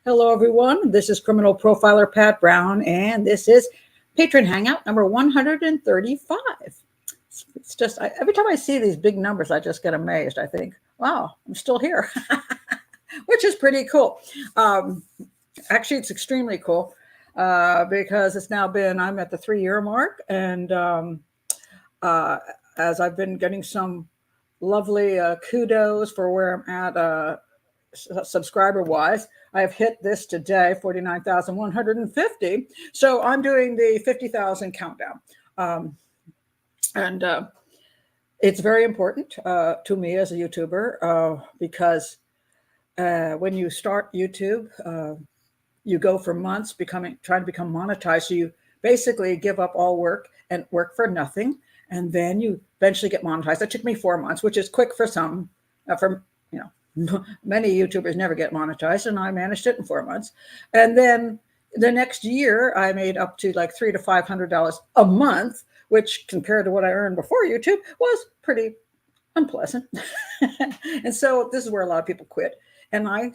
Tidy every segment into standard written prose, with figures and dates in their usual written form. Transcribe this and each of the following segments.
Hello, everyone. This is criminal profiler Pat Brown, and this is Patron Hangout number 135. It's just, every time I see these big numbers, I just get amazed. I think, wow, I'm still here, which is pretty cool. Actually, it's extremely cool because it's now been, I'm at the 3-year mark, and as I've been getting some lovely kudos for where I'm at subscriber wise. I have hit this today, 49,150. So I'm doing the 50,000 countdown. And it's very important to me as a YouTuber because when you start YouTube, you go for months trying to become monetized. So you basically give up all work and work for nothing. And then you eventually get monetized. That took me 4 months, which is quick for some, many YouTubers never get monetized, and I managed it in 4 months. And then the next year, I made up to like $300 to $500 a month, which compared to what I earned before YouTube was pretty unpleasant. And so this is where a lot of people quit. And I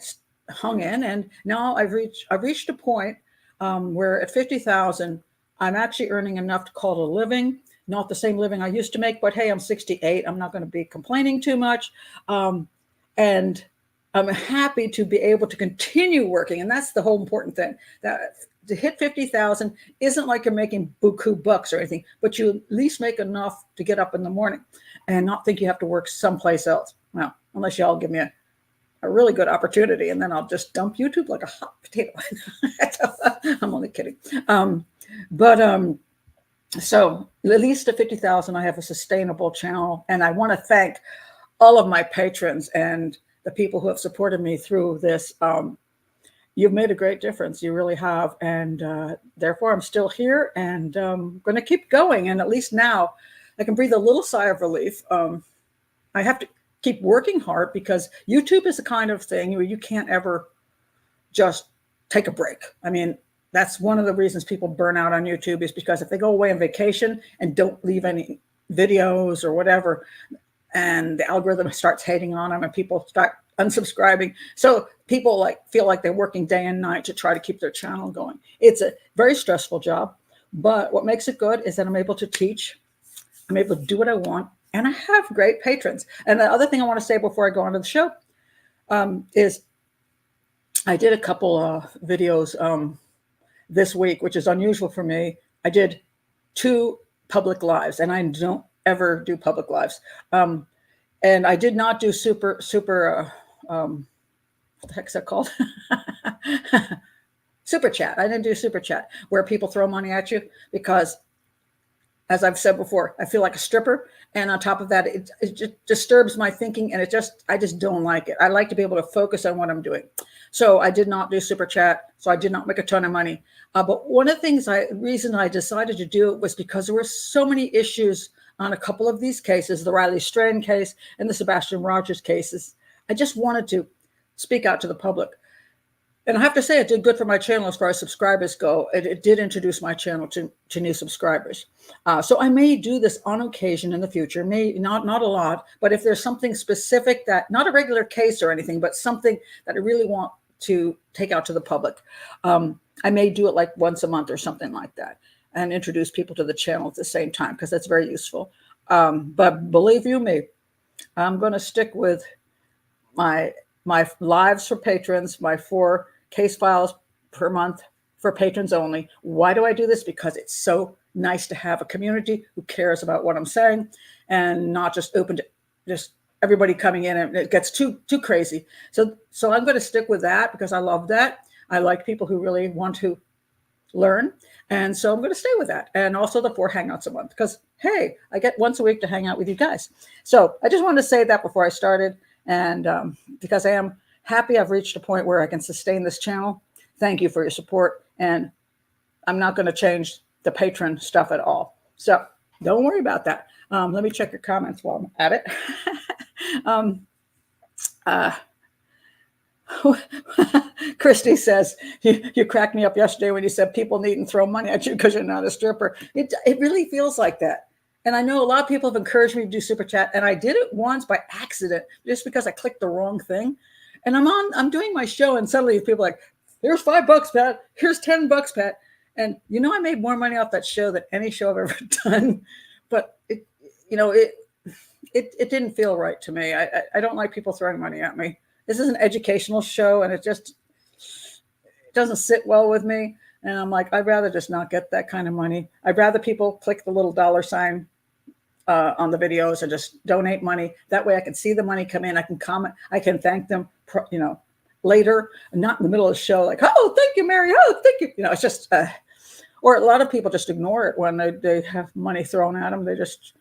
hung in, and now I've reached a point where at 50,000, I'm actually earning enough to call it a living. Not the same living I used to make, but hey, I'm 68. I'm not going to be complaining too much. And I'm happy to be able to continue working. And that's the whole important thing. That to hit 50,000 isn't like you're making buku bucks or anything, but you at least make enough to get up in the morning and not think you have to work someplace else. Well, unless y'all give me a really good opportunity, and then I'll just dump YouTube like a hot potato. I'm only kidding. So at least at 50,000, I have a sustainable channel. And I want to thank all of my patrons and the people who have supported me through this. You've made a great difference. You really have. And therefore, I'm still here and I'm going to keep going. And at least now I can breathe a little sigh of relief. I have to keep working hard because YouTube is the kind of thing where you can't ever just take a break. I mean, that's one of the reasons people burn out on YouTube, is because if they go away on vacation and don't leave any videos or whatever, and the algorithm starts hating on them and people start unsubscribing. So people feel like they're working day and night to try to keep their channel going. It's a very stressful job, but what makes it good is that I'm able to teach, I'm able to do what I want, and I have great patrons. And the other thing I want to say before I go on to the show is I did a couple of videos this week, which is unusual for me. I did 2 public lives, and I don't ever do public lives. And I did not do super, what the heck is that called? Super chat. I didn't do super chat where people throw money at you because, as I've said before, I feel like a stripper. And on top of that, it just disturbs my thinking, and I just don't like it. I like to be able to focus on what I'm doing. So I did not do super chat. So I did not make a ton of money. But one of the reason I decided to do it was because there were so many issues on a couple of these cases, the Riley Strain case and the Sebastian Rogers cases. I just wanted to speak out to the public. And I have to say, it did good for my channel as far as subscribers go. It did introduce my channel to new subscribers. So I may do this on occasion in the future, not a lot, but if there's something specific that, not a regular case or anything, but something that I really want to take out to the public, I may do it like once a month or something like that, and introduce people to the channel at the same time, because that's very useful. But believe you me, I'm going to stick with my lives for patrons, my 4 case files per month for patrons only. Why do I do this? Because it's so nice to have a community who cares about what I'm saying and not just open to just everybody coming in, and it gets too crazy. So I'm going to stick with that because I love that. I like people who really want to learn. And so I'm going to stay with that. And also the 4 hangouts a month because, hey, I get once a week to hang out with you guys. So I just wanted to say that before I started. And because I am happy I've reached a point where I can sustain this channel. Thank you for your support. And I'm not going to change the patron stuff at all. So don't worry about that. Let me check your comments while I'm at it. Christy says, you cracked me up yesterday when you said people needn't throw money at you because you're not a stripper. It really feels like that. And I know a lot of people have encouraged me to do super chat, and I did it once by accident just because I clicked the wrong thing. And I'm doing my show, and suddenly people are like here's $5, Pat. Here's $10, Pat. And I made more money off that show than any show I've ever done. But it didn't feel right to me. I don't like people throwing money at me. This is an educational show, and it doesn't sit well with me. And I'm like, I'd rather just not get that kind of money. I'd rather people click the little $sign on the videos and just donate money. That way I can see the money come in. I can comment. I can thank them, later, not in the middle of the show, like, oh, thank you, Mary. Oh, thank you. It's just, or a lot of people just ignore it when they have money thrown at them. They just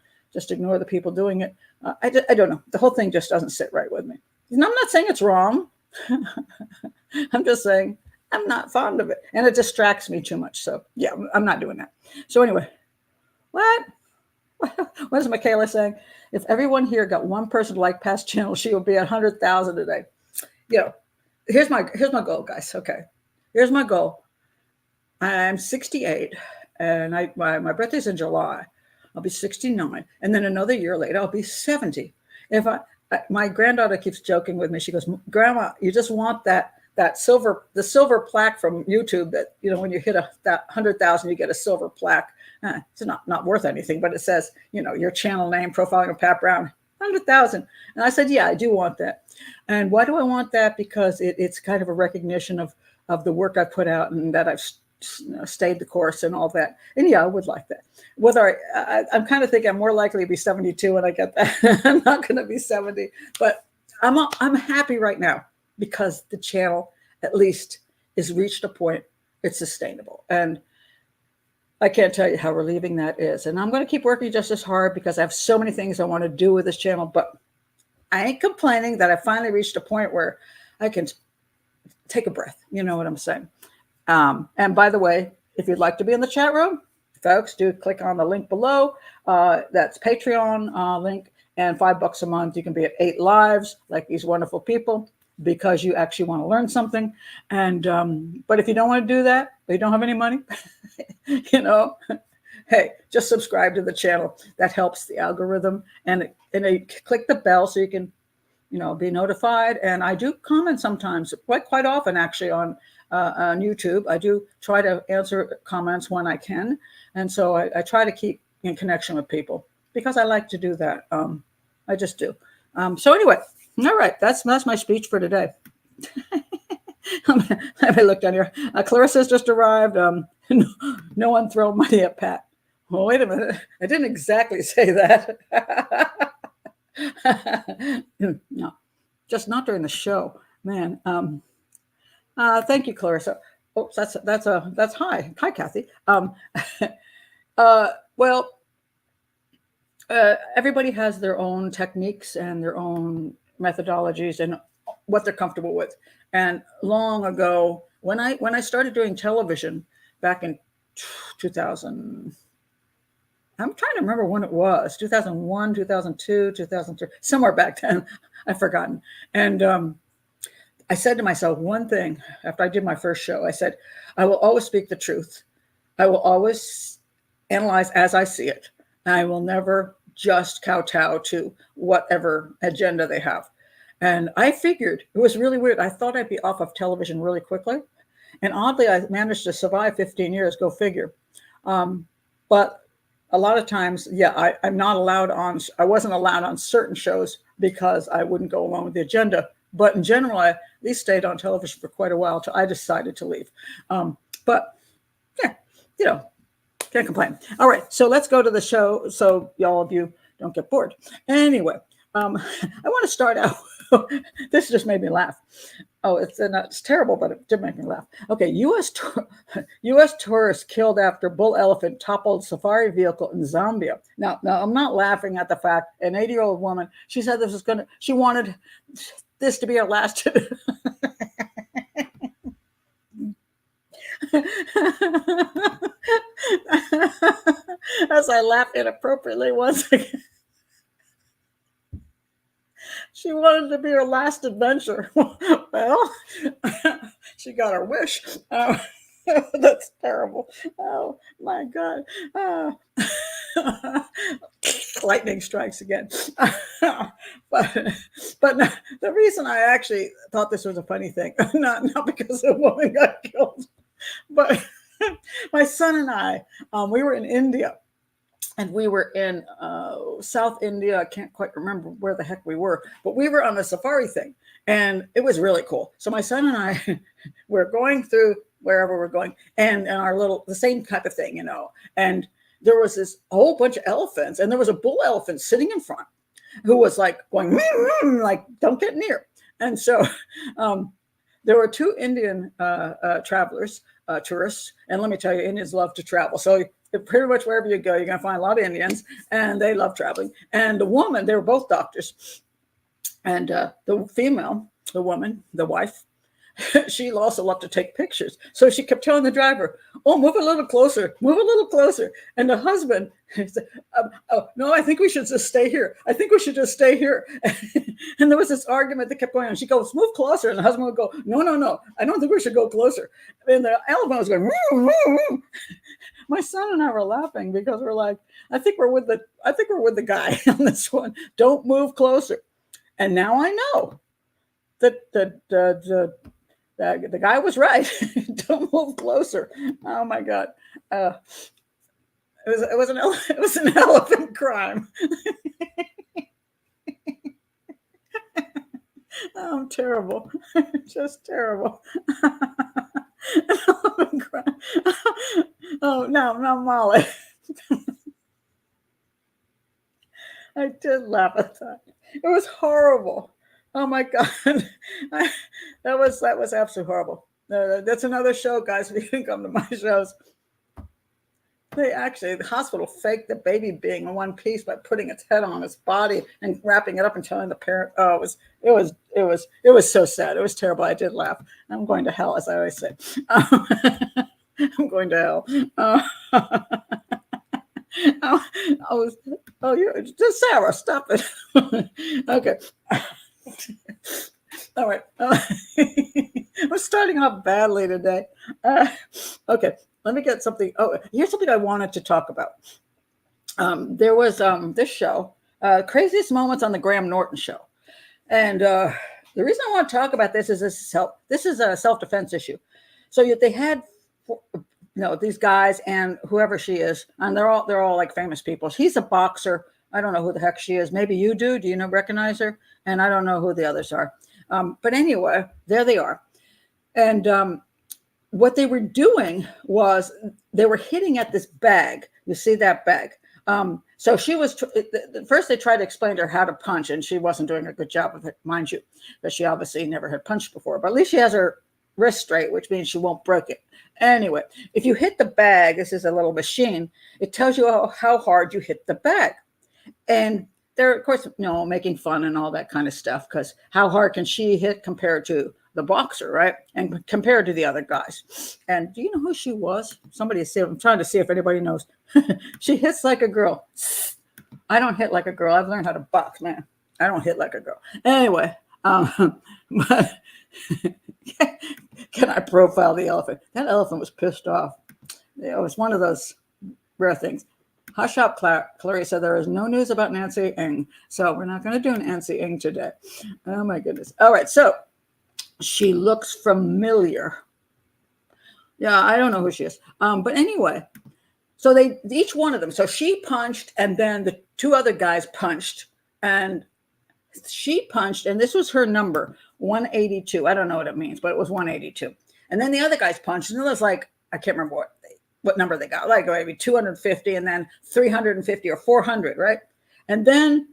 ignore the people doing it. I don't know. The whole thing just doesn't sit right with me. And I'm not saying it's wrong. I'm just saying I'm not fond of it. And it distracts me too much. So, yeah, I'm not doing that. So anyway, what is Michaela saying? If everyone here got one person to like past channels, she would be at 100,000 today. Here's my goal, guys. Okay. Here's my goal. I'm 68 and my birthday's in July. I'll be 69. And then another year later, I'll be 70. If my granddaughter keeps joking with me. She goes, Grandma, you just want the silver plaque from YouTube that, when you hit that 100,000, you get a silver plaque. It's not worth anything, but it says, your channel name, profiling of Pat Brown, 100,000. And I said, yeah, I do want that. And why do I want that? Because it's kind of a recognition of the work I put out and that I've stayed the course and all that. And yeah, I would like that. Whether I'm kind of thinking I'm more likely to be 72 when I get that. I'm not going to be 70, but I'm happy right now because the channel at least is reached a point it's sustainable. And I can't tell you how relieving that is. And I'm going to keep working just as hard because I have so many things I want to do with this channel, but I ain't complaining that I finally reached a point where I can take a breath. You know what I'm saying? And by the way, if you'd like to be in the chat room, folks, do click on the link below. That's Patreon link, and $5 a month. You can be at 8 lives like these wonderful people because you actually want to learn something. And but if you don't want to do that, or you don't have any money, hey, just subscribe to the channel. That helps the algorithm, and click the bell so you can, be notified. And I do comment sometimes, quite often actually on YouTube. I do try to answer comments when I can, and so I try to keep in connection with people because I like to do that. I just do. So anyway, all right, that's my speech for today. Let me look down here. Clarissa's just arrived. No one throw money at Pat. Well, wait a minute. I didn't exactly say that. No, just not during the show, man. Thank you, Clarissa. Oh, that's hi. Hi, Kathy. Well, everybody has their own techniques and their own methodologies and what they're comfortable with. And long ago, when I started doing television back in 2000, I'm trying to remember when it was, 2001, 2002, 2003, somewhere back then, I've forgotten. And I said to myself one thing after I did my first show. I said, I will always speak the truth. I will always analyze as I see it. And I will never just kowtow to whatever agenda they have. And I figured, it was really weird. I thought I'd be off of television really quickly. And oddly, I managed to survive 15 years, go figure. But a lot of times, yeah, I'm not allowed on, I wasn't allowed on certain shows because I wouldn't go along with the agenda. But in general, I at least stayed on television for quite a while till I decided to leave. But yeah, can't complain. All right, so let's go to the show so all of you don't get bored. Anyway, I want to start out. This just made me laugh. Oh, it's terrible, but it did make me laugh. Okay, U.S. tourist killed after bull elephant toppled safari vehicle in Zambia. Now, I'm not laughing at the fact an 80-year-old woman. She said she wanted this to be her last. As I laughed inappropriately once again. She wanted to be her last adventure. Well, she got her wish. That's terrible. Oh, my God. Lightning strikes again. but no, the reason I actually thought this was a funny thing, not because a woman got killed, but my son and I, we were in India. And we were in South India. I can't quite remember where the heck we were, but we were on a safari thing, and it was really cool. So my son and I were going through wherever we're going, and our the same type of thing, and there was this whole bunch of elephants, and there was a bull elephant sitting in front who was like going, like, don't get near. And so there were two Indian travelers, tourists, and let me tell you, Indians love to travel. So pretty much wherever you go, you're going to find a lot of Indians, and they love traveling. And the woman, they were both doctors. And the woman, the wife, she also loved to take pictures. So she kept telling the driver, oh, move a little closer, move a little closer. And the husband said, oh, no, I think we should just stay here. I think we should just stay here. And there was this argument that kept going on. She goes, move closer. And the husband would go, no, I don't think we should go closer. And the elephant was going, woo, woo, woo. My son and I were laughing because we're like, I think we're with the guy on this one. Don't move closer. And now I know that the guy was right. Don't move closer. Oh my God. It was an elephant crime. Oh, I'm terrible. Just terrible. An elephant crime. Oh, no, Molly. I did laugh at that. It was horrible. Oh my God. That was absolutely horrible. That's another show, guys. If you can come to my shows. The hospital faked the baby being in one piece by putting its head on its body and wrapping it up and telling the parent, oh, it was so sad. It was terrible. I did laugh. I'm going to hell, as I always say. I'm going to hell. You just Sarah, stop it. Okay. All right. We're starting off badly today. Okay. Let me get something. Oh, here's something I wanted to talk about. There was this show, Craziest Moments on the Graham Norton Show. And the reason I want to talk about this is this is a self-defense issue. So they had these guys and whoever she is, and they're all like famous people. He's a boxer. I don't know who the heck she is. Maybe you do. Do you recognize her? And I don't know who the others are. But anyway, there they are. And what they were doing was they were hitting at this bag. You see that bag? So she was, first they tried to explain to her how to punch, and she wasn't doing a good job of it, mind you, but she obviously never had punched before. But at least she has her wrist straight, which means she won't break it. Anyway, if you hit the bag, this is a little machine, it tells you how hard you hit the bag. And they're, of course, making fun and all that kind of stuff, because how hard can she hit compared to the boxer, right? And compared to the other guys. And do you know who she was? I'm trying to see if anybody knows. She hits like a girl. I don't hit like a girl. I've learned how to box, man. I don't hit like a girl. Anyway, but can I profile the elephant? That elephant was pissed off. It was one of those rare things. Hush up, Clary said there is no news about Nancy Ng. So we're not going to do an Nancy Ng today. Oh, my goodness. All right. So she looks familiar. Yeah, I don't know who she is. But anyway, so each one of them. So she punched, and then the two other guys punched, and she punched, and this was her number, 182. I don't know what it means, but it was 182. And then the other guys punched, and it was like, I can't remember what number they got, like maybe 250 and then 350 or 400, right? And then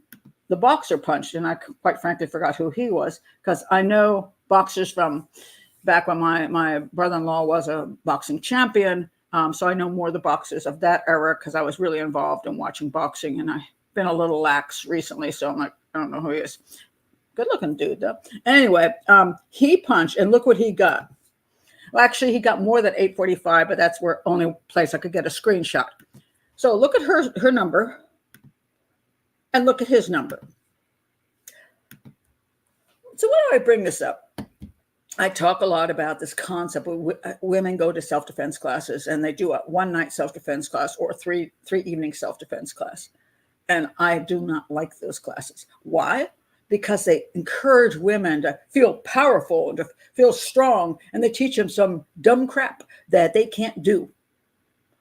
the boxer punched, and I quite frankly forgot who he was, because I know boxers from back when my brother-in-law was a boxing champion. So I know more of the boxers of that era because I was really involved in watching boxing, and I've been a little lax recently. So I'm like, I don't know who he is. Good looking dude though. Anyway, he punched, and look what he got. Well, actually, he got more than 845, but that's where only place I could get a screenshot. So look at her number, and look at his number. So why do I bring this up? I talk a lot about this concept. Women go to self-defense classes and they do a one-night self-defense class or three evening self-defense class. And I do not like those classes. Why? Because they encourage women to feel powerful and to feel strong, and they teach them some dumb crap that they can't do.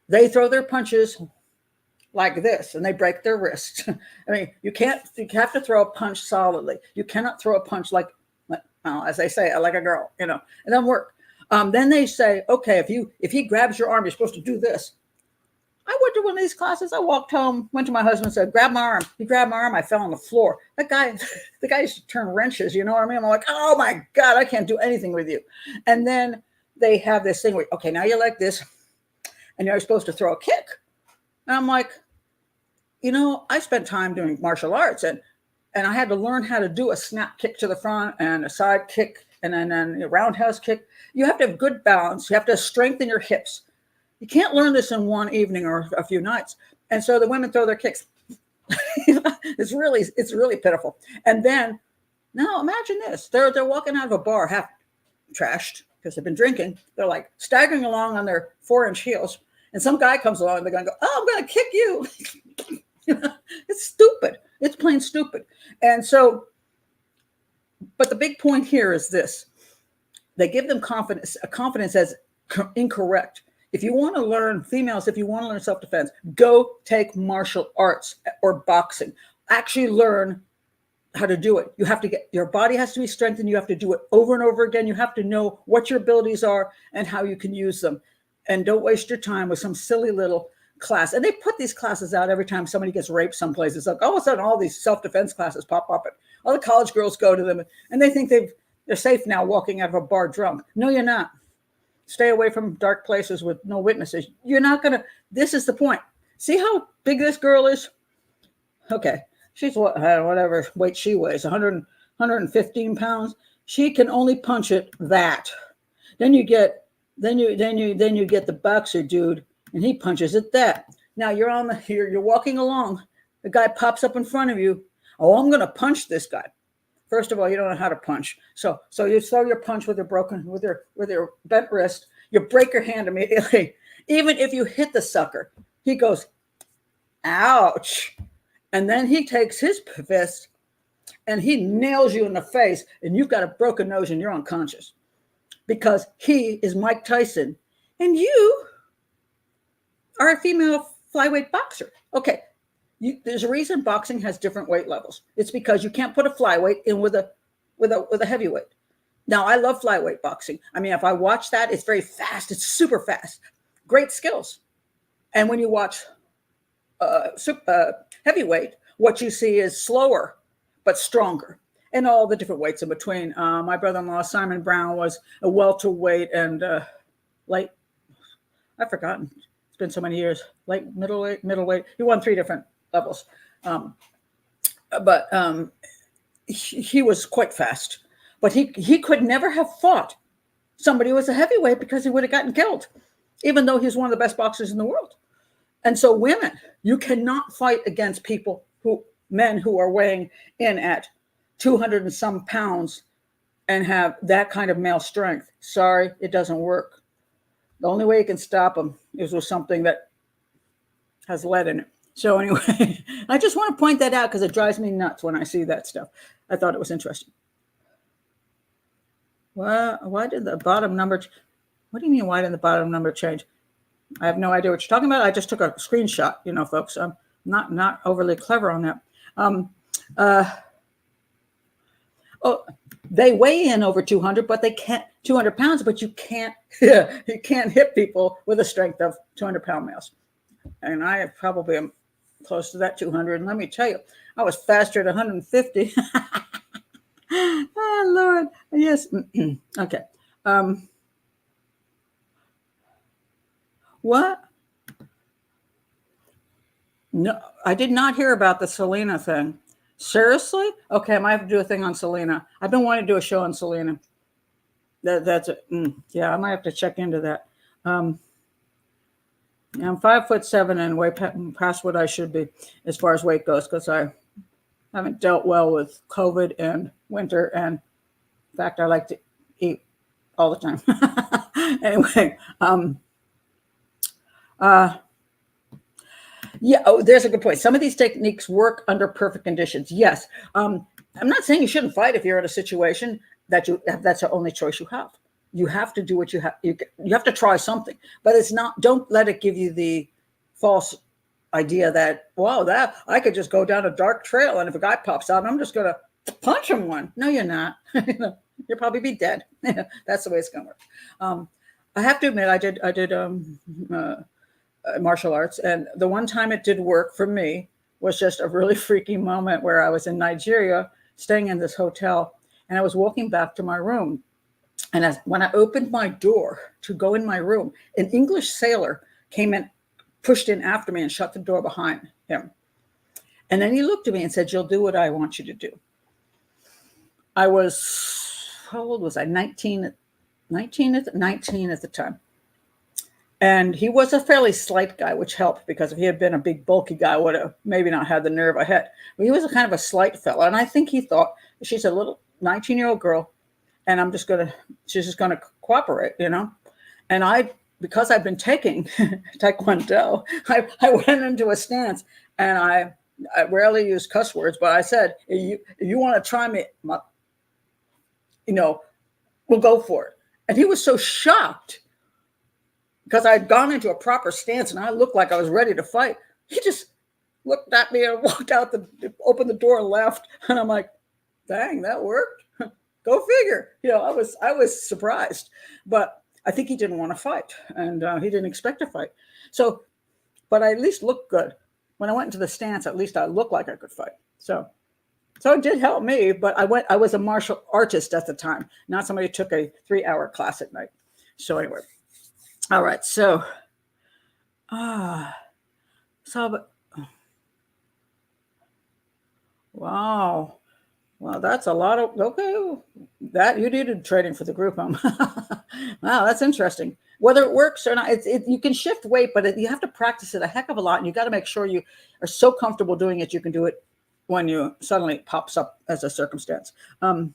They throw their punches like this and they break their wrists. I mean, you have to throw a punch solidly. You cannot throw a punch like as they say, like a girl, it doesn't work. Then they say, okay, if he grabs your arm, you're supposed to do this. I went to one of these classes. I walked home, went to my husband, and said, grab my arm. He grabbed my arm. I fell on the floor. The guy used to turn wrenches. You know what I mean? I'm like, oh my God, I can't do anything with you. And then they have this thing where, okay, now you're like this and you're supposed to throw a kick. And I'm like, I spent time doing martial arts and I had to learn how to do a snap kick to the front and a side kick and then a roundhouse kick. You have to have good balance. You have to strengthen your hips. You can't learn this in one evening or a few nights. And so the women throw their kicks. It's really pitiful. And then now imagine this. They're walking out of a bar half trashed because they've been drinking. They're like staggering along on their 4-inch heels. And some guy comes along and they're going to go, oh, I'm going to kick you. It's stupid. It's plain stupid. And so, but the big point here is this. They give them confidence. Confidence as incorrect. If you want to learn, females, if you want to learn self-defense, go take martial arts or boxing. Actually learn how to do it. You have to your body has to be strengthened. You have to do it over and over again. You have to know what your abilities are and how you can use them. And don't waste your time with some silly little class. And they put these classes out every time somebody gets raped someplace. It's like all of a sudden all these self-defense classes pop up and all the college girls go to them and they think they're safe now walking out of a bar drunk. No, you're not. Stay away from dark places with no witnesses. You're not going to, this is the point. See how big this girl is? Okay. She's whatever weight she weighs, 115 pounds. She can only punch it that. Then you get the boxer dude and he punches it that. Now you're walking along. The guy pops up in front of you. Oh, I'm going to punch this guy. First of all, you don't know how to punch. So you throw your punch with your bent wrist. You break your hand immediately. Even if you hit the sucker, he goes, ouch. And then he takes his fist and he nails you in the face and you've got a broken nose and you're unconscious because he is Mike Tyson and you are a female flyweight boxer. Okay. There's a reason boxing has different weight levels. It's because you can't put a flyweight in with a heavyweight. Now, I love flyweight boxing. I mean, if I watch that, it's very fast. It's super fast. Great skills. And when you watch heavyweight, what you see is slower but stronger, and all the different weights in between. My brother-in-law Simon Brown was a welterweight and light. I've forgotten. It's been so many years. Light, middleweight. He won 3 different levels. But he was quite fast. But he could never have fought somebody who was a heavyweight because he would have gotten killed, even though he's one of the best boxers in the world. And so women, you cannot fight against men who are weighing in at 200 and some pounds and have that kind of male strength. Sorry, it doesn't work. The only way you can stop them is with something that has lead in it. So anyway, I just want to point that out because it drives me nuts when I see that stuff. I thought it was interesting. Well, why did the bottom number? What do you mean? Why did the bottom number change? I have no idea what you're talking about. I just took a screenshot, folks. I'm not overly clever on that. They weigh in over 200, but they can't 200 pounds, but you can't hit people with a strength of 200-pound males. And I probably am close to that 200. And let me tell you, I was faster at 150. Oh, Lord. Yes. Okay. What? No, I did not hear about the Selena thing. Seriously? Okay, I might have to do a thing on Selena. I've been wanting to do a show on Selena. That's it. Yeah, I might have to check into that. I'm 5'7" and way past what I should be as far as weight goes because I haven't dealt well with COVID and winter. And in fact, I like to eat all the time. Anyway, yeah. Oh, there's a good point. Some of these techniques work under perfect conditions. Yes. I'm not saying you shouldn't fight if you're in a situation that's the only choice you have. You have to do what you have. You have to try something, but it's not. Don't let it give you the false idea that, wow, that I could just go down a dark trail, and if a guy pops out, I'm just gonna punch him one. No, you're not. You'll probably be dead. That's the way it's gonna work. I have to admit, I did martial arts, and the one time it did work for me was just a really freaky moment where I was in Nigeria, staying in this hotel, and I was walking back to my room, and when I opened my door to go in my room, an English sailor came in, pushed in after me, and shut the door behind him. And then he looked at me and said, "You'll do what I want you to do." I was, how old was I? 19 at the time. And he was a fairly slight guy, which helped, because if he had been a big bulky guy, I would have maybe not had the nerve I had. But he was a kind of a slight fella. And I think he thought, she's a little 19-year-old girl, and she's just gonna cooperate, And because I've been taking Taekwondo, I went into a stance, and I rarely use cuss words, but I said, if you want to try me, we'll go for it. And he was so shocked, because I'd gone into a proper stance and I looked like I was ready to fight. He just looked at me and walked out, opened the door and left. And I'm like, dang, that worked. Go figure. I was surprised, but I think he didn't want to fight, and he didn't expect to fight. So, but I at least looked good. When I went into the stance, at least I looked like I could fight. So it did help me, but I was a martial artist at the time, not somebody who took a 3-hour class at night. So anyway. All right, so, wow, that's a lot of, okay, that you needed training for the group, Wow, that's interesting. Whether it works or not, you can shift weight, but you have to practice it a heck of a lot, and you got to make sure you are so comfortable doing it, you can do it when you suddenly pops up as a circumstance. I'm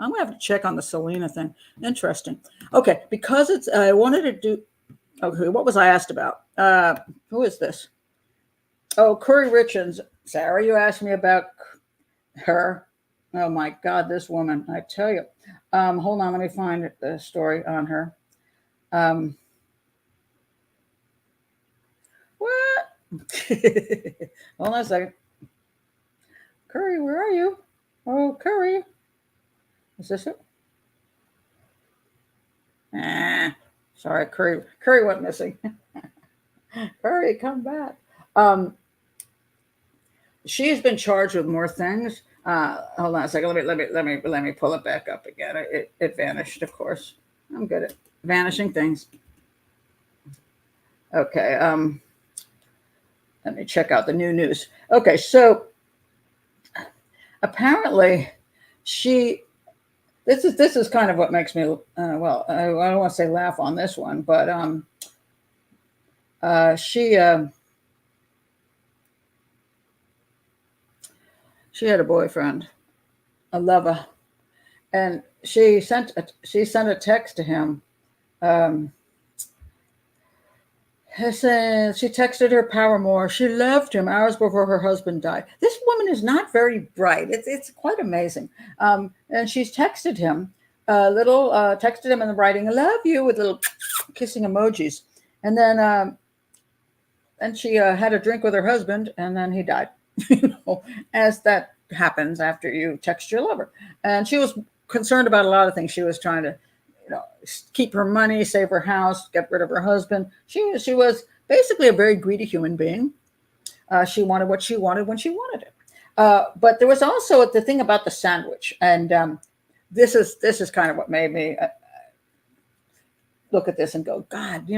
going to have to check on the Selena thing. Interesting. Okay, because I wanted to do, okay, what was I asked about? Who is this? Oh, Kouri Richins. Sarah, you asked me about her. Oh my God, this woman, I tell you. Hold on, let me find the story on her. What? Hold on a second. Kouri, where are you? Oh, Kouri. Is this it? Sorry, Kouri went missing. Kouri, come back. She's been charged with more things. Hold on a second. Let me pull it back up again. It vanished, of course. I'm good at vanishing things. Okay. Let me check out the new news. Okay, so apparently this is kind of what makes me I don't want to say laugh on this one, but she had a boyfriend, a lover, and she sent a text to him. She texted her paramour. She loved him hours before her husband died. This woman is not very bright. It's quite amazing. And she's texted him texted him in writing, "I love you," with little kissing emojis. And then and she had a drink with her husband, and then he died. As that happens after you text your lover. And she was concerned about a lot of things. She was trying to keep her money, save her house, get rid of her husband. She was basically a very greedy human being. She wanted what she wanted when she wanted it. But there was also the thing about the sandwich, and this is kind of what made me look at this and go, God,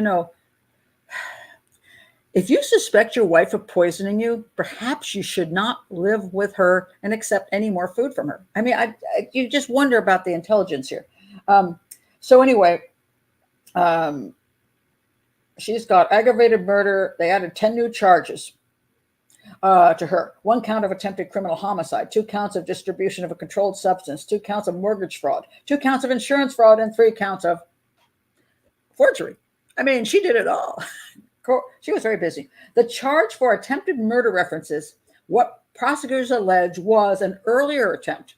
if you suspect your wife of poisoning you, perhaps you should not live with her and accept any more food from her. I mean, you just wonder about the intelligence here. So anyway, she's got aggravated murder. They added 10 new charges. to her. 1 count of attempted criminal homicide, 2 counts of distribution of a controlled substance, 2 counts of mortgage fraud, 2 counts of insurance fraud, and 3 counts of forgery. I mean, she did it all. She was very busy. The charge for attempted murder references what prosecutors allege was an earlier attempt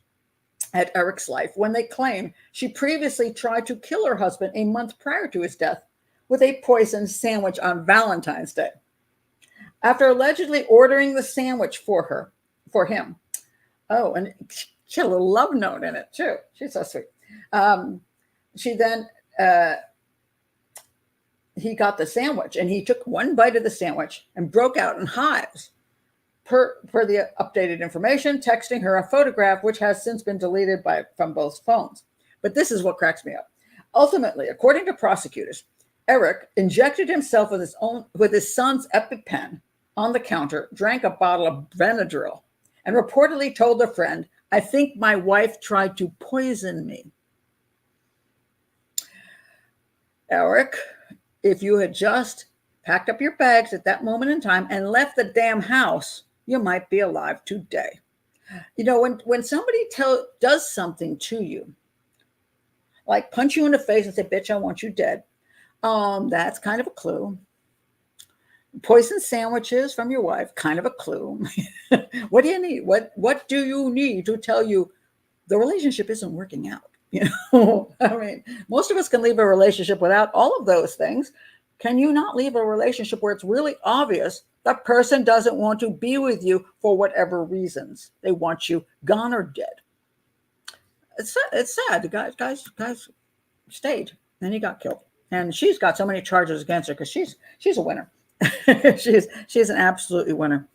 at Eric's life when they claim she previously tried to kill her husband a month prior to his death with a poisoned sandwich on Valentine's Day. After allegedly ordering the sandwich for him. Oh, and she had a little love note in it too. She's so sweet. She then, he got the sandwich and he took 1 bite of the sandwich and broke out in hives. Per the updated information, texting her a photograph, which has since been deleted from both phones. But this is what cracks me up. Ultimately, according to prosecutors, Eric injected himself with his son's EpiPen on the counter, drank a bottle of Benadryl, and reportedly told a friend, "I think my wife tried to poison me." Eric, if you had just packed up your bags at that moment in time and left the damn house, you might be alive today. You know, when somebody does something to you, like punch you in the face and say, "Bitch, I want you dead," that's kind of a clue. Poison sandwiches from your wife, kind of a clue. What do you need? What do you need to tell you the relationship isn't working out? You know, I mean, most of us can leave a relationship without all of those things. Can you not leave a relationship where it's really obvious that person doesn't want to be with you for whatever reasons? They want you gone or dead. It's sad. The guys stayed, and he got killed. And she's got so many charges against her because she's a winner. she's an absolutely winner.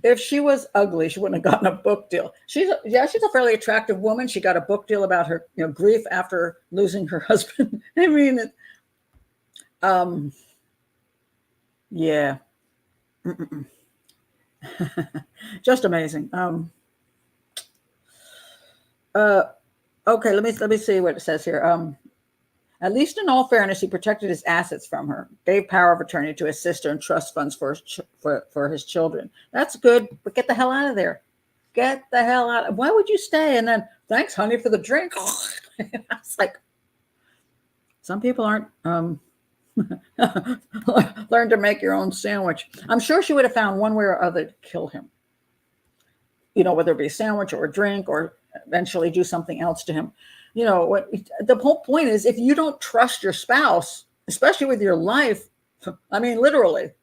If she was ugly, she wouldn't have gotten a book deal. She's a fairly attractive woman. She got a book deal about her, grief after losing her husband. I mean, yeah, just amazing. Okay, let me see what it says here. At least in all fairness, he protected his assets from her, gave power of attorney to his sister and trust funds for his children. That's good, but get the hell out of there. Get the hell out. Why would you stay? And then, thanks, honey, for the drink. It's like, some people aren't learn to make your own sandwich. I'm sure she would have found one way or other to kill him. Whether it be a sandwich or a drink or eventually do something else to him. What the whole point is, if you don't trust your spouse, especially with your life, I mean, literally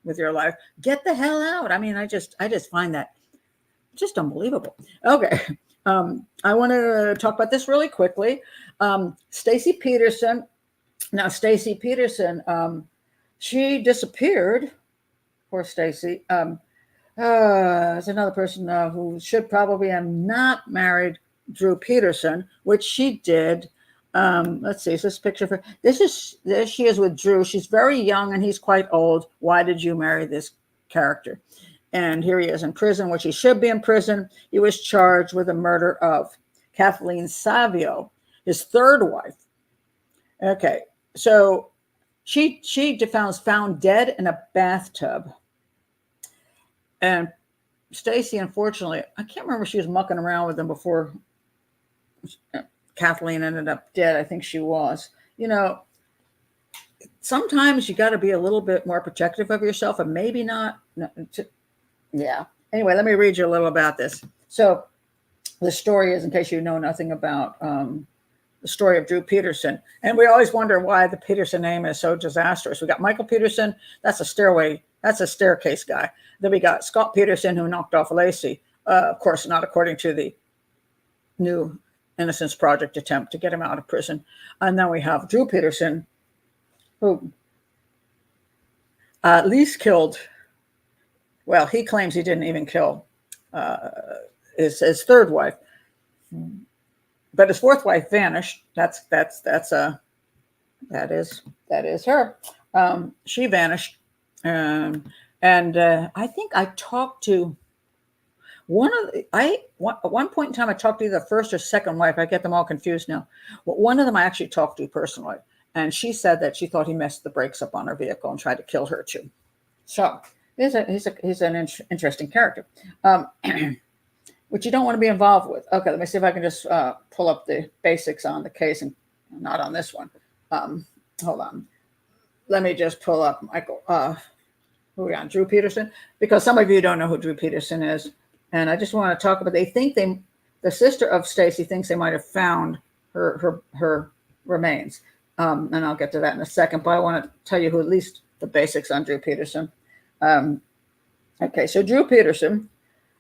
with your life, get the hell out. I mean, I just find that just unbelievable. Okay. I want to talk about this really quickly. Stacy Peterson. Now, Stacy Peterson, she disappeared. Poor Stacy. There's another person who should probably have not married Drew Peterson, which she did. Let's see, is this picture of her? There she is with Drew. She's very young and he's quite old. Why did you marry this character? And here he is in prison, which he should be in prison. He was charged with the murder of Kathleen Savio, his third wife. Okay, so she found dead in a bathtub. And Stacy, unfortunately, I can't remember if she was mucking around with him before Kathleen ended up dead. I think she was. Sometimes you got to be a little bit more protective of yourself, and maybe not. Yeah. Anyway, let me read you a little about this. So the story is, in case you know nothing about the story of Drew Peterson, and we always wonder why the Peterson name is so disastrous. We got Michael Peterson. That's a staircase guy. Then we got Scott Peterson, who knocked off Lacey. Of course, not according to the new Innocence Project attempt to get him out of prison. And then we have Drew Peterson, who at least killed, well, he claims he didn't even kill his third wife. But his fourth wife vanished. That is her. She vanished. And I think I talked to at one point in time, I talked to either the first or second wife. I get them all confused now. But one of them I actually talked to personally. And she said that she thought he messed the brakes up on her vehicle and tried to kill her too. So he's an interesting character, which you don't want to be involved with. Okay, let me see if I can just pull up the basics on the case, and not on this one. Hold on. Let me just pull up Michael. Who are we on? Drew Peterson, because some of you don't know who Drew Peterson is, and I just want to talk about. The sister of Stacy thinks they might have found her remains, and I'll get to that in a second. But I want to tell you who at least the basics on Drew Peterson. Okay, so Drew Peterson,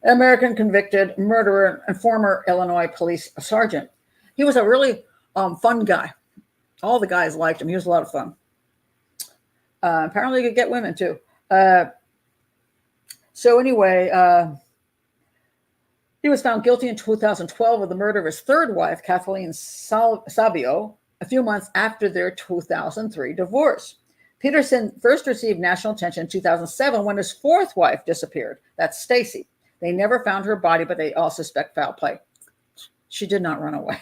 American convicted murderer and former Illinois police sergeant. He was a really fun guy. All the guys liked him. He was a lot of fun. Apparently, he could get women too. So anyway, he was found guilty in 2012 of the murder of his third wife, Kathleen Savio, a few months after their 2003 divorce. Peterson first received national attention in 2007 when his fourth wife disappeared. That's Stacy. They never found her body, but they all suspect foul play. She did not run away.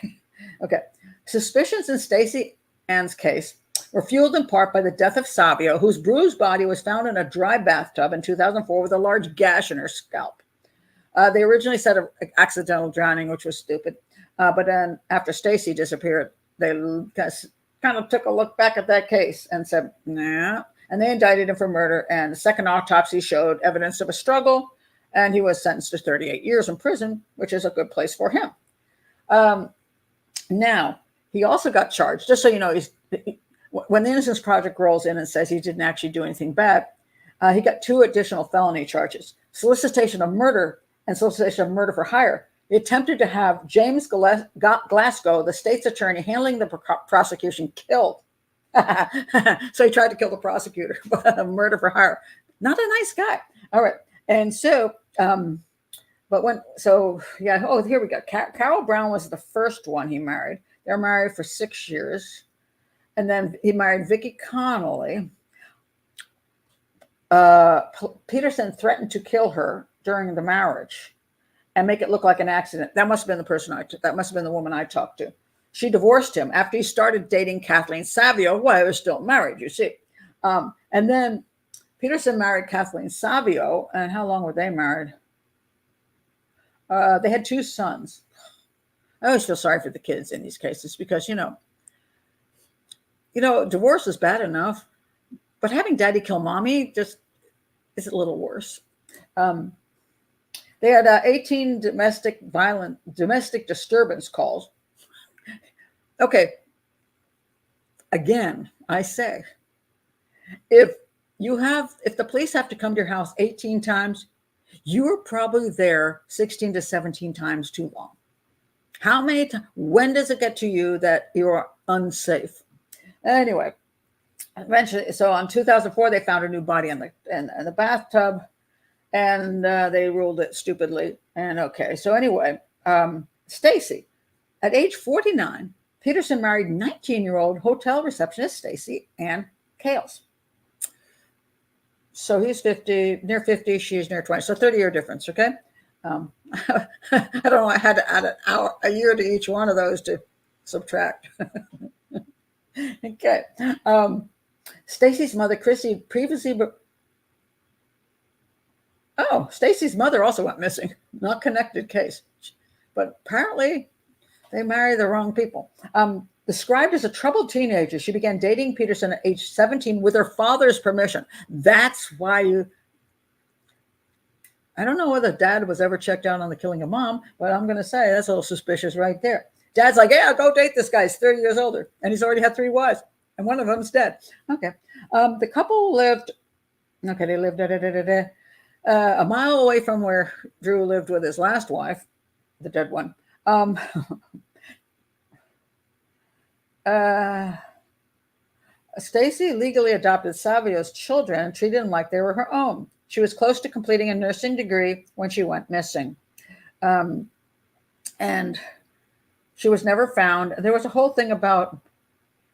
Okay. Suspicions in Stacy Ann's case were fueled in part by the death of Savio, whose bruised body was found in a dry bathtub in 2004 with a large gash in her scalp. They originally said of accidental drowning, which was stupid. But then after Stacy disappeared, they kind of took a look back at that case and said, nah. And they indicted him for murder. And the second autopsy showed evidence of a struggle. And he was sentenced to 38 years in prison, which is a good place for him. Now, he also got charged, just so you know, when the Innocence Project rolls in and says he didn't actually do anything bad, he got 2 additional felony charges: solicitation of murder and solicitation of murder for hire. He attempted to have James Glasgow, the state's attorney handling the prosecution, killed. So he tried to kill the prosecutor, but murder for hire. Not a nice guy. All right. And so, here we go. Carol Brown was the first one he married. They were married for 6 years. And then he married Vicki Connolly. Peterson threatened to kill her during the marriage and make it look like an accident. That must have been the person that must have been the woman I talked to. She divorced him after he started dating Kathleen Savio while he was still married, you see. And then Peterson married Kathleen Savio. And how long were they married? They had 2 sons. I always feel sorry for the kids in these cases because, divorce is bad enough, but having daddy kill mommy just is a little worse. They had 18 domestic disturbance calls. Okay. Again, I say, if the police have to come to your house 18 times, you were probably there 16 to 17 times too long. How many times? When does it get to you that you are unsafe? Anyway, eventually, so in 2004, they found a new body in the bathtub, and they ruled it stupidly. And okay, so anyway, Stacy, at age 49, Peterson married 19-year-old hotel receptionist Stacy Ann Kales. So he's 50, near 50, she's near 20, so 30-year difference, okay? I don't know, I had to add a year to each one of those to subtract. Okay. Stacy's mother, Chrissy, Stacy's mother also went missing. Not connected case. But apparently they married the wrong people. Described as a troubled teenager, she began dating Peterson at age 17 with her father's permission. That's why I don't know whether dad was ever checked out on the killing of mom, but I'm going to say that's a little suspicious right there. Dad's like, yeah, go date this guy. He's 30 years older, and he's already had 3 wives, and one of them's dead. Okay. The couple lived, they lived a mile away from where Drew lived with his last wife, the dead one. Stacy legally adopted Savio's children and treated them like they were her own. She was close to completing a nursing degree when she went missing. And she was never found. There was a whole thing about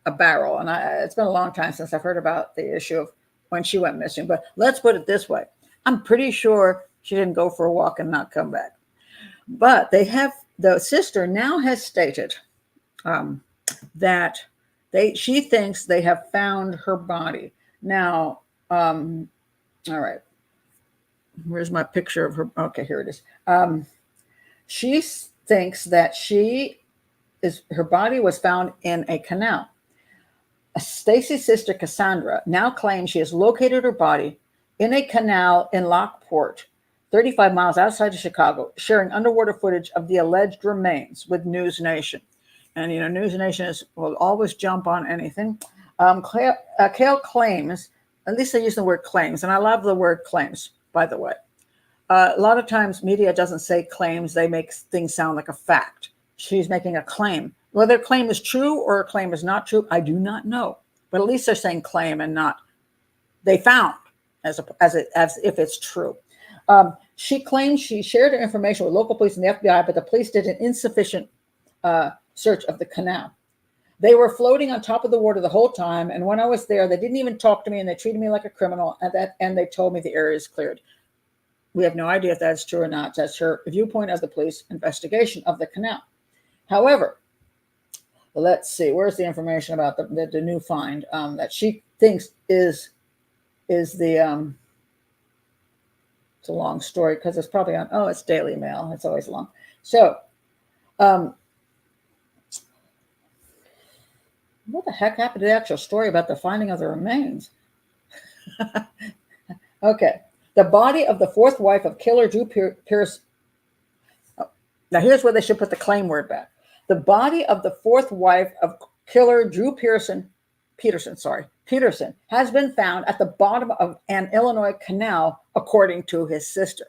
a barrel, and it's been a long time since I've heard about the issue of when she went missing. But let's put it this way. I'm pretty sure she didn't go for a walk and not come back. But the sister now has stated that she thinks they have found her body. Now, All right. Where's my picture of her? Okay, here it is. She thinks that her body was found in a canal. Stacy's sister Cassandra now claims she has located her body in a canal in Lockport, 35 miles outside of Chicago, sharing underwater footage of the alleged remains with News Nation. And, News Nation will always jump on anything. Kale claims, at least they use the word claims, and I love the word claims, by the way. A lot of times media doesn't say claims, they make things sound like a fact. She's making a claim. Whether a claim is true or a claim is not true, I do not know. But at least they're saying claim and not they found, as if it's true. She claims she shared her information with local police and the FBI, but the police did an insufficient search of the canal. They were floating on top of the water the whole time, and when I was there, they didn't even talk to me, and they treated me like a criminal, and they told me the area is cleared. We have no idea if that's true or not. That's her viewpoint of the police investigation of the canal. However, let's see, where's the information about the new find that she thinks is the it's a long story because it's probably on, it's Daily Mail. It's always long. So what the heck happened to the actual story about the finding of the remains? Okay. The body of the fourth wife of killer Drew Peterson. Oh, now here's where they should put the claim word back. The body of the fourth wife of killer Drew Peterson has been found at the bottom of an Illinois canal, according to his sister.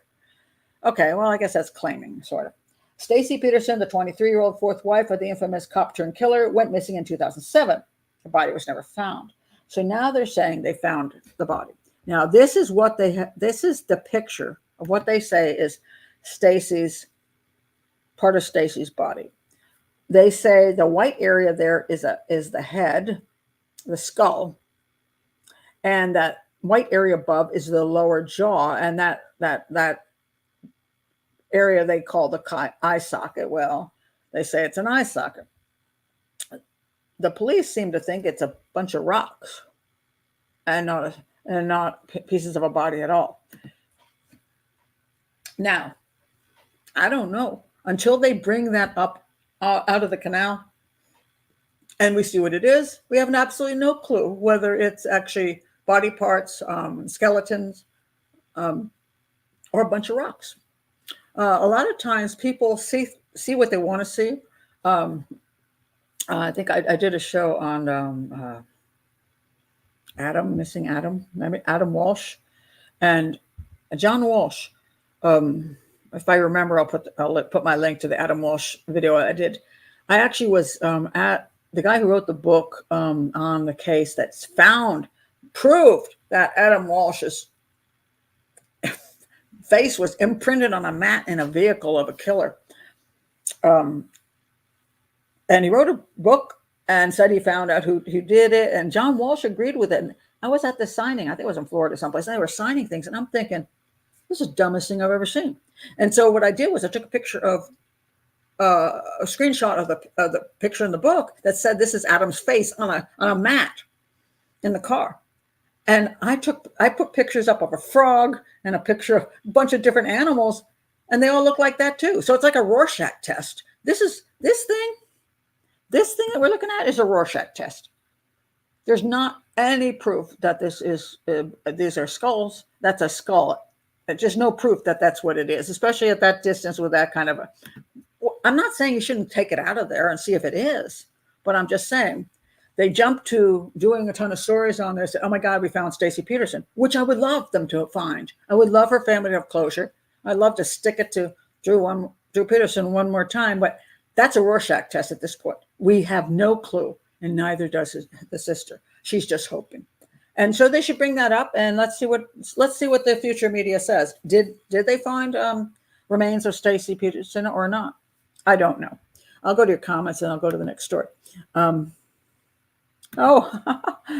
Okay, well, I guess that's claiming, sort of. Stacy Peterson, the 23-year-old fourth wife of the infamous cop-turned-killer, went missing in 2007. The body was never found. So now they're saying they found the body. Now, this is what this is the picture of what they say is part of Stacy's body. They say the white area there is the head, the skull, and that white area above is the lower jaw, and that area they call the eye socket. Well, they say it's an eye socket. The police seem to think it's a bunch of rocks and not pieces of a body at all. Now, I don't know. Until they bring that up out of the canal and we see what it is, we have absolutely no clue whether it's actually body parts, skeletons, or a bunch of rocks. A lot of times people see what they want to see. I think I did a show on Missing Adam, Adam Walsh, and John Walsh. If I remember, I'll put my link to the Adam Walsh video I did. I actually was at the guy who wrote the book on the case that's proved that Adam Walsh's face was imprinted on a mat in a vehicle of a killer. And he wrote a book and said he found out who did it. And John Walsh agreed with it. And I was at the signing. I think it was in Florida someplace. And they were signing things. And I'm thinking, this is the dumbest thing I've ever seen. And so what I did was I took a picture of a screenshot of the picture in the book that said this is Adam's face on a mat in the car. And I put pictures up of a frog and a picture of a bunch of different animals, and they all look like that too. So it's like a Rorschach test. This thing that we're looking at is a Rorschach test. There's not any proof that these are skulls. That's a skull. There's just no proof that that's what it is, especially at that distance with that kind of I'm not saying you shouldn't take it out of there and see if it is, but I'm just saying they jumped to doing a ton of stories on this. Oh my God, we found Stacy Peterson, which I would love them to find. I would love her family to have closure. I'd love to stick it to Drew Peterson one more time, but that's a Rorschach test at this point. We have no clue, and neither does the sister. She's just hoping. And so they should bring that up, and let's see what the future media says. Did they find remains of Stacy Peterson or not? I don't know. I'll go to your comments and I'll go to the next story.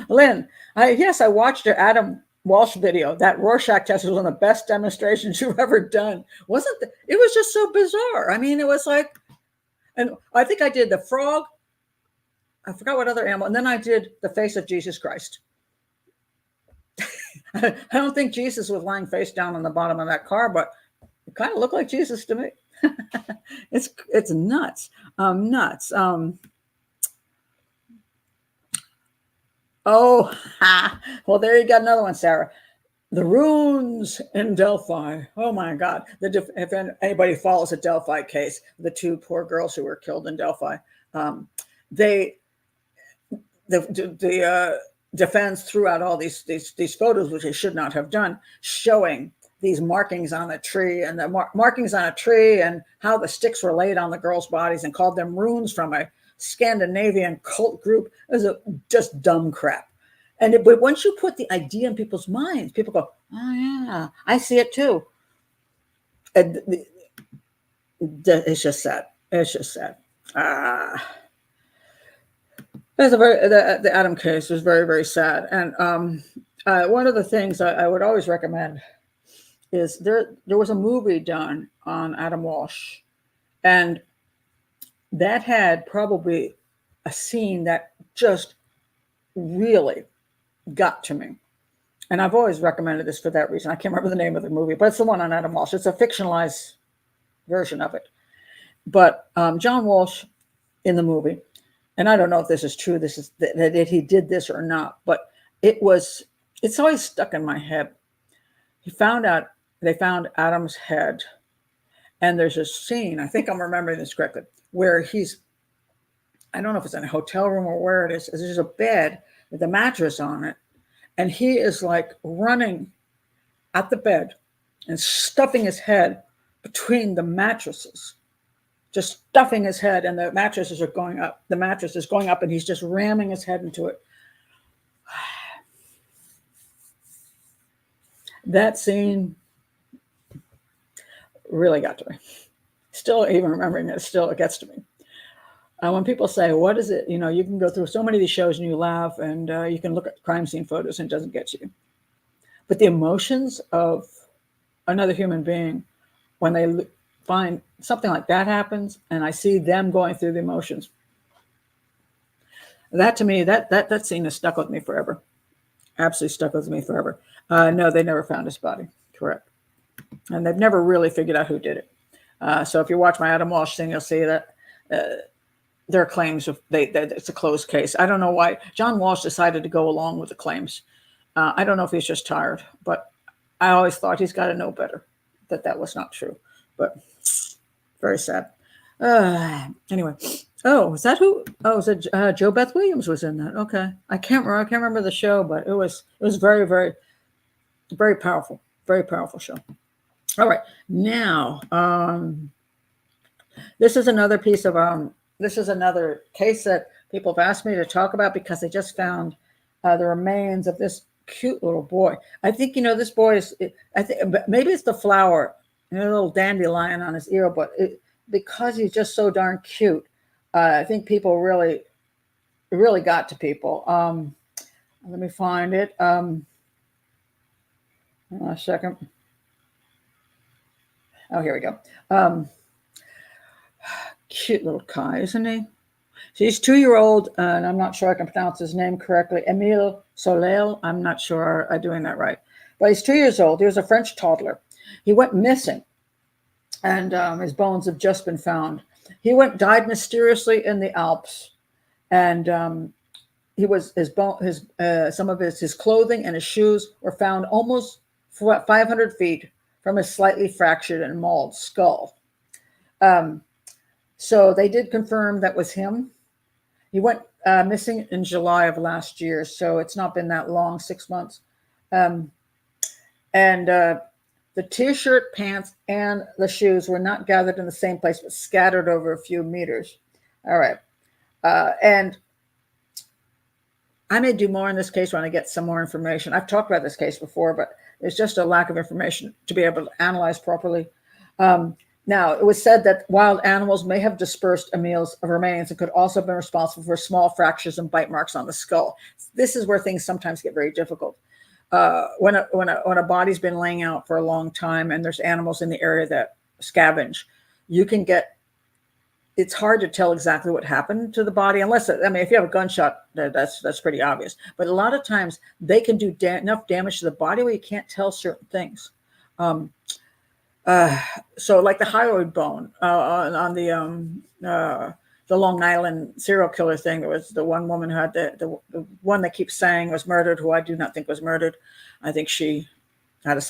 Lynn, I watched your Adam Walsh video. That Rorschach test was one of the best demonstrations you've ever done. It was just so bizarre. I mean, it was like, and I think I did the frog. I forgot what other animal. And then I did the face of Jesus Christ. I don't think Jesus was lying face down on the bottom of that car, but it kind of looked like Jesus to me. It's nuts, nuts. Oh, well, there you got another one, Sarah. The runes in Delphi. Oh my God! If anybody follows the Delphi case, the two poor girls who were killed in Delphi, the defense threw out all these photos, which they should not have done, showing these markings on a tree and the markings on a tree and how the sticks were laid on the girls' bodies, and called them runes from a Scandinavian cult group. It was just dumb crap. But once you put the idea in people's minds, people go, "Oh yeah, I see it too." And it's just sad. It's just sad. The Adam case was very, very sad. And one of the things I would always recommend is there was a movie done on Adam Walsh, and that had probably a scene that just really got to me. And I've always recommended this for that reason. I can't remember the name of the movie, but it's the one on Adam Walsh. It's a fictionalized version of it. But John Walsh in the movie, and I don't know if this is true, this is that he did this or not, but it's always stuck in my head. They found Adam's head, and there's a scene, I think I'm remembering this correctly, where I don't know if it's in a hotel room or where it is. There's a bed with a mattress on it, and he is like running at the bed and stuffing his head between the mattresses, just stuffing his head, and the mattresses are going up. The mattress is going up, and he's just ramming his head into it. That scene really got to me. Still, even remembering it, it gets to me. When people say, what is it? You can go through so many of these shows and you laugh, and you can look at crime scene photos and it doesn't get you. But the emotions of another human being, when they find something like that happens, and I see them going through the emotions, that to me, that scene is stuck with me forever. Absolutely stuck with me forever. No, they never found his body. Correct. And they've never really figured out who did it. So if you watch my Adam Walsh thing, you'll see that their claims that it's a closed case. I don't know why John Walsh decided to go along with the claims. I don't know if he's just tired, but I always thought he's got to know better, that was not true. But very sad. Anyway, was that who? Oh, was it Joe Beth Williams was in that? Okay, I can't remember the show, but it was very, very, very powerful, very powerful show. All right, now this is another piece of this is another case that people have asked me to talk about because they just found the remains of this cute little boy. I think this boy is. I think maybe it's the flower, a little dandelion on his ear, but because he's just so darn cute, I think people really got to people. Let me find it. A second. Oh, here we go. Cute little guy, isn't he? So he's 2-year-old, and I'm not sure I can pronounce his name correctly. Emile Soleil. I'm not sure I'm doing that right. But he's 2 years old. He was a French toddler. He went missing, and his bones have just been found. He died mysteriously in the Alps, and some of his clothing and his shoes were found almost 500 feet from his slightly fractured and mauled skull. So they did confirm that was him. He went missing in July of last year, so it's not been that long, 6 months. And the T-shirt, pants, and the shoes were not gathered in the same place, but scattered over a few meters. All right. And I may do more in this case when I get some more information. I've talked about this case before, but there's just a lack of information to be able to analyze properly. Now, it was said that wild animals may have dispersed Emile's remains and could also have been responsible for small fractures and bite marks on the skull. This is where things sometimes get very difficult. When a body's been laying out for a long time and there's animals in the area that scavenge, you can get it's hard to tell exactly what happened to the body, unless, I mean, if you have a gunshot, that's pretty obvious. But a lot of times they can do enough damage to the body where you can't tell certain things. So like the hyoid bone on the Long Island serial killer thing. There was the one woman who had the one that keeps saying was murdered, who I do not think was murdered. I think she had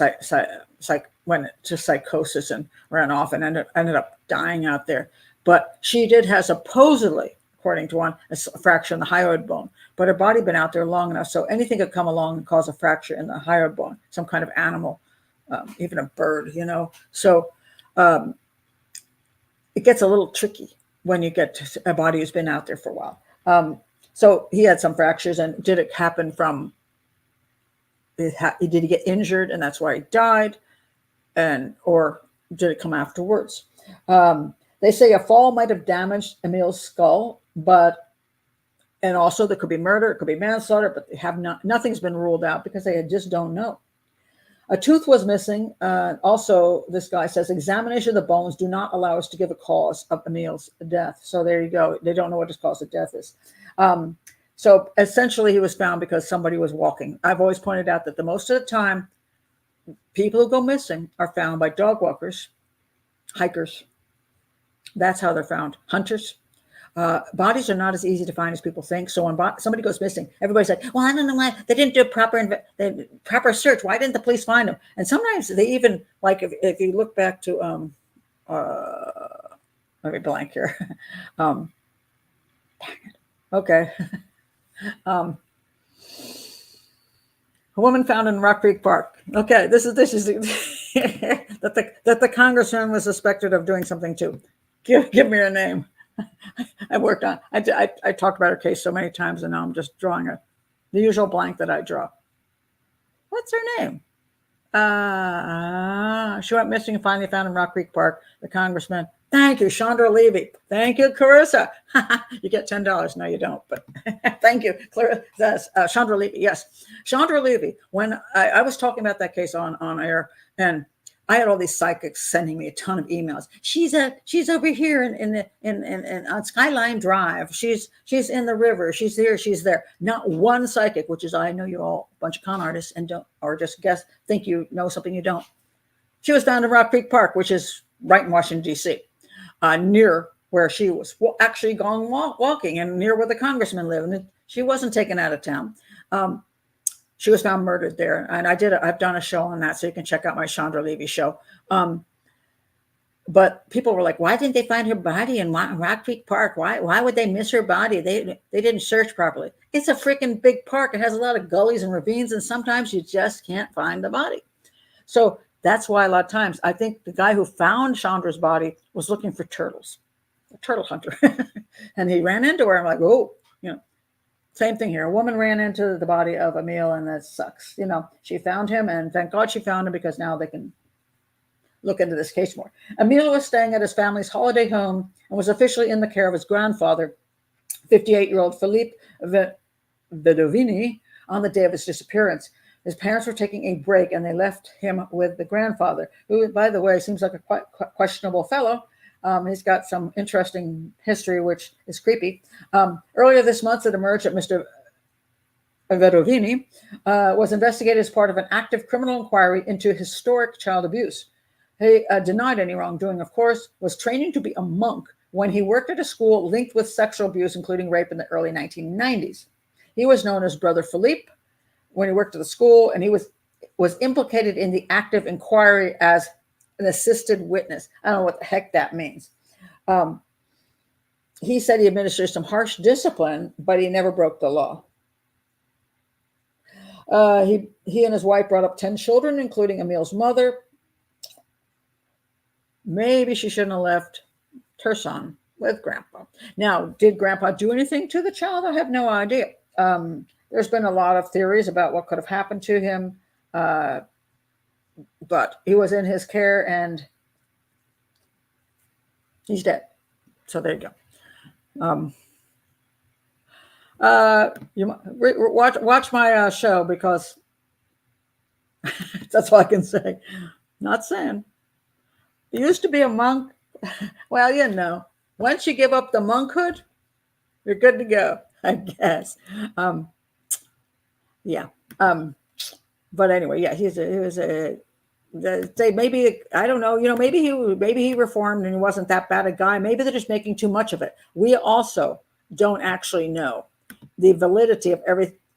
went to psychosis and ran off and ended up dying out there. But she did have supposedly, according to one, a fracture in the hyoid bone. But her body had been out there long enough, so anything could come along and cause a fracture in the hyoid bone, some kind of animal, even a bird, you know. So it gets a little tricky when you get to a body who's been out there for a while. So he had some fractures, and did it happen from, did he get injured and that's why he died? Or did it come afterwards? They say a fall might have damaged Emile's skull, and also there could be murder, it could be manslaughter, but they have nothing's been ruled out because they just don't know. A tooth was missing. Also, this guy says examination of the bones do not allow us to give a cause of Emile's death. So there you go. They don't know what his cause of death is. So essentially he was found because somebody was walking. I've always pointed out that the most of the time, people who go missing are found by dog walkers, hikers. That's how they're found. Hunters. Bodies are not as easy to find as people think. So when somebody goes missing, everybody's like, well, I don't know why they didn't do a proper search. Why didn't the police find them? And sometimes they even, like, if you look back to, let me blank here. Okay. A woman found in Rock Creek Park. Okay, this is that the congressman was suspected of doing something too. Give me her name. I worked on. I talked about her case so many times, and now I'm just drawing the usual blank that I draw. What's her name? She went missing and finally found in Rock Creek Park. The congressman. Thank you, Chandra Levy. Thank you, Carissa. You get $10. No, you don't, but thank you, Chandra Levy. Yes, Chandra Levy. When I was talking about that case on air, and I had all these psychics sending me a ton of emails. She's over here in on Skyline Drive. She's in the river. She's here. She's there. Not one psychic, which is, I know you're all a bunch of con artists and don't, or just think you know something you don't. She was found in Rock Creek Park, which is right in Washington, D.C., near where she was actually gone walking and near where the congressman lived. And she wasn't taken out of town. She was found murdered there. And I've done a show on that, so you can check out my Chandra Levy show. But people were like, why didn't they find her body in Rock Creek Park? Why would they miss her body? They didn't search properly. It's a freaking big park. It has a lot of gullies and ravines, and sometimes you just can't find the body. So that's why a lot of times I think the guy who found Chandra's body was looking for turtles, a turtle hunter. And he ran into her. I'm like, oh, same thing here. A woman ran into the body of Emile, and that sucks. She found him, and thank God she found him, because now they can look into this case more. Emile was staying at his family's holiday home and was officially in the care of his grandfather, 58-year-old Philippe Vedovini, on the day of his disappearance. His parents were taking a break, and they left him with the grandfather, who, by the way, seems like a quite questionable fellow. He's got some interesting history, which is creepy. Earlier this month, it emerged that Mr. Vedovini was investigated as part of an active criminal inquiry into historic child abuse. He denied any wrongdoing, of course, was training to be a monk when he worked at a school linked with sexual abuse, including rape, in the early 1990s. He was known as Brother Philippe when he worked at the school, and he was implicated in the active inquiry as an assisted witness. I don't know what the heck that means. He said he administered some harsh discipline, but he never broke the law. He and his wife brought up 10 children, including Emile's mother. Maybe she shouldn't have left her son with Grandpa. Now, did Grandpa do anything to the child? I have no idea. There's been a lot of theories about what could have happened to him. But he was in his care, and he's dead. So there you go. You watch my show, because that's all I can say. Not saying. He used to be a monk. Well, once you give up the monkhood, you're good to go, I guess. Yeah. But anyway, yeah, he was a say maybe, I don't know, maybe he reformed and he wasn't that bad a guy. Maybe they're just making too much of it. We also don't actually know the validity of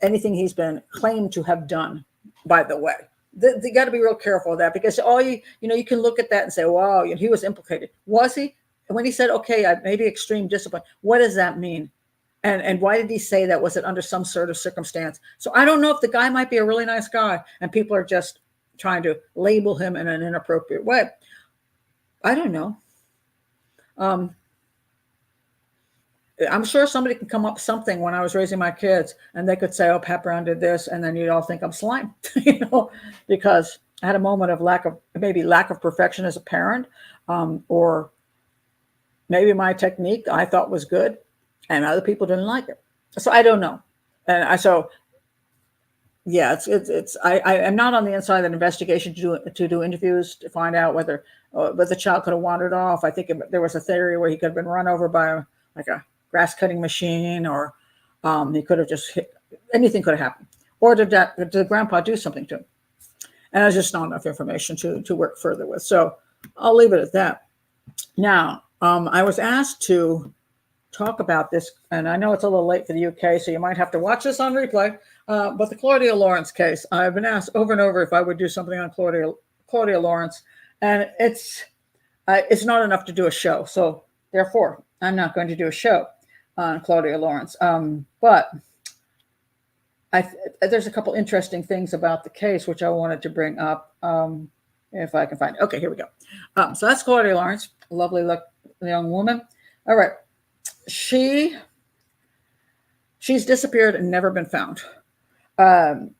anything he's been claimed to have done, by the way. They got to be real careful of that, because you can look at that and say, wow, he was implicated. Was he? And when he said, okay, maybe extreme discipline, what does that mean? And why did he say that? Was it under some sort of circumstance? So I don't know if the guy might be a really nice guy and people are just trying to label him in an inappropriate way. I don't know. I'm sure somebody can come up with something when I was raising my kids and they could say, oh, Pat Brown did this. And then you'd all think I'm slime, because I had a moment of lack of perfection as a parent, or maybe my technique I thought was good and other people didn't like it. So I don't know. And I'm not on the inside of an investigation to do interviews to find out whether the child could have wandered off. I think there was a theory where he could have been run over by a grass cutting machine, or he could have just anything could have happened. Or did the grandpa do something to him? And there's just not enough information to work further with. So I'll leave it at that. Now, I was asked to talk about this, and I know it's a little late for the UK, so you might have to watch this on replay. But the Claudia Lawrence case, I've been asked over and over if I would do something on Claudia Lawrence, and it's not enough to do a show. So therefore, I'm not going to do a show on Claudia Lawrence. But there's a couple interesting things about the case which I wanted to bring up, if I can find it. Okay, here we go. So that's Claudia Lawrence, a lovely young woman. All right. She's disappeared and never been found.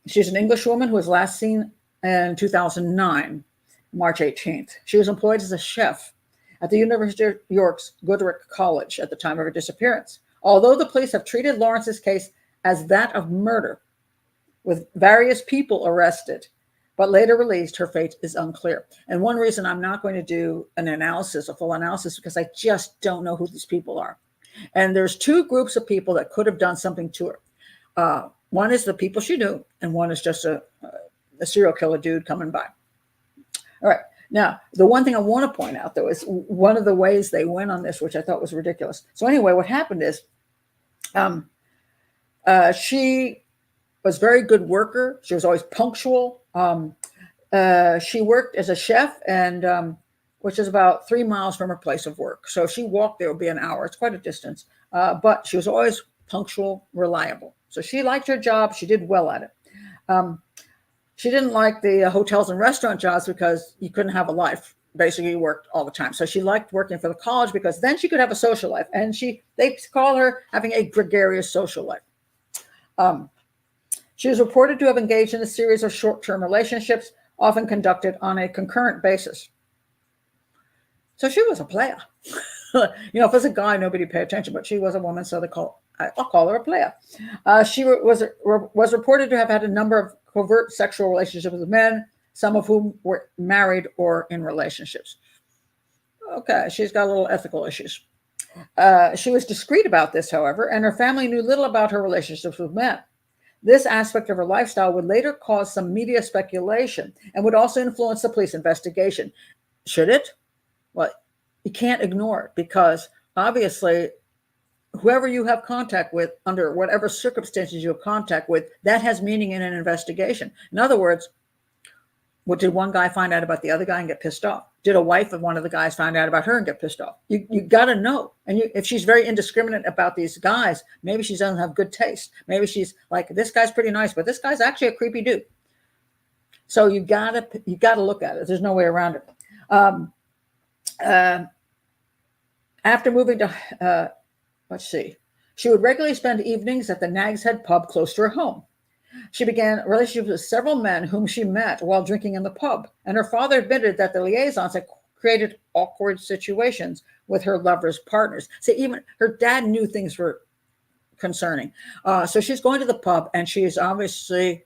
She's an English woman who was last seen in 2009, March 18th. She was employed as a chef at the University of York's Goodricke College at the time of her disappearance. Although the police have treated Lawrence's case as that of murder, with various people arrested, but later released, her fate is unclear. And one reason I'm not going to do a full analysis, because I just don't know who these people are. And there's two groups of people that could have done something to her. One is the people she knew, and one is just a serial killer dude coming by. All right. Now, the one thing I want to point out, though, is one of the ways they went on this, which I thought was ridiculous. So anyway, what happened is she was a very good worker. She was always punctual. She worked as a chef, and which is about 3 miles from her place of work. So if she walked, there would be an hour. It's quite a distance. But she was always punctual, reliable. So she liked her job. She did well at it. She didn't like the hotels and restaurant jobs because you couldn't have a life. Basically, you worked all the time. So she liked working for the college because then she could have a social life. And they call her having a gregarious social life. She was reported to have engaged in a series of short-term relationships, often conducted on a concurrent basis. So she was a player. If it was a guy, nobody paid attention, but she was a woman, so I'll call her a player. She was reported to have had a number of covert sexual relationships with men, some of whom were married or in relationships. Okay, she's got little ethical issues. She was discreet about this, however, and her family knew little about her relationships with men. This aspect of her lifestyle would later cause some media speculation and would also influence the police investigation. Should it? Well, you can't ignore it, because obviously whoever you have contact with, under whatever circumstances you have contact with, that has meaning in an investigation. In other words, did one guy find out about the other guy and get pissed off? Did a wife of one of the guys find out about her and get pissed off? You got to know. And if she's very indiscriminate about these guys, maybe she doesn't have good taste. Maybe she's like, this guy's pretty nice, but this guy's actually a creepy dude. So you gotta look at it. There's no way around it. After moving to, let's see, she would regularly spend evenings at the Nag's Head pub close to her home. She began relationships with several men whom she met while drinking in the pub, and her father admitted that the liaisons had created awkward situations with her lover's partners. So even her dad knew things were concerning. So she's going to the pub, and she's obviously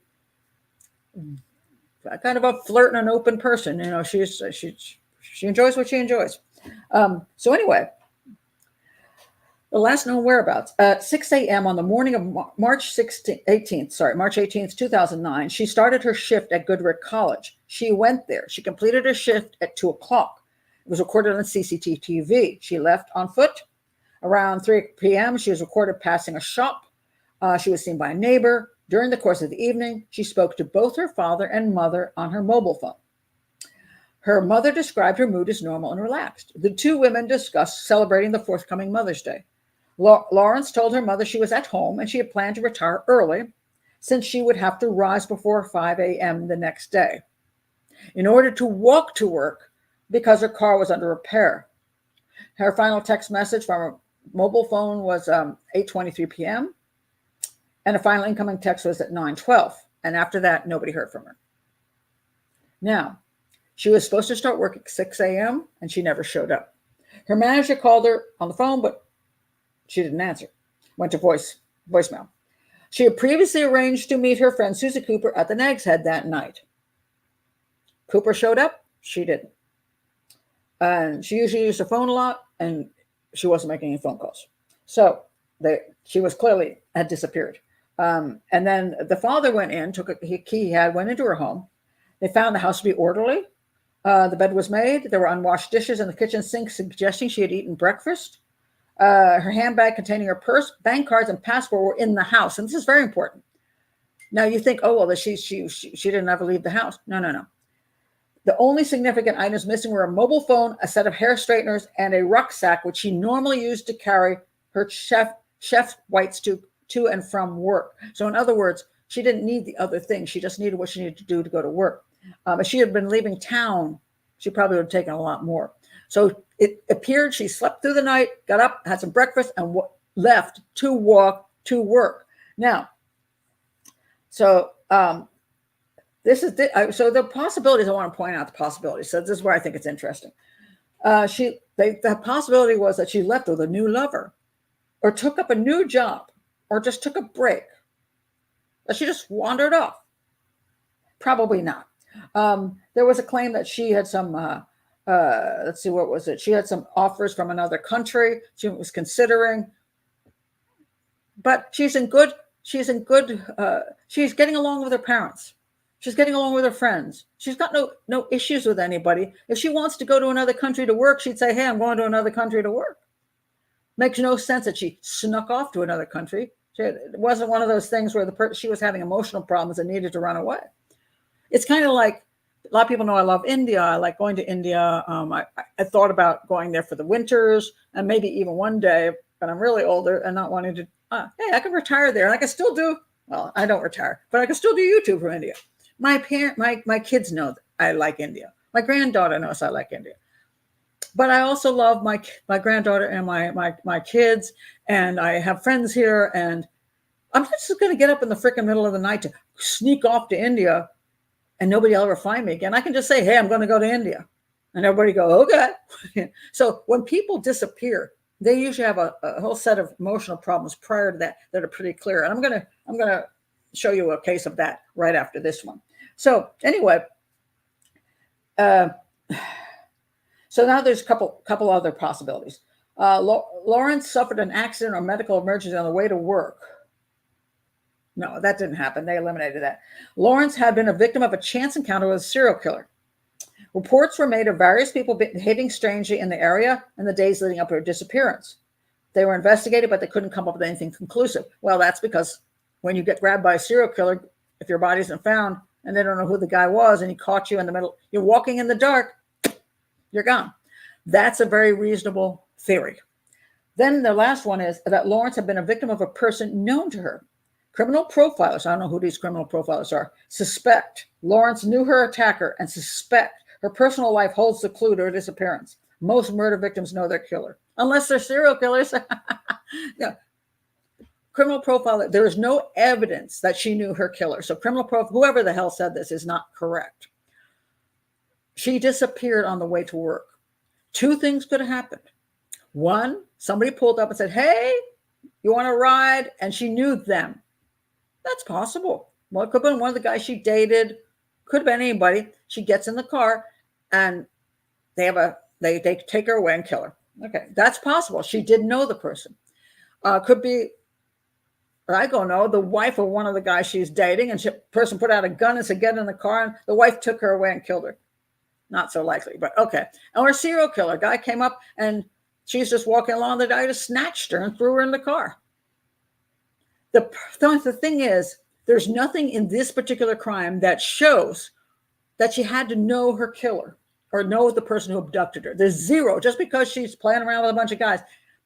kind of a flirt and an open person. She enjoys what she enjoys. So anyway, The last known whereabouts at 6 a.m. on the morning of March 18th, 2009, she started her shift at Goodrich College. She went there. She completed her shift at 2 o'clock. It was recorded on CCTV. She left on foot. Around 3 p.m., she was recorded passing a shop. She was seen by a neighbor. During the course of the evening, she spoke to both her father and mother on her mobile phone. Her mother described her mood as normal and relaxed. The two women discussed celebrating the forthcoming Mother's Day. Lawrence told her mother she was at home and she had planned to retire early since she would have to rise before 5 a.m. the next day in order to walk to work because her car was under repair. Her final text message from her mobile phone was 8:23 p.m. and a final incoming text was at 9:12. And after that, nobody heard from her. Now, she was supposed to start work at 6 a.m. and she never showed up. Her manager called her on the phone, but she didn't answer. Went to voicemail. She had previously arranged to meet her friend Susie Cooper at the Nag's Head that night. Cooper showed up. She didn't. And she usually used her phone a lot, and she wasn't making any phone calls. So she was clearly had disappeared. And then the father went in, took a key he had, went into her home. They found the house to be orderly. The bed was made. There were unwashed dishes in the kitchen sink, suggesting she had eaten breakfast. Her handbag containing her purse, bank cards, and passport were in the house. And this is very important. Now you think, oh, well, she didn't ever leave the house. No. The only significant items missing were a mobile phone, a set of hair straighteners, and a rucksack, which she normally used to carry her chef whites to and from work. So in other words, she didn't need the other thing. She just needed what she needed to do to go to work. If she had been leaving town, she probably would have taken a lot more. So it appeared she slept through the night, got up, had some breakfast, and left to walk to work. Now, so this is so the possibilities. I want to point out the possibilities. So this is where I think it's interesting. The possibility was that she left with a new lover, or took up a new job, or just took a break. That she just wandered off. Probably not. There was a claim that she had some. Let's see, what was it? She had some offers from another country she was considering, but she's getting along with her parents. She's getting along with her friends. She's got no issues with anybody. If she wants to go to another country to work, she'd say, hey, I'm going to another country to work. Makes no sense that she snuck off to another country. It wasn't one of those things where she was having emotional problems and needed to run away. It's kind of like, a lot of people know I love India. I like going to India. I thought about going there for the winters and maybe even one day, but I'm really older and not wanting to, hey, I can retire there. And I can still do, well, I don't retire, but I can still do YouTube from India. My kids know that I like India. My granddaughter knows I like India. But I also love my granddaughter and my kids, and I have friends here, and I'm just going to get up in the freaking middle of the night to sneak off to India, and nobody will ever find me again. I can just say, hey, I'm going to go to India. And everybody go, okay. So when people disappear, they usually have a whole set of emotional problems prior to that are pretty clear. And I'm going to show you a case of that right after this one. So anyway, so now there's a couple other possibilities. Lawrence suffered an accident or medical emergency on the way to work. No, that didn't happen. They eliminated that. Lawrence had been a victim of a chance encounter with a serial killer. Reports were made of various people behaving strangely in the area in the days leading up to her disappearance. They were investigated, but they couldn't come up with anything conclusive. Well, that's because when you get grabbed by a serial killer, if your body isn't found and they don't know who the guy was and he caught you in the middle, you're walking in the dark, you're gone. That's a very reasonable theory. Then the last one is that Lawrence had been a victim of a person known to her. Criminal profilers, I don't know who these criminal profilers are, suspect Lawrence knew her attacker and suspect her personal life holds the clue to her disappearance. Most murder victims know their killer, unless they're serial killers. Yeah. Criminal profiler, there is no evidence that she knew her killer. So whoever the hell said this is not correct. She disappeared on the way to work. Two things could have happened. One, somebody pulled up and said, hey, you want to ride? And she knew them. That's possible. Well, it could have been one of the guys she dated. Could have been anybody. She gets in the car and they take her away and kill her. Okay, that's possible. She did know the person. Could be, I don't know, the wife of one of the guys she's dating, and the person put out a gun and said, get in the car, and the wife took her away and killed her. Not so likely, but okay. Or a serial killer. Guy came up and she's just walking along. The guy just snatched her and threw her in the car. The thing is, there's nothing in this particular crime that shows that she had to know her killer or know the person who abducted her. There's zero. Just because she's playing around with a bunch of guys.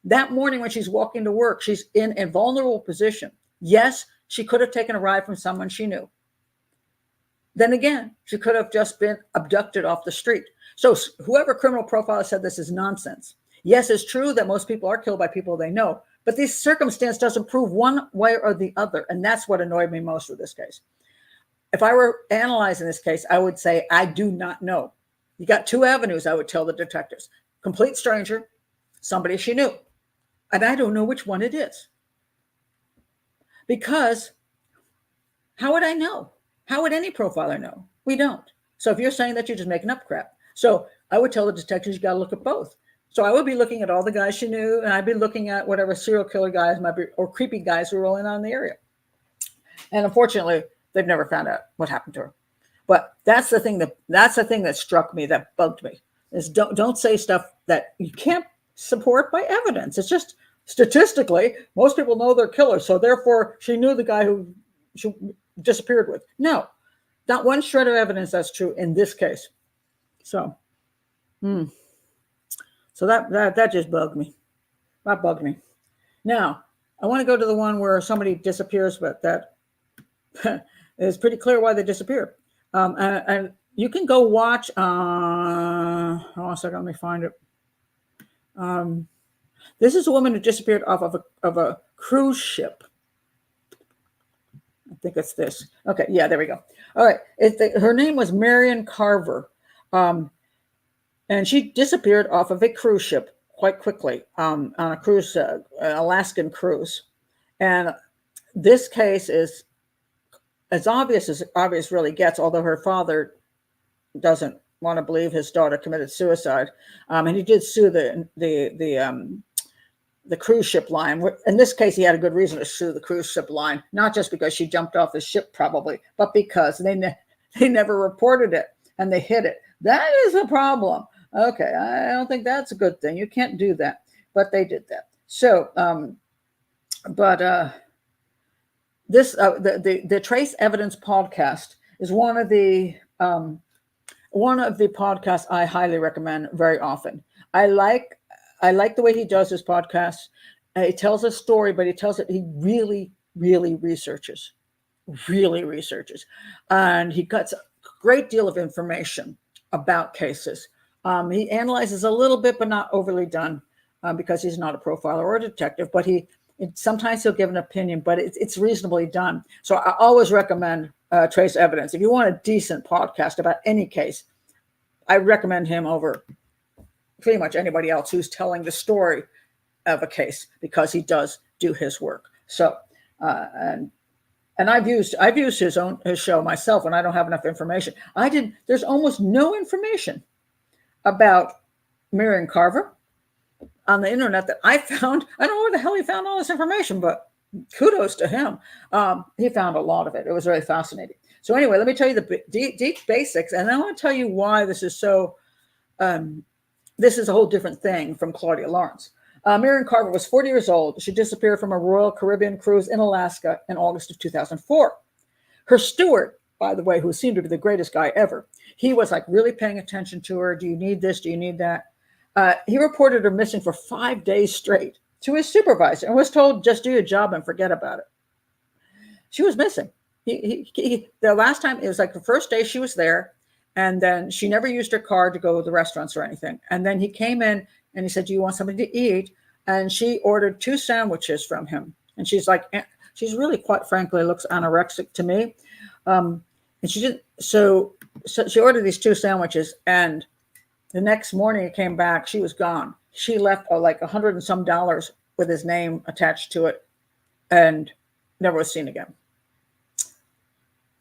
That morning when she's walking to work, she's in a vulnerable position. Yes, she could have taken a ride from someone she knew. Then again, she could have just been abducted off the street. So whoever criminal profiler said this is nonsense. Yes, it's true that most people are killed by people they know, but this circumstance doesn't prove one way or the other. And that's what annoyed me most with this case. If I were analyzing this case, I would say, I do not know. You got two avenues, I would tell the detectives. Complete stranger, somebody she knew. And I don't know which one it is. Because how would I know? How would any profiler know? We don't. So if you're saying that, you're just making up crap. So I would tell the detectives, you got to look at both. So I would be looking at all the guys she knew, and I'd be looking at whatever serial killer guys might be, or creepy guys who were rolling on in the area. And unfortunately, they've never found out what happened to her. But that's the thing that struck me, that bugged me, is don't say stuff that you can't support by evidence. It's just statistically, most people know their killer, so therefore she knew the guy who she disappeared with. No, not one shred of evidence that's true in this case. So, so that just bugged me. That bugged me. Now, I want to go to the one where somebody disappears, but that is pretty clear why they disappeared. And you can go watch. Hold on a second, let me find it. This is a woman who disappeared off of a cruise ship. I think it's this. Okay, yeah, there we go. All right, her name was Merrian Carver, and she disappeared off of a cruise ship quite quickly on a cruise, Alaskan cruise. And this case is as obvious really gets, although her father doesn't want to believe his daughter committed suicide, and he did sue the cruise ship line. In this case, he had a good reason to sue the cruise ship line, not just because she jumped off the ship probably, but because they never reported it and they hid it. That is a problem. Okay, I don't think that's a good thing. You can't do that, but they did that. So, the Trace Evidence podcast is one of the podcasts I highly recommend very often. I like the way he does his podcast. He tells a story, but he really, really researches. And he cuts a great deal of information about cases. He analyzes a little bit, but not overly done, because he's not a profiler or a detective, but sometimes he'll give an opinion, but it's reasonably done. So I always recommend Trace Evidence. If you want a decent podcast about any case, I recommend him over pretty much anybody else who's telling the story of a case, because he does do his work. So, and I've used his show myself when I don't have enough information. There's almost no information about Maran Carver on the internet that I found. I don't know where the hell he found all this information, but kudos to him. He found a lot of it. It was very fascinating. So anyway, let me tell you the deep basics, and I want to tell you why this is so. This is a whole different thing from Claudia Lawrence. Maran Carver was 40 years old. She disappeared from a Royal Caribbean cruise in Alaska in August of 2004. Her steward, by the way, who seemed to be the greatest guy ever, he was like really paying attention to her. Do you need this? Do you need that? He reported her missing for 5 days straight to his supervisor and was told, just do your job and forget about it. She was missing. The last time, it was like the first day she was there, and then she never used her car to go to the restaurants or anything. And then he came in and he said, do you want something to eat? And she ordered 2 sandwiches from him. And she's like, she's really, quite frankly, looks anorexic to me. And she didn't, so she ordered these 2 sandwiches, and the next morning he came back, she was gone. She left like $100 and some with his name attached to it, and never was seen again.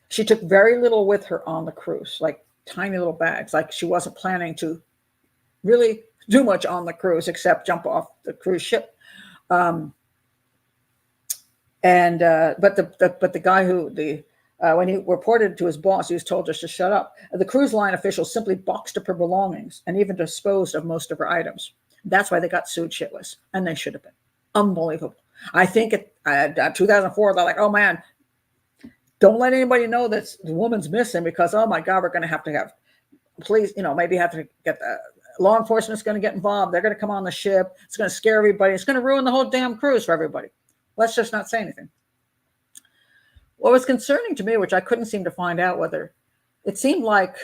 She took very little with her on the cruise, like tiny little bags, like she wasn't planning to really do much on the cruise except jump off the cruise ship. And but the guy who when he reported to his boss, he was told just to shut up. The cruise line officials simply boxed up her belongings and even disposed of most of her items. That's why they got sued shitless, and they should have been. Unbelievable. I think at 2004, they're like, oh man, don't let anybody know that the woman's missing, because, oh my God, we're going to have police, maybe have to get the law enforcement's going to get involved. They're going to come on the ship. It's going to scare everybody. It's going to ruin the whole damn cruise for everybody. Let's just not say anything. What was concerning to me, which I couldn't seem to find out whether it seemed like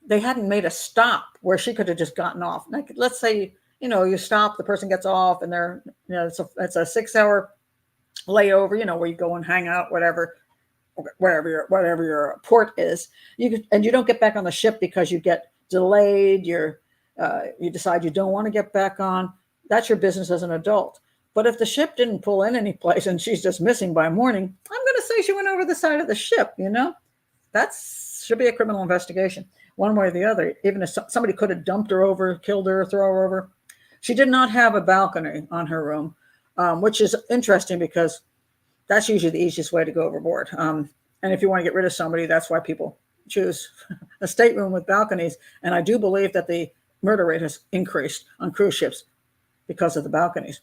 they hadn't made a stop where she could have just gotten off. Like, let's say, you stop, the person gets off, and it's a 6-hour layover, where you go and hang out, whatever your port is. You don't get back on the ship because you get delayed. You decide you don't want to get back on. That's your business as an adult. But if the ship didn't pull in any place and she's just missing by morning, I'm going to say she went over the side of the ship. That should be a criminal investigation, one way or the other. Even if somebody could have dumped her over, killed her, throw her over. She did not have a balcony on her room, which is interesting because that's usually the easiest way to go overboard. And if you want to get rid of somebody, that's why people choose a stateroom with balconies. And I do believe that the murder rate has increased on cruise ships because of the balconies.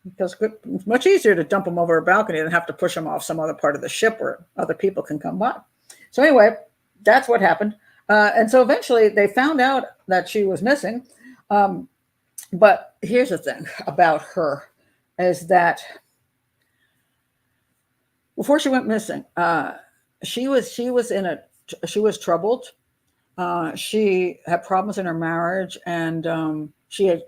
Because it's much easier to dump them over a balcony than have to push them off some other part of the ship where other people can come by. So anyway, that's what happened. And so eventually they found out that she was missing. But here's the thing about her is that before she went missing, she was troubled. She had problems in her marriage, and she had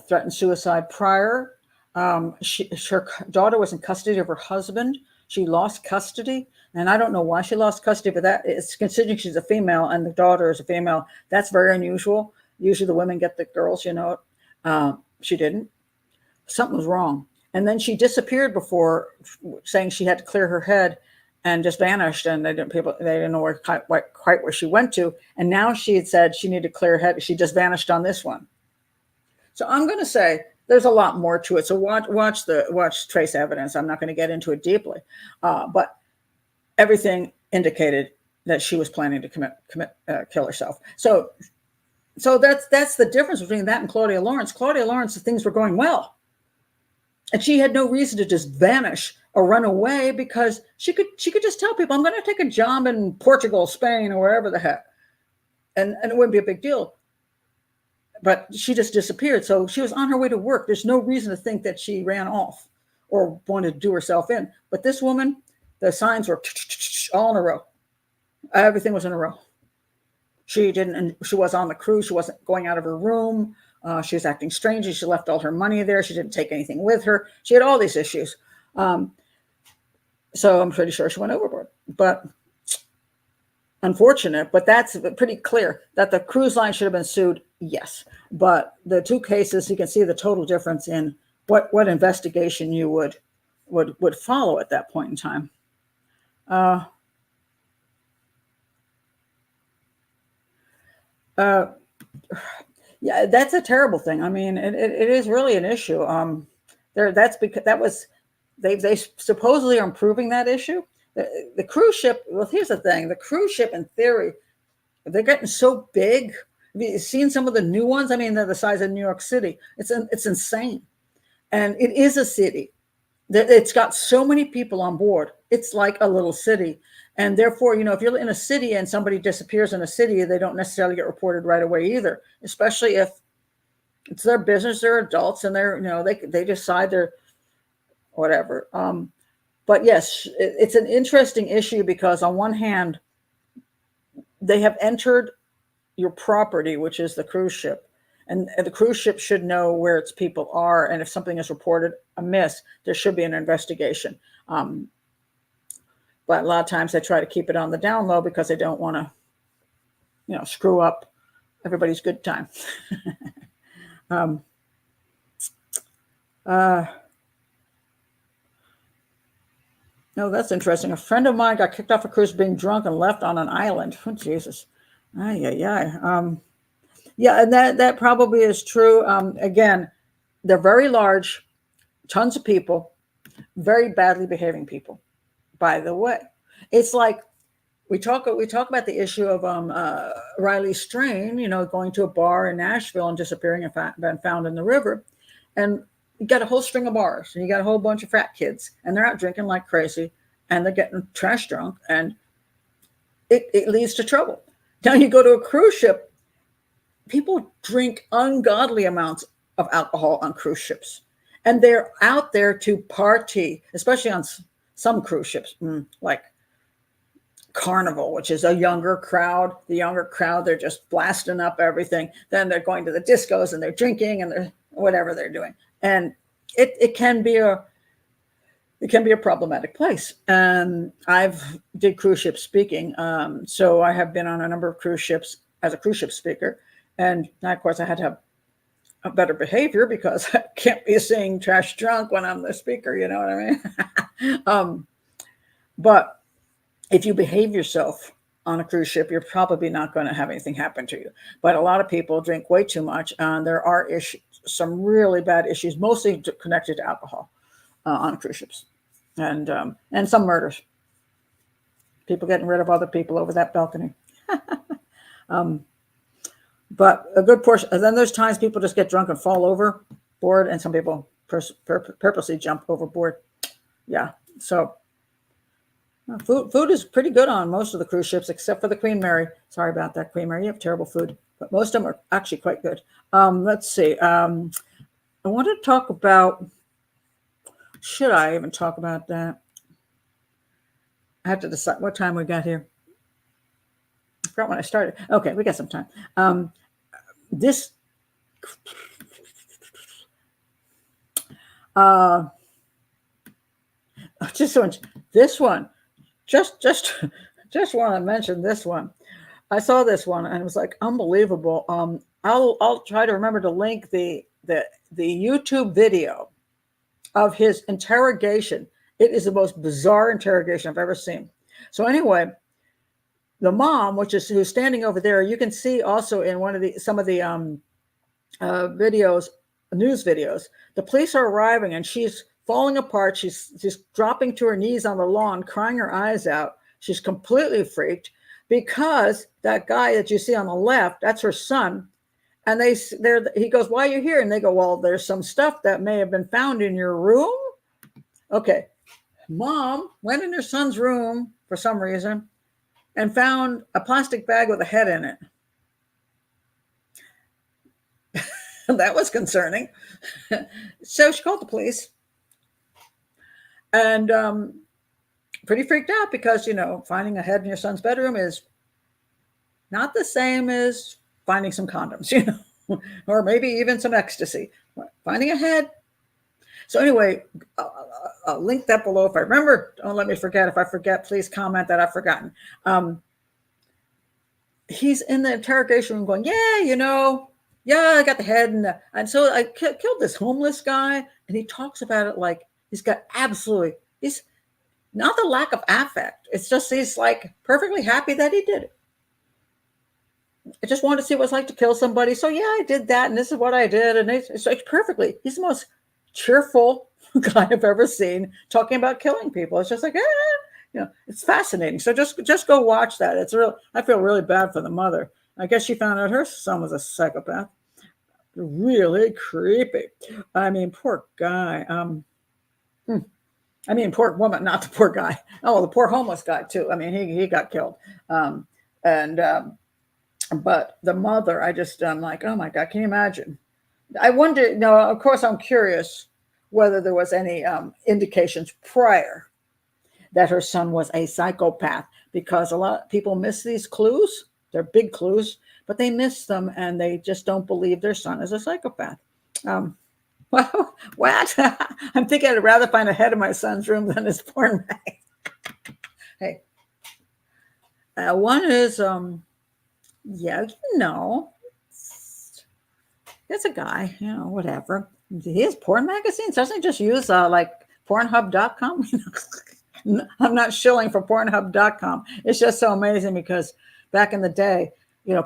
threatened suicide prior. Her daughter was in custody of her husband. She lost custody, and I don't know why she lost custody, but that is, considering she's a female and the daughter is a female, that's very unusual. Usually the women get the girls, she didn't. Something was wrong. And then she disappeared before, saying she had to clear her head, and just vanished. And they didn't know quite where she went to. And now she had said she needed to clear her head. She just vanished on this one. So I'm going to say there's a lot more to it. So watch trace evidence. I'm not going to get into it deeply, but everything indicated that she was planning to kill herself. So that's the difference between that and Claudia Lawrence. Claudia Lawrence, things were going well, and she had no reason to just vanish or run away, because she could just tell people, I'm going to take a job in Portugal, Spain, or wherever the heck, and it wouldn't be a big deal. But she just disappeared. So she was on her way to work. There's no reason to think that she ran off or wanted to do herself in. But this woman, the signs were all in a row. Everything was in a row. She was on the cruise. She wasn't going out of her room. She was acting strangely. She left all her money there. She didn't take anything with her. She had all these issues. So I'm pretty sure she went overboard. But unfortunate, but that's pretty clear that the cruise line should have been sued. Yes, but the two cases, you can see the total difference in what investigation you would follow at that point in time. Yeah, that's a terrible thing. I mean, it is really an issue. That's because they supposedly are improving that issue. The cruise ship. Well, here's the thing: the cruise ship, in theory, they're getting so big. Have you seen some of the new ones? I mean, they're the size of New York City. It's insane, and it is a city. It's got so many people on board. It's like a little city, and therefore, if you're in a city and somebody disappears in a city, they don't necessarily get reported right away either. Especially if it's their business, they're adults, and they decide they're whatever. But yes, it's an interesting issue because on one hand, they have entered your property, which is the cruise ship. And the cruise ship should know where its people are. And if something is reported amiss, there should be an investigation. But a lot of times they try to keep it on the down low because they don't want to, screw up everybody's good time. No, that's interesting. A friend of mine got kicked off a cruise being drunk and left on an island. Oh, Jesus. Yeah, and that probably is true. Again, they're very large. tons of people, very badly behaving people, by the way. It's like we talk about the issue of Riley Strain, going to a bar in Nashville and disappearing and been found in the river. And you got a whole string of bars, and you got a whole bunch of frat kids, and they're out drinking like crazy, and they're getting trash drunk, and it leads to trouble. Now you go to a cruise ship, people drink ungodly amounts of alcohol on cruise ships, and they're out there to party, especially on some cruise ships, like Carnival, which is a younger crowd. The younger crowd, they're just blasting up everything. Then they're going to the discos and they're drinking and they're whatever they're doing. And it can be a problematic place. And I've did cruise ship speaking. So I have been on a number of cruise ships as a cruise ship speaker. And now, of course, I had to have a better behavior because I can't be saying trash drunk when I'm the speaker. You know what I mean? But if you behave yourself on a cruise ship, you're probably not going to have anything happen to you. But a lot of people drink way too much. And there are issues, some really bad issues, mostly connected to alcohol on cruise ships, and some murders. People getting rid of other people over that balcony. But a good portion, and then there's times people just get drunk and fall overboard, and some people purposely jump overboard. Yeah, so food is pretty good on most of the cruise ships, except for the Queen Mary. Sorry about that, Queen Mary. You have terrible food, but most of them are actually quite good. Let's see. I want to talk about, should I even talk about that? I have to decide what time we got here. I forgot when I started. Okay, we got some time. This one, just want to mention this one. I saw this one and it was like unbelievable. I'll try to remember to link the YouTube video of his interrogation. It is the most bizarre interrogation I've ever seen. So anyway, the mom, who's standing over there, you can see also in some of the videos, news videos, the police are arriving and she's falling apart. She's dropping to her knees on the lawn, crying her eyes out. She's completely freaked because that guy that you see on the left, that's her son. And he goes, "Why are you here?" And they go, "Well, there's some stuff that may have been found in your room." Okay. Mom went in her son's room for some reason and found a plastic bag with a head in it. That was concerning. So she called the police and pretty freaked out because, finding a head in your son's bedroom is not the same as finding some condoms, or maybe even some ecstasy. Finding a head. So anyway, I'll link that below if I remember. Don't let me forget. If I forget, please comment that I've forgotten. He's in the interrogation room going, yeah, I got the head. And so I killed this homeless guy. And he talks about it like he's not the lack of affect. It's just he's like perfectly happy that he did it. I just wanted to see what it's like to kill somebody. So yeah, I did that. And this is what I did. And it's like perfectly. He's the most cheerful guy I've ever seen talking about killing people. It's just like, it's fascinating. So just go watch that. I feel really bad for the mother. I guess she found out her son was a psychopath. Really creepy. I mean, poor guy. I mean, poor woman, not the poor guy. Oh, the poor homeless guy too. I mean, he got killed. But the mother, I'm like, oh my God, can you imagine? I wonder, of course, I'm curious whether there was any indications prior that her son was a psychopath, because a lot of people miss these clues. They're big clues, but they miss them and they just don't believe their son is a psychopath. Well, what? I'm thinking I'd rather find a head in my son's room than his porn bag. Hey, one is, it's a guy, whatever. He has porn magazines. Doesn't he just use like Pornhub.com? I'm not shilling for Pornhub.com. It's just so amazing because back in the day,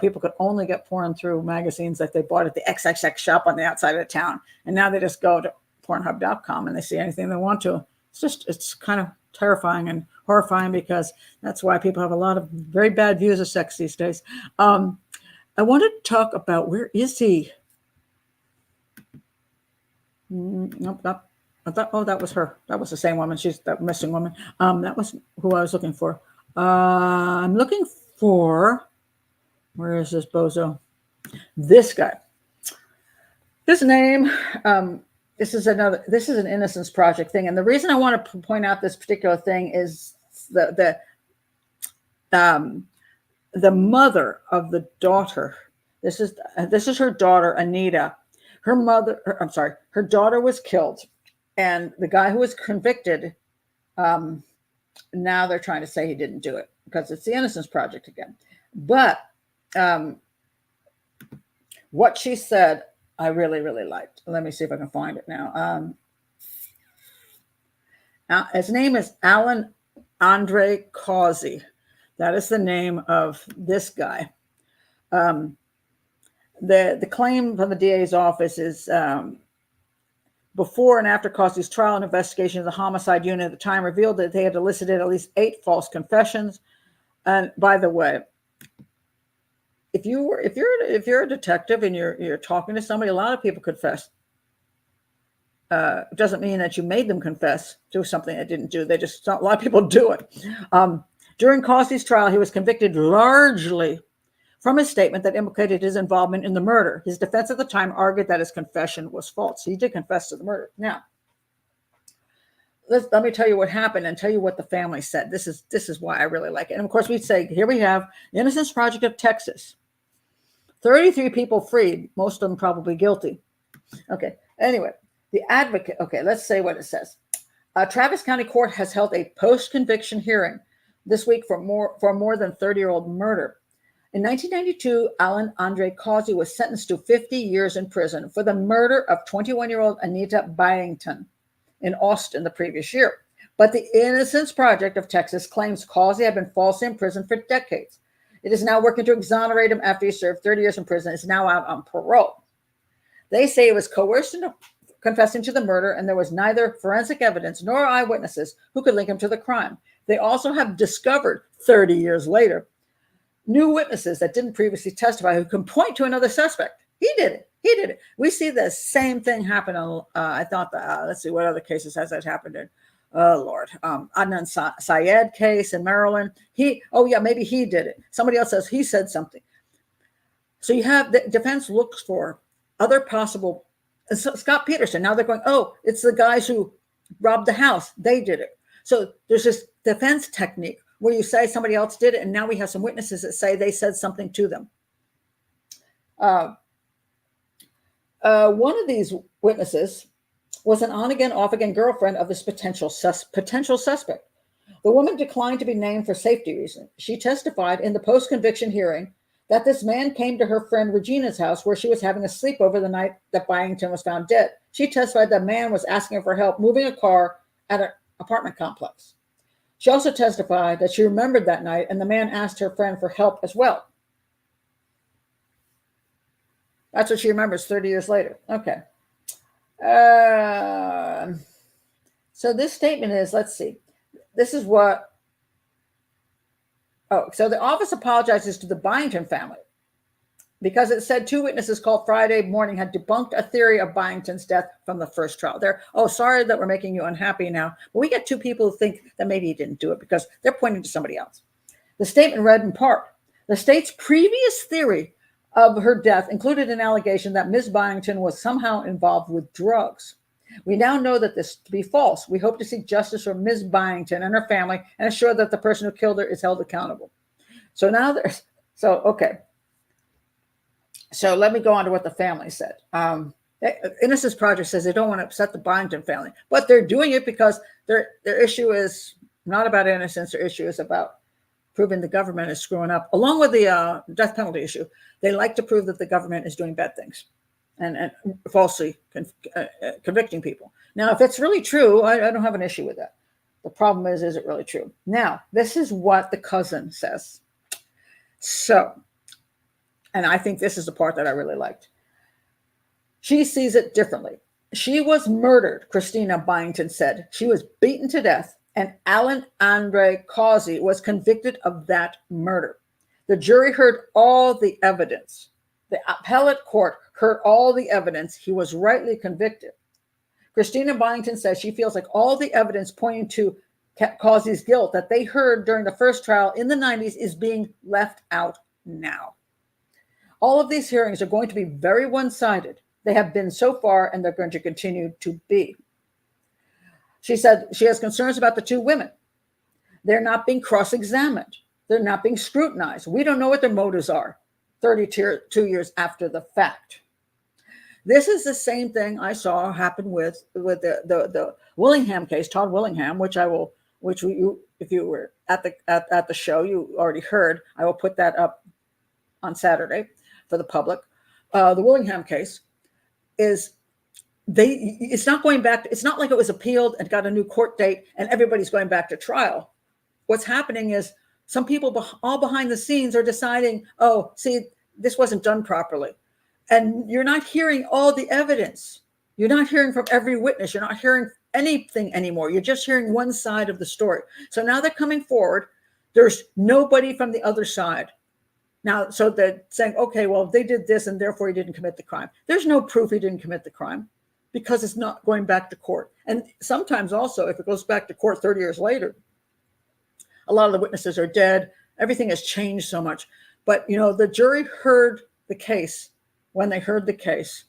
people could only get porn through magazines that they bought at the XXX shop on the outside of town. And now they just go Pornhub.com and they see anything they want to. It's kind of terrifying and horrifying, because that's why people have a lot of very bad views of sex these days. I want to talk about, where is he? Nope, not. I thought, oh, that was her. That was the same woman. She's that missing woman. That was who I was looking for. I'm looking for, where is this bozo? This guy. His name, this is an Innocence Project thing. And the reason I want to point out this particular thing is the mother of the daughter. This is her daughter, Anita. Her daughter was killed. And the guy who was convicted, now they're trying to say he didn't do it because it's the Innocence Project again. But what she said, I really, really liked. Let me see if I can find it now. His name is Alan Andre Causey. That is the name of this guy. The claim from the DA's office is before and after Causey's trial and investigation of the homicide unit at the time revealed that they had elicited at least 8 false confessions. And by the way, if you're a detective and you're talking to somebody, a lot of people confess. It doesn't mean that you made them confess to something they didn't do. A lot of people do it. During Causey's trial, he was convicted largely from his statement that implicated his involvement in the murder. His defense at the time argued that his confession was false. He did confess to the murder. Now, let me tell you what happened and tell you what the family said. This is why I really like it. And of course, we'd say, here we have the Innocence Project of Texas. 33 people freed, most of them probably guilty. Okay, anyway, the advocate, okay, let's say what it says. Travis County Court has held a post-conviction hearing this week for more than 30-year-old murder. In 1992, Alan Andre Causey was sentenced to 50 years in prison for the murder of 21-year-old Anita Byington in Austin the previous year. But the Innocence Project of Texas claims Causey had been falsely imprisoned for decades. It is now working to exonerate him after he served 30 years in prison. Is now out on parole. They say he was coerced into confessing to the murder, and there was neither forensic evidence nor eyewitnesses who could link him to the crime. They also have discovered 30 years later new witnesses that didn't previously testify who can point to another suspect. He did it. We see the same thing happen on, let's see, what other cases has that happened in? Oh, Lord. Adnan Syed case in Maryland. Maybe he did it. Somebody else says he said something. So you have the defense looks for other possible, Scott Peterson. Now they're going, oh, it's the guys who robbed the house. They did it. So there's this defense technique where you say somebody else did it, and now we have some witnesses that say they said something to them. One of these witnesses was an on-again, off-again girlfriend of this potential suspect. The woman declined to be named for safety reasons. She testified in the post-conviction hearing that this man came to her friend Regina's house where she was having a sleepover the night that Byington was found dead. She testified that man was asking her for help moving a car at an apartment complex. She also testified that she remembered that night and the man asked her friend for help as well. That's what she remembers 30 years later. Okay. So this statement is, let's see. This is what. So the office apologizes to the Byington family because it said 2 witnesses called Friday morning had debunked a theory of Byington's death from the first trial. Sorry that we're making you unhappy now. But we get 2 people who think that maybe he didn't do it because they're pointing to somebody else. The statement read in part, the state's previous theory of her death included an allegation that Ms. Byington was somehow involved with drugs. We now know that this to be false. We hope to seek justice for Ms. Byington and her family and assure that the person who killed her is held accountable. So now okay. So let me go on to what the family said. Innocence Project says they don't want to upset the Byington family, but they're doing it because their issue is not about innocence. Their issue is about proving the government is screwing up. Along with the death penalty issue, they like to prove that the government is doing bad things and falsely convicting people. Now, if it's really true, I don't have an issue with that. The problem is it really true? Now, this is what the cousin says. So, and I think this is the part that I really liked. She sees it differently. She was murdered, Christina Byington said. She was beaten to death, and Alan Andre Causey was convicted of that murder. The jury heard all the evidence. The appellate court heard all the evidence. He was rightly convicted. Christina Byington says she feels like all the evidence pointing to Causey's guilt that they heard during the first trial in the 90s is being left out now. All of these hearings are going to be very one-sided. They have been so far, and they're going to continue to be. She said she has concerns about the two women. They're not being cross-examined. They're not being scrutinized. We don't know what their motives are 32 years after the fact. This is the same thing I saw happen with the Willingham case, Todd Willingham, if you were at the show, you already heard. I will put that up on Saturday for the public. The Willingham case it's not going back. It's not like it was appealed and got a new court date and everybody's going back to trial. What's happening is some people all behind the scenes are deciding, oh, see, this wasn't done properly. And you're not hearing all the evidence. You're not hearing from every witness. You're not hearing anything anymore. You're just hearing one side of the story. So now they're coming forward. There's nobody from the other side. Now, so they're saying, okay, well, they did this and therefore he didn't commit the crime. There's no proof he didn't commit the crime because it's not going back to court. And sometimes also, if it goes back to court 30 years later, a lot of the witnesses are dead. Everything has changed so much. But, the jury heard the case when they heard the case.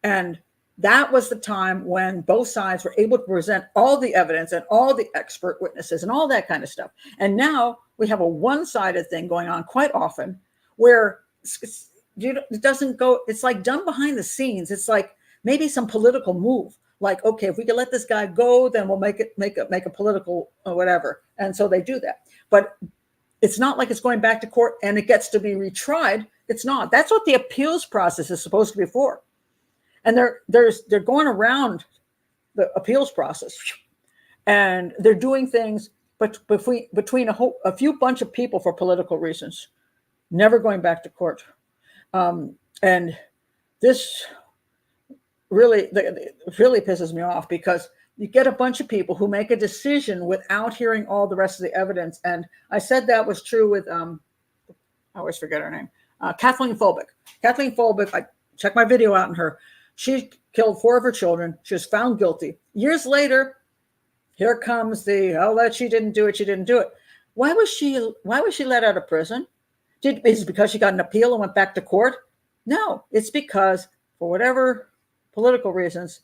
And that was the time when both sides were able to present all the evidence and all the expert witnesses and all that kind of stuff. And now we have a one-sided thing going on quite often where it doesn't go, it's like done behind the scenes. It's like maybe some political move. Like, okay, if we can let this guy go, then we'll make a political whatever. And so they do that. But it's not like it's going back to court and it gets to be retried. It's not. That's what the appeals process is supposed to be for. And they're going around the appeals process, and they're doing things, but between a few bunch of people for political reasons, never going back to court. And this really pisses me off because you get a bunch of people who make a decision without hearing all the rest of the evidence. And I said that was true with I always forget her name. Kathleen Folbick. Kathleen Folbick, I checked my video out on her. She killed 4 of her children. She was found guilty. Years later, here comes that she didn't do it. She didn't do it. Why was she let out of prison? Is it because she got an appeal and went back to court? No, it's because for whatever political reasons,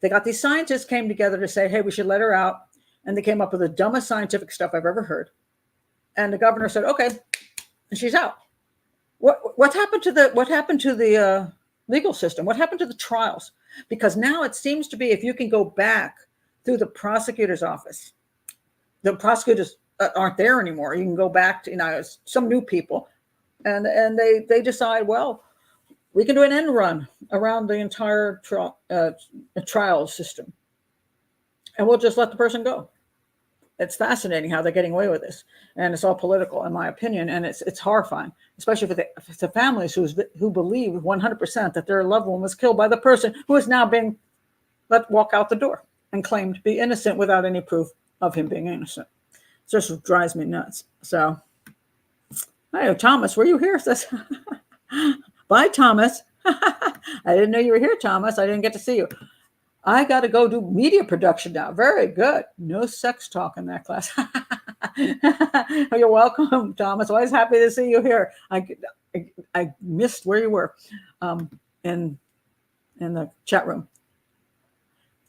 they got these scientists came together to say, hey, we should let her out. And they came up with the dumbest scientific stuff I've ever heard. And the governor said, okay, and she's out. What happened to the legal system? What happened to the trials? Because now it seems to be if you can go back through the prosecutor's office, the prosecutors aren't there anymore. You can go back to some new people, and they decide, well, we can do an end run around the entire trial system, and we'll just let the person go. It's fascinating how they're getting away with this, and it's all political, in my opinion, and it's horrifying, especially for the families who believe 100% that their loved one was killed by the person who is now being let walk out the door and claimed to be innocent without any proof of him being innocent. It just drives me nuts. So, hey, Thomas, were you here? Bye, Thomas. I didn't know you were here, Thomas. I didn't get to see you. I got to go do media production now. Very good. No sex talk in that class. You're welcome, Thomas. Always happy to see you here. I missed where you were in the chat room.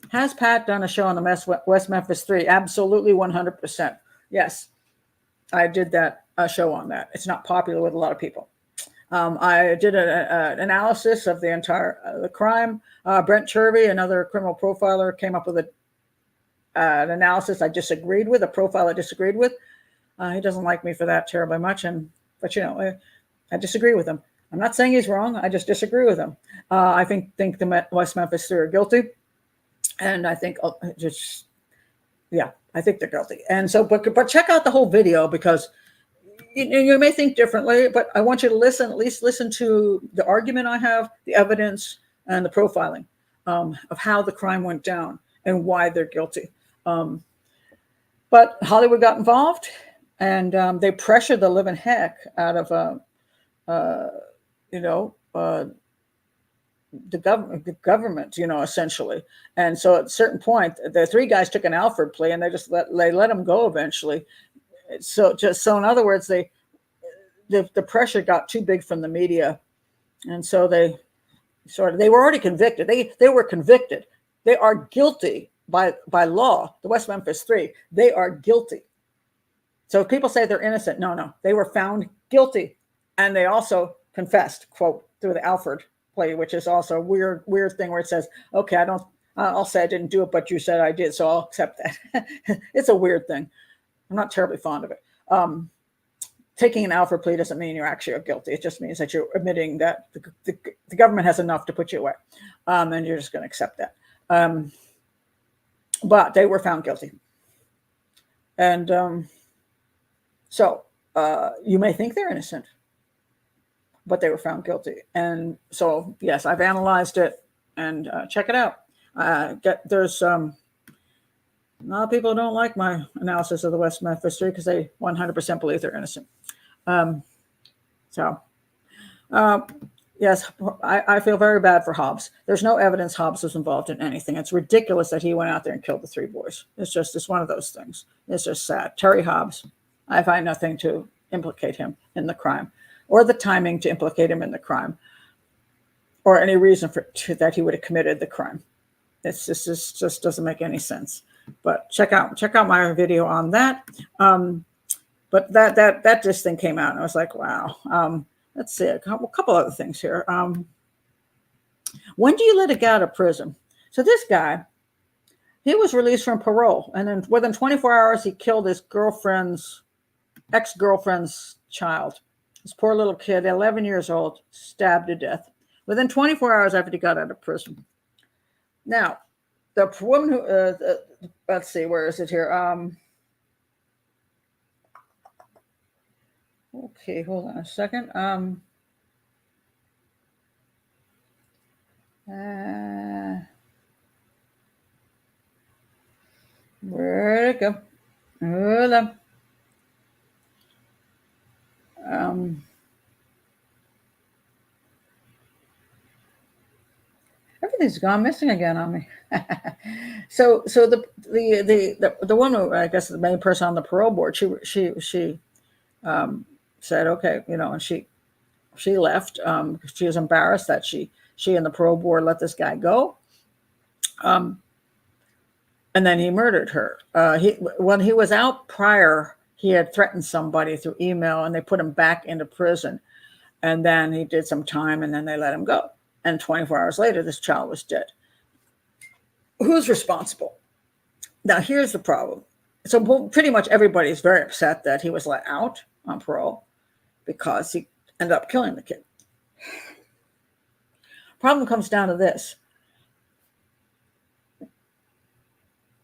Has Pat done a show on the West Memphis 3? Absolutely, 100%. Yes, I did that show on that. It's not popular with a lot of people. I did an analysis of the entire the crime. Brent Turvey, another criminal profiler, came up with an analysis I disagreed with, a profile I disagreed with. He doesn't like me for that terribly much, but I disagree with him. I'm not saying he's wrong. I just disagree with him. I think the West Memphis 3 are guilty, and I think I think they're guilty. And so, but check out the whole video because. You may think differently, but I want you to at least listen to the argument I have, the evidence, and the profiling. of how the crime went down and why they're guilty. But Hollywood got involved, and they pressured the living heck out of, the government, essentially. And so at a certain point, the three guys took an Alford plea, and they let them go eventually. So in other words, the pressure got too big from the media, and so they were already convicted. They were convicted. They are guilty by law. The West Memphis Three, they are guilty. So if people say they're innocent, no, they were found guilty, and they also confessed, quote, through the Alford plea, which is also a weird thing where it says, okay, I'll say I didn't do it, but you said I did, so I'll accept that. It's a weird thing. I'm not terribly fond of it. Taking an Alford plea doesn't mean you're actually guilty. It just means that you're admitting that the government has enough to put you away, and you're just going to accept that. But they were found guilty. And so you may think they're innocent, but they were found guilty. And so, yes, I've analyzed it, and check it out. There's a lot of people don't like my analysis of the West Memphis Three because they 100% believe they're innocent. Yes, I feel very bad for Hobbs. There's no evidence Hobbs was involved in anything. It's ridiculous that he went out there and killed the three boys. It's one of those things. It's just sad. Terry Hobbs, I find nothing to implicate him in the crime, or the timing to implicate him in the crime, or any reason that he would have committed the crime. It's just doesn't make any sense. But check out my video on that. But that this thing came out, and I was like, wow. Let's see a couple other things here. When do you let a guy out of prison? So this guy, he was released from parole, and then within 24 hours, he killed his ex-girlfriend's child. This poor little kid, 11 years old, stabbed to death within 24 hours after he got out of prison. Now, the woman who, let's see, where is it here? Okay, hold on a second. Where'd it go? Hold on. Everything's gone missing again on me. So the woman, I guess the main person on the parole board, she said, okay, and she left. She was embarrassed that she and the parole board let this guy go. And then he murdered her. When he was out prior, he had threatened somebody through email, and they put him back into prison. And then he did some time, and then they let him go. And 24 hours later, this child was dead. Who's responsible? Now, here's the problem. So pretty much everybody's very upset that he was let out on parole because he ended up killing the kid. Problem comes down to this.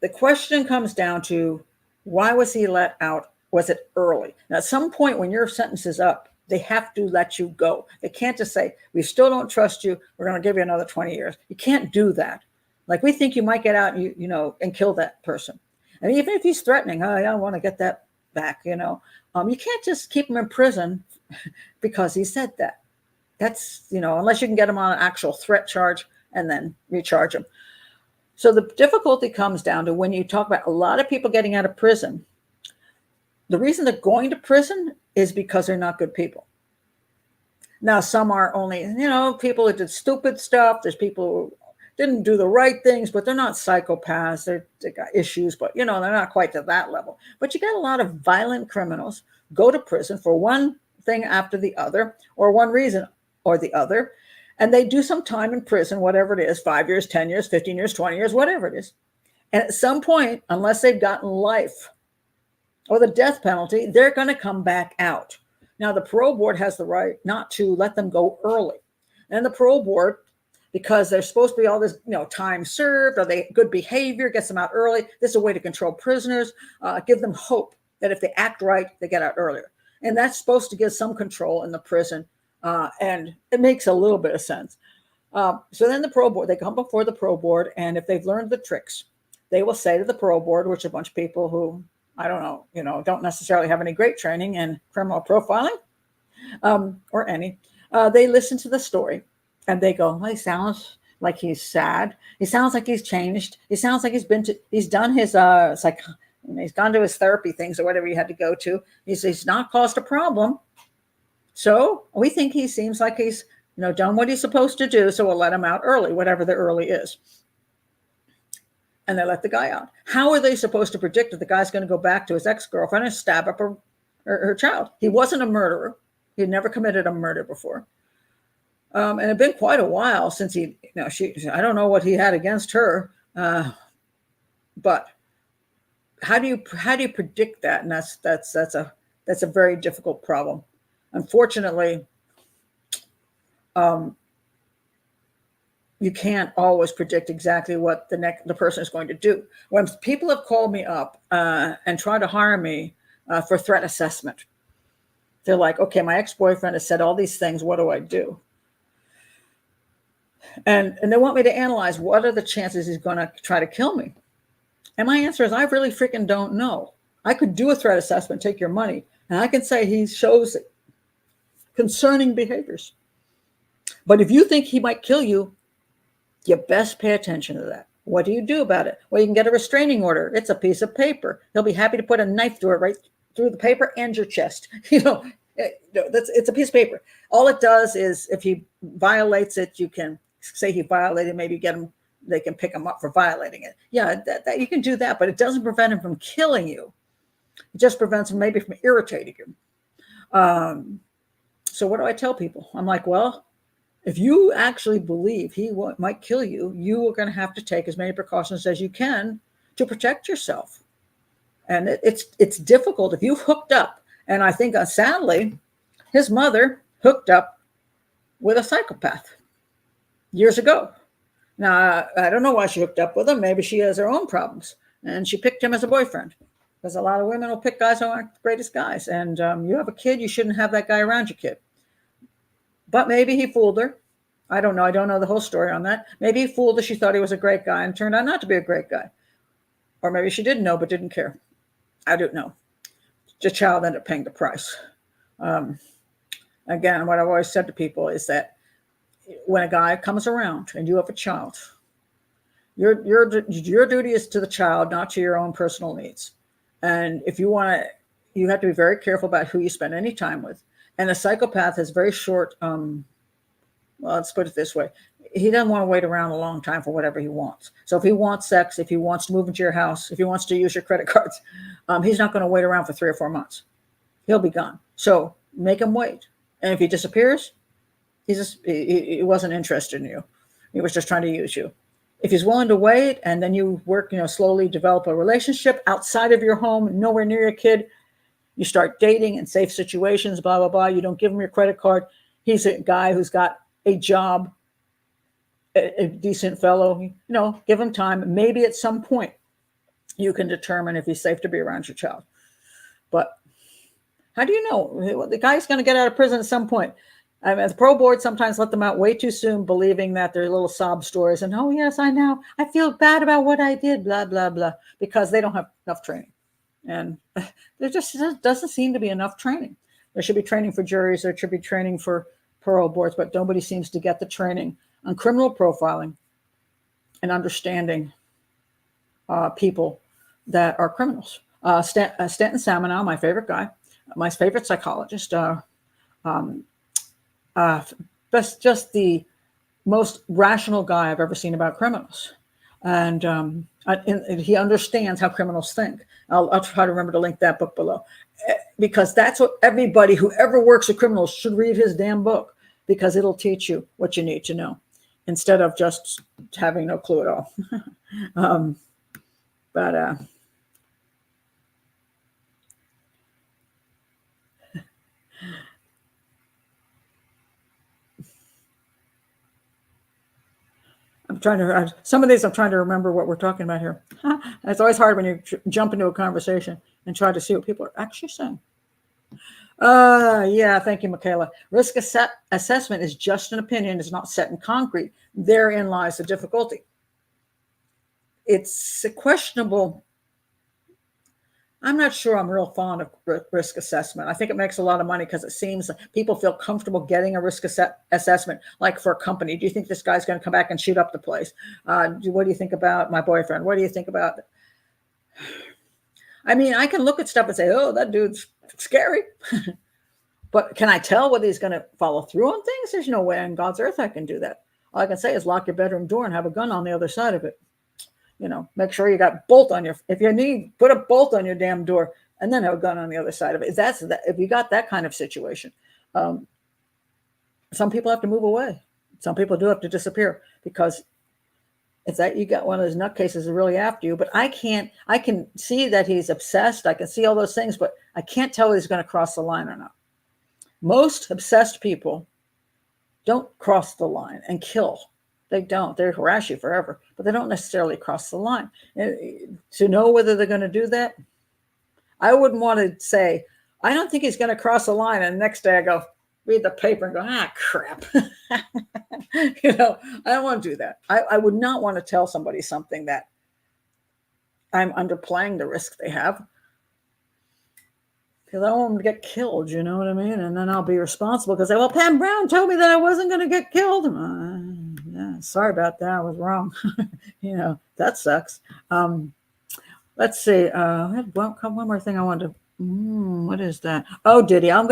The question comes down to, why was he let out? Was it early? Now, at some point when your sentence is up, they have to let you go. They can't just say, we still don't trust you, we're going to give you another 20 years. You can't do that. Like, we think you might get out and and kill that person. And even if he's threatening, I don't want to get that back, you can't just keep him in prison because he said that. That's, unless you can get him on an actual threat charge and then recharge him. So the difficulty comes down to when you talk about a lot of people getting out of prison, the reason they're going to prison is because they're not good people. Now, some are only, people who did stupid stuff. There's people who didn't do the right things, but they're not psychopaths. They got issues, but they're not quite to that level. But you got a lot of violent criminals go to prison for one thing after the other, or one reason or the other, and they do some time in prison, whatever it is, 5 years, 10 years, 15 years, 20 years, whatever it is. And at some point, unless they've gotten life or the death penalty, they're going to come back out. Now, the parole board has the right not to let them go early. And the parole board, because they're supposed to be all this, time served, or they good behavior, gets them out early. This is a way to control prisoners, give them hope that if they act right, they get out earlier. And that's supposed to give some control in the prison. And it makes a little bit of sense. So then the parole board, they come before the parole board, and if they've learned the tricks, they will say to the parole board, which is a bunch of people who, I don't know, don't necessarily have any great training in criminal profiling, or any, they listen to the story and they go, well, he sounds like he's sad. He sounds like he's changed. He sounds like he's done his, he's gone to his therapy things or whatever he had to go to. He's not caused a problem. So we think he seems like he's, done what he's supposed to do. So we'll let him out early, whatever the early is. And they let the guy out. How are they supposed to predict that the guy's going to go back to his ex-girlfriend and stab up her child? He wasn't a murderer. He had never committed a murder before. And it had been quite a while since I don't know what he had against her. But how do you predict that? And that's a very difficult problem. Unfortunately, you can't always predict exactly what the person is going to do. When people have called me up and tried to hire me for threat assessment, they're like, okay, my ex-boyfriend has said all these things. What do I do? And they want me to analyze what are the chances he's going to try to kill me. And my answer is, I really freaking don't know. I could do a threat assessment, take your money, and I can say he shows concerning behaviors. But if you think he might kill you, you best pay attention to that. What do you do about it? Well, you can get a restraining order. It's a piece of paper. He'll be happy to put a knife through it, right through the paper and your chest. It's a piece of paper. All it does is if he violates it, you can say he violated, maybe get him, they can pick him up for violating it. Yeah, that you can do that, but it doesn't prevent him from killing you. It just prevents him maybe from irritating you. So what do I tell people? I'm like, well, if you actually believe he might kill you, you are going to have to take as many precautions as you can to protect yourself. And it's difficult if you've hooked up. And I think, sadly, his mother hooked up with a psychopath years ago. Now, I don't know why she hooked up with him. Maybe she has her own problems. And she picked him as a boyfriend. Because a lot of women will pick guys who aren't the greatest guys. And you have a kid, you shouldn't have that guy around your kid. But maybe he fooled her. I don't know. I don't know the whole story on that. Maybe he fooled her. She thought he was a great guy and turned out not to be a great guy. Or maybe she didn't know but didn't care. I don't know. The child ended up paying the price. Again, what I've always said to people is that when a guy comes around and you have a child, your duty is to the child, not to your own personal needs. And if you want to, you have to be very careful about who you spend any time with. And a psychopath has very short, well, let's put it this way. He doesn't want to wait around a long time for whatever he wants. So if he wants sex, if he wants to move into your house, if he wants to use your credit cards, he's not going to wait around for 3 or 4 months. He'll be gone. So make him wait. And if he disappears, he wasn't interested in you. He was just trying to use you. If he's willing to wait and then you work, slowly develop a relationship outside of your home, nowhere near your kid, you start dating in safe situations, blah, blah, blah. You don't give him your credit card. He's a guy who's got a job, a decent fellow, give him time. Maybe at some point you can determine if he's safe to be around your child. But how do you know? The guy's going to get out of prison at some point. I mean, the parole board sometimes let them out way too soon, believing that they're little sob stories. And, oh, yes, I know. I feel bad about what I did, blah, blah, blah, because they don't have enough training. And there just doesn't seem to be enough training. There should be training for juries. There should be training for parole boards, but nobody seems to get the training on criminal profiling and understanding people that are criminals. Stanton Samanow, my favorite guy, my favorite psychologist, just the most rational guy I've ever seen about criminals. And he understands how criminals think. I'll try to remember to link that book below, because that's what everybody who ever works with criminals should read his damn book, because it'll teach you what you need to know instead of just having no clue at all. I'm trying to, some of these I'm trying to remember what we're talking about here. It's always hard when you jump into a conversation and try to see what people are actually saying. Yeah, thank you, Michaela. Risk assessment is just an opinion, it's not set in concrete. Therein lies the difficulty. It's a questionable. I'm not sure I'm real fond of risk assessment. I think it makes a lot of money because it seems people feel comfortable getting a risk assessment, like for a company. Do you think this guy's going to come back and shoot up the place? What do you think about my boyfriend? What do you think about? I mean, I can look at stuff and say, oh, that dude's scary. But can I tell whether he's going to follow through on things? There's no way on God's earth I can do that. All I can say is lock your bedroom door and have a gun on the other side of it. Make sure you got bolt on if you need, put a bolt on your damn door and then have a gun on the other side of it. If you got that kind of situation, some people have to move away. Some people do have to disappear because it's that you got one of those nutcases that really after you. But I can see that he's obsessed. I can see all those things, but I can't tell whether he's going to cross the line or not. Most obsessed people don't cross the line and kill. They don't. They harass you forever, but they don't necessarily cross the line. And to know whether they're going to do that, I wouldn't want to say, I don't think he's going to cross the line. And the next day I go, read the paper and go, crap. I don't want to do that. I would not want to tell somebody something that I'm underplaying the risk they have. Because I don't want them to get killed, you know what I mean? And then I'll be responsible because, well, Pam Brown told me that I wasn't going to get killed. Yeah, sorry about that. I was wrong. That sucks. Let's see. I had one more thing I wanted to. What is that? Oh, Diddy. I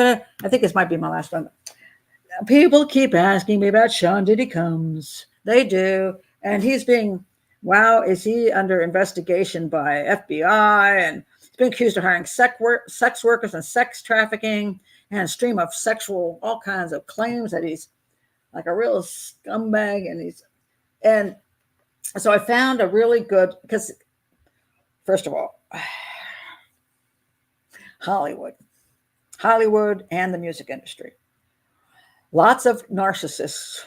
think this might be my last one. People keep asking me about Sean Diddy Combs. They do. And is he under investigation by FBI? And been accused of hiring sex workers and sex trafficking and a stream of all kinds of claims that he's like a real scumbag. And so I found a really good, because first of all, Hollywood and the music industry, lots of narcissists,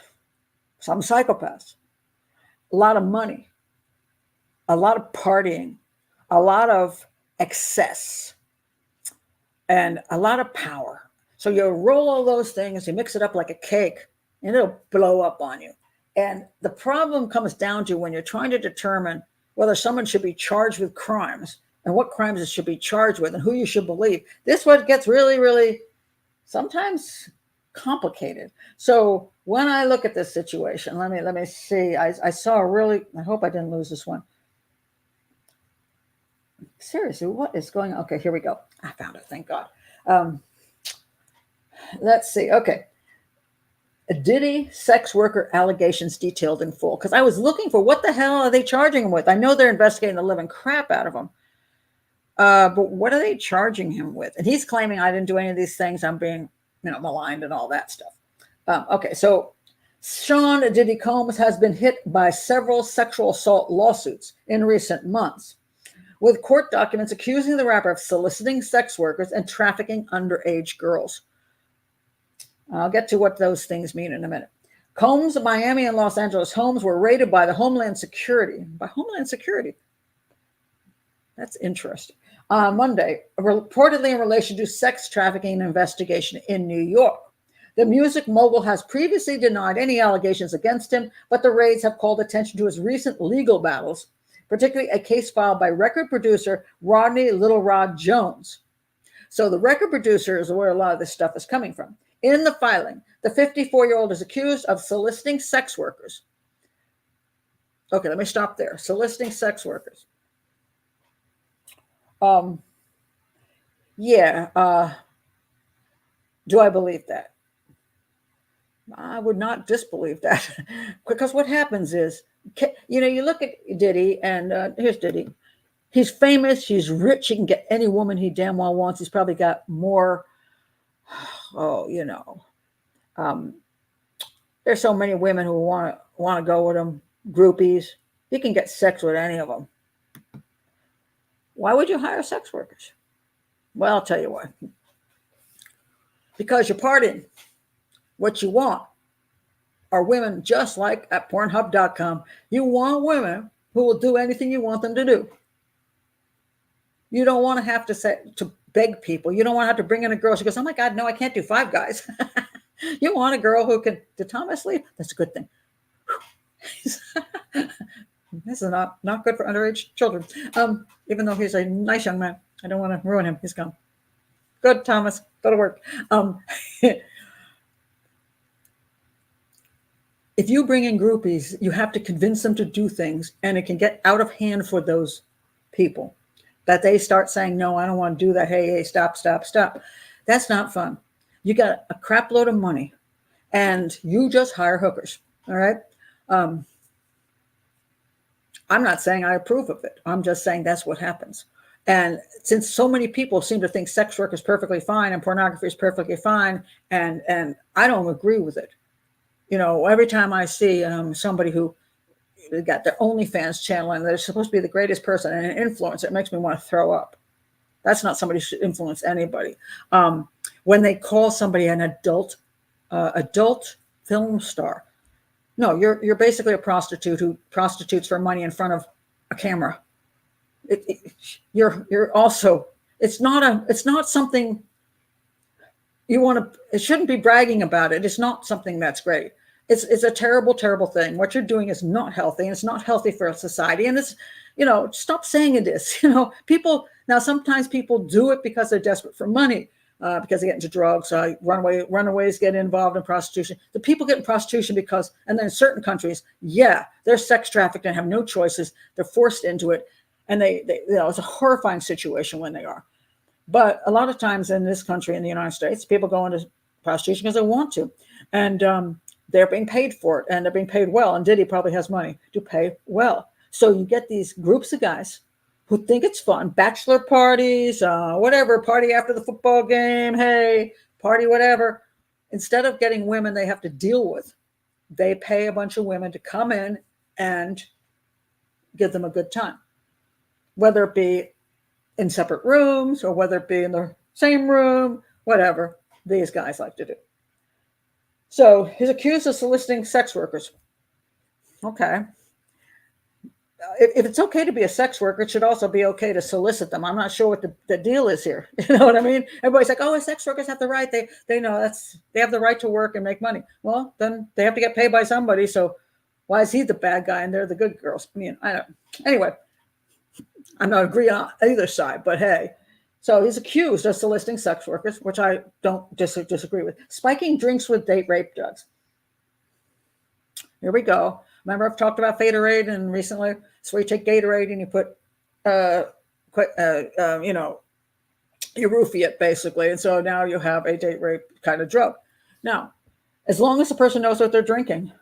some psychopaths, a lot of money, a lot of partying, a lot of excess, and a lot of power. So you roll all those things, you mix it up like a cake, and it'll blow up on you. And the problem comes down to when you're trying to determine whether someone should be charged with crimes and what crimes it should be charged with and who you should believe. This one gets really, really sometimes complicated. So when I look at this situation, let me see. I saw I hope I didn't lose this one. Seriously, what is going on? Okay, here we go. I found it, thank God. Let's see. Okay. Diddy sex worker allegations detailed in full. Because I was looking for what the hell are they charging him with? I know they're investigating the living crap out of him. But what are they charging him with? And he's claiming I didn't do any of these things. I'm being, maligned and all that stuff. Okay, so Sean Diddy Combs has been hit by several sexual assault lawsuits in recent months, with court documents accusing the rapper of soliciting sex workers and trafficking underage girls. I'll get to what those things mean in a minute. Combs' Miami and Los Angeles homes were raided by the Homeland Security. By Homeland Security? That's interesting. On Monday, reportedly in relation to sex trafficking investigation in New York. The music mogul has previously denied any allegations against him, but the raids have called attention to his recent legal battles, particularly a case filed by record producer Rodney Little Rod Jones. So the record producer is where a lot of this stuff is coming from. In the filing, the 54-year-old is accused of soliciting sex workers. Okay, let me stop there. Soliciting sex workers. Do I believe that? I would not disbelieve that. Because what happens is, you look at Diddy, and here's Diddy. He's famous. He's rich. He can get any woman he damn well wants. He's probably got more. There's so many women who want to go with him, groupies. He can get sex with any of them. Why would you hire sex workers? Well, I'll tell you why. Because you're partying. What you want are women just like at Pornhub.com. You want women who will do anything you want them to do. You don't want to have to beg people. You don't want to have to bring in a girl. She goes, oh my God, no, I can't do 5 guys. You want a girl who can, did Thomas leave? That's a good thing. This is not good for underage children. Even though he's a nice young man, I don't want to ruin him. He's gone. Good, Thomas. Go to work. If you bring in groupies, you have to convince them to do things, and it can get out of hand for those people that they start saying, no, I don't want to do that. Hey, stop. That's not fun. You got a crap load of money and you just hire hookers. All right. I'm not saying I approve of it. I'm just saying that's what happens. And since so many people seem to think sex work is perfectly fine and pornography is perfectly fine, and I don't agree with it. Every time I see somebody who got their OnlyFans channel and they're supposed to be the greatest person and an influencer, it makes me want to throw up. That's not somebody who should influence anybody. When they call somebody an adult film star, no, you're basically a prostitute who prostitutes for money in front of a camera. You're also, it's not something you want to, it shouldn't be bragging about it. It's not something that's great. It's a terrible, terrible thing. What you're doing is not healthy, and it's not healthy for society. And it's, stop saying it is. Sometimes people do it because they're desperate for money, because they get into drugs. Runaways get involved in prostitution. The people get in prostitution because, and then in certain countries, they're sex trafficked and have no choices. They're forced into it, and it's a horrifying situation when they are. But a lot of times in this country, in the United States, people go into prostitution because they want to, and they're being paid for it, and they're being paid well. And Diddy probably has money to pay well. So you get these groups of guys who think it's fun, bachelor parties, whatever, party after the football game, hey, party, whatever. Instead of getting women they have to deal with, they pay a bunch of women to come in and give them a good time, whether it be in separate rooms or whether it be in the same room, whatever these guys like to do. So he's accused of soliciting sex workers. Okay. If it's okay to be a sex worker, it should also be okay to solicit them. I'm not sure what the deal is here. You know what I mean? Everybody's like, oh, sex workers have the right. They know they have the right to work and make money. Well, then they have to get paid by somebody. So why is he the bad guy and they're the good girls? I mean, I don't. Anyway, I'm not agreeing on either side, but hey. So he's accused of soliciting sex workers, which I don't disagree with. Spiking drinks with date rape drugs. Here we go. Remember, I've talked about Faderade and recently. So you take Gatorade and you put, you roofie it basically. And so now you have a date rape kind of drug. Now, as long as the person knows what they're drinking,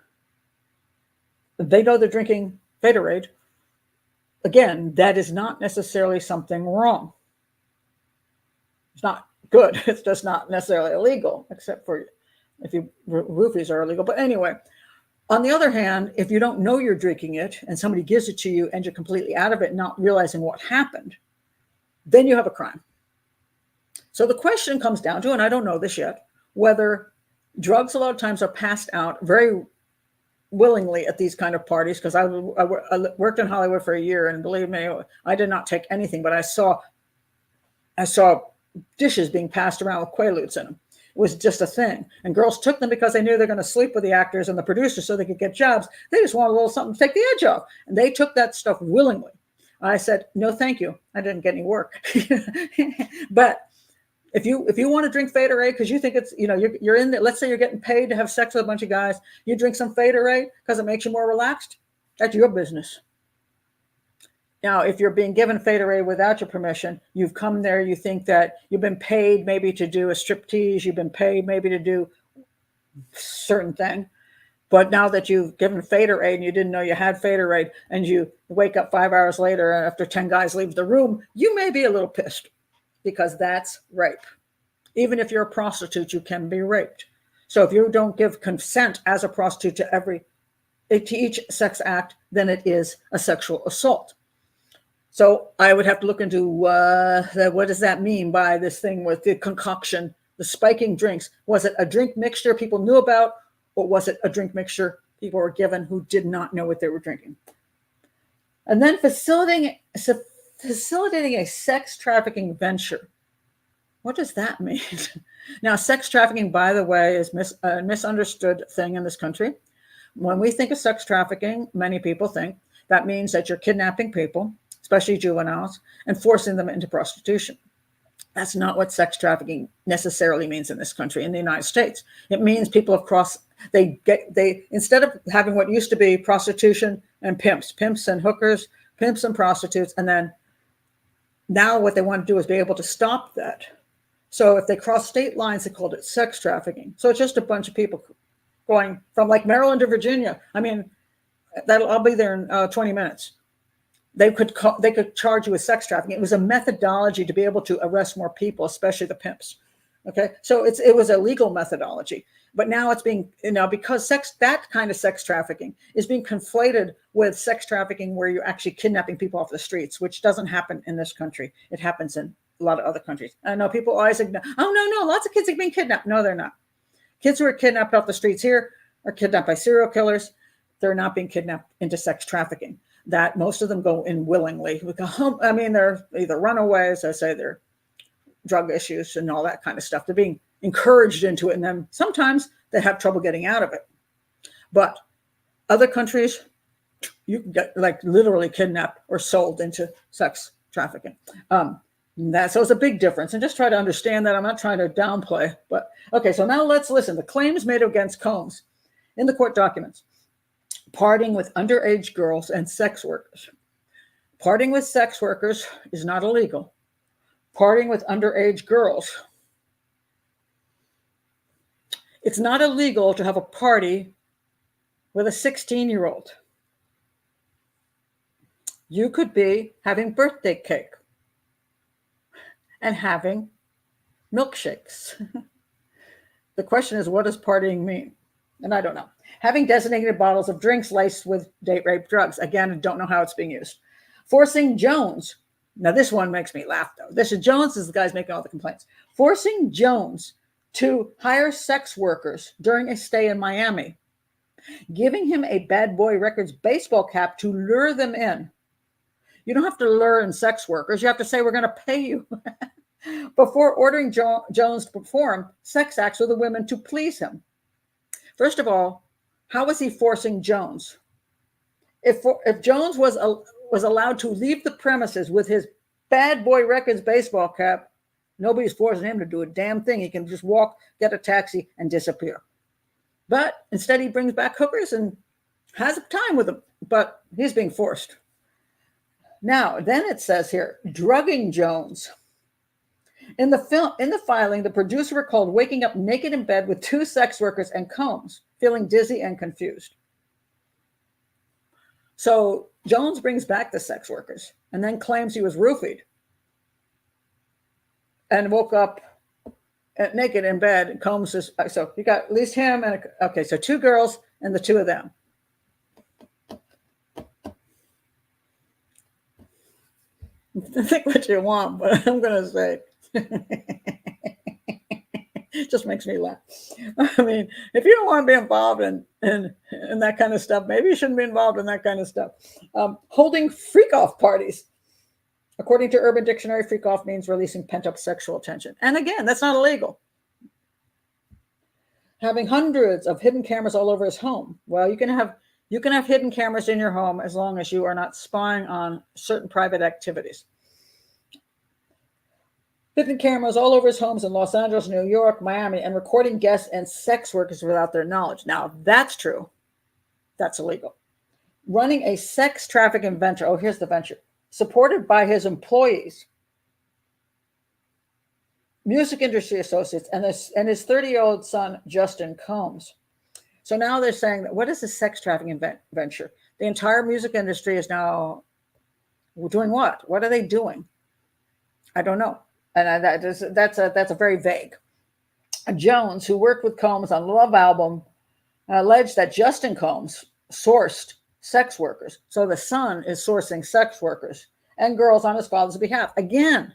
they know they're drinking Faderade. Again, that is not necessarily something wrong. It's not good. It's just not necessarily illegal, except for if roofies are illegal. But anyway, on the other hand, if you don't know you're drinking it and somebody gives it to you and you're completely out of it, not realizing what happened, then you have a crime. So the question comes down to, and I don't know this yet, whether drugs a lot of times are passed out very willingly at these kind of parties, because I worked in Hollywood for a year, and believe me, I did not take anything, but I saw dishes being passed around with Quaaludes in them. It was just a thing. And girls took them because they knew they're going to sleep with the actors and the producers so they could get jobs. They just wanted a little something to take the edge off. And they took that stuff willingly. I said, no, thank you. I didn't get any work. But if you want to drink Faderade because you think it's, you're in there, let's say you're getting paid to have sex with a bunch of guys, you drink some Faderade because it makes you more relaxed, that's your business. Now, if you're being given Faderade without your permission, you've come there, you think that you've been paid maybe to do a striptease, you've been paid maybe to do certain thing, but now that you've given Faderade and you didn't know you had Faderade, and you wake up 5 hours later after 10 guys leave the room, you may be a little pissed because that's rape. Even if you're a prostitute, you can be raped. So if you don't give consent as a prostitute to each sex act, then it is a sexual assault. So I would have to look into what does that mean by this thing with the concoction, the spiking drinks? Was it a drink mixture people knew about, or was it a drink mixture people were given who did not know what they were drinking? And then facilitating a sex trafficking venture What does that mean? Now, sex trafficking, by the way, is a misunderstood thing in this country. When we think of sex trafficking, many people think that means that you're kidnapping people, especially juveniles, and forcing them into prostitution. That's not what sex trafficking necessarily means in this country, in the United States. It means people have crossed, they instead of having what used to be prostitution and pimps and hookers, pimps and prostitutes, and then now what they want to do is be able to stop that. So if they cross state lines, they called it sex trafficking. So it's just a bunch of people going from like Maryland to Virginia. I mean, I'll be there in 20 minutes. They could charge you with sex trafficking. It was a methodology to be able to arrest more people, especially the pimps. Okay, so it was a legal methodology, but now it's being because that kind of sex trafficking is being conflated with sex trafficking where you're actually kidnapping people off the streets, which doesn't happen in this country. It happens in a lot of other countries. I know people always think, oh no, lots of kids are being kidnapped. No, they're not. Kids who are kidnapped off the streets here are kidnapped by serial killers. They're not being kidnapped into sex trafficking. That most of them go in willingly. I mean, they're either runaways, I say they're drug issues and all that kind of stuff. They're being encouraged into it, and then sometimes they have trouble getting out of it. But other countries, you can get like literally kidnapped or sold into sex trafficking. So it's a big difference, and just try to understand that. I'm not trying to downplay, but okay. So now let's listen. The claims made against Combs in the court documents: partying with underage girls and sex workers. Partying with sex workers is not illegal. Partying with underage girls. It's not illegal to have a party with a 16-year-old. You could be having birthday cake and having milkshakes. The question is, what does partying mean? And I don't know. Having designated bottles of drinks laced with date rape drugs. Again, I don't know how it's being used. Forcing Jones. Now, this one makes me laugh, though. Jones is the guy's making all the complaints. Forcing Jones to hire sex workers during a stay in Miami. Giving him a Bad Boy Records baseball cap to lure them in. You don't have to lure in sex workers. You have to say, we're going to pay you. Before ordering Jones to perform sex acts with the women to please him. First of all, how was he forcing Jones? If Jones was allowed to leave the premises with his Bad Boy Records baseball cap, nobody's forcing him to do a damn thing. He can just walk, get a taxi, and disappear. But instead, he brings back hookers and has a time with them. But he's being forced. Now, then it says here, drugging Jones. In the filing, the producer recalled waking up naked in bed with two sex workers and Combs, feeling dizzy and confused. So Jones brings back the sex workers and then claims he was roofied and woke up naked in bed. And Combs is, so you got at least him and, okay, so two girls and the two of them. Think what you want, but I'm going to say, it just makes me laugh. I mean, if you don't want to be involved in that kind of stuff, maybe you shouldn't be involved in that kind of stuff. Holding freak-off parties. According to Urban Dictionary, freak-off means releasing pent-up sexual tension. And again, that's not illegal. Having hundreds of hidden cameras all over his home. Well, you can have hidden cameras in your home as long as you are not spying on certain private activities. Hidden cameras all over his homes in Los Angeles, New York, Miami, and recording guests and sex workers without their knowledge. Now, if that's true, that's illegal. Running a sex trafficking venture. Oh, here's the venture. Supported by his employees, music industry associates, and his 30-year-old son, Justin Combs. So now they're saying that what is a sex trafficking venture? The entire music industry is now doing what? What are they doing? I don't know. And that's a very vague. Jones, who worked with Combs on Love Album, alleged that Justin Combs sourced sex workers. So the son is sourcing sex workers and girls on his father's behalf. Again,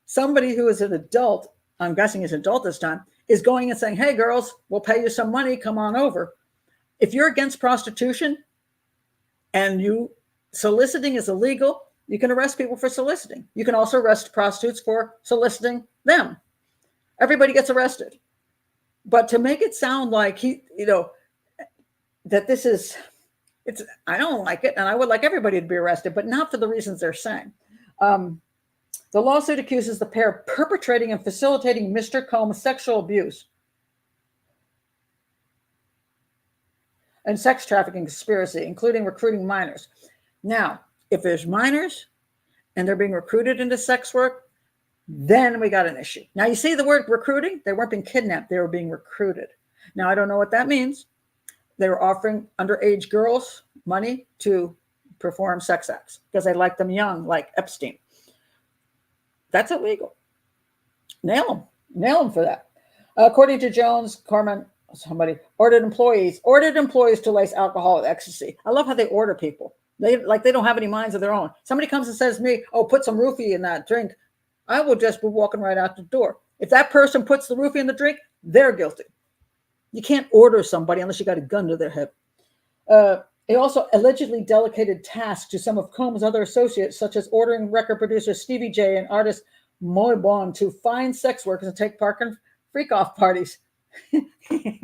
somebody who is an adult, I'm guessing he's an adult this time, is going and saying, hey, girls, we'll pay you some money. Come on over. If you're against prostitution and you soliciting is illegal, You can arrest people for soliciting. You can also arrest prostitutes for soliciting them. Everybody gets arrested. But to make it sound like that this is, I don't like it, and I would like everybody to be arrested, but not for the reasons they're saying. The lawsuit accuses the pair of perpetrating and facilitating Mr. Combs' sexual abuse and sex trafficking conspiracy, including recruiting minors. Now, if there's minors and they're being recruited into sex work, then we got an issue. Now, you see the word recruiting? They weren't being kidnapped. They were being recruited. Now, I don't know what that means. They were offering underage girls money to perform sex acts because they liked them young, like Epstein. That's illegal. Nail them for that. According to Jones, Corman, somebody ordered employees to lace alcohol with ecstasy. I love how they order people. They don't have any minds of their own. Somebody comes and says to me, "Oh, put some roofie in that drink." I will just be walking right out the door. If that person puts the roofie in the drink, they're guilty. You can't order somebody unless you got a gun to their head. He also allegedly delegated tasks to some of Combs' other associates, such as ordering record producer Stevie J and artist Moy Bon to find sex workers and take part in freak-off parties. I'm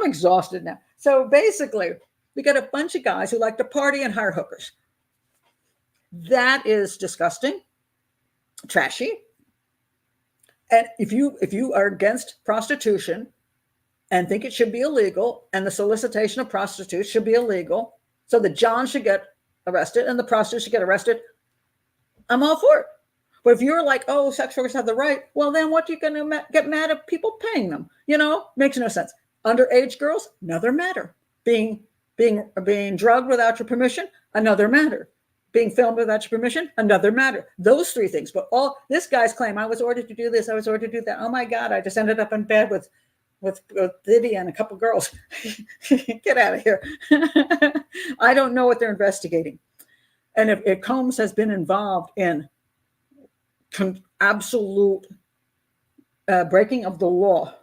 exhausted now. So basically, we got a bunch of guys who like to party and hire hookers. That is disgusting, trashy. And if you are against prostitution and think it should be illegal, and the solicitation of prostitutes should be illegal, so the John should get arrested and the prostitutes should get arrested, I'm all for it. But if you're like, oh, sex workers have the right, well, then what are you going to get mad at people paying them? Makes no sense. Underage girls, another matter. Being drugged without your permission, another matter. Being filmed without your permission, another matter. Those three things. But all this guy's claim, I was ordered to do this, I was ordered to do that. Oh my God, I just ended up in bed with Diddy and a couple girls. Get out of here. I don't know what they're investigating. And if Combs has been involved in absolute breaking of the law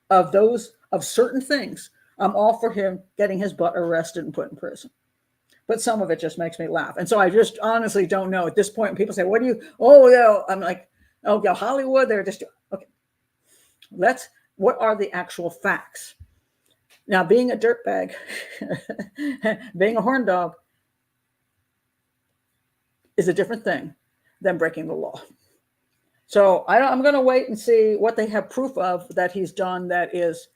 of certain things, I'm all for him getting his butt arrested and put in prison. But some of it just makes me laugh. And so I just honestly don't know at this point. When people say, I'm like, oh yeah, Hollywood, they're just, okay. What are the actual facts? Now, being a dirtbag, being a horn dog is a different thing than breaking the law. So I'm going to wait and see what they have proof of that he's done. That is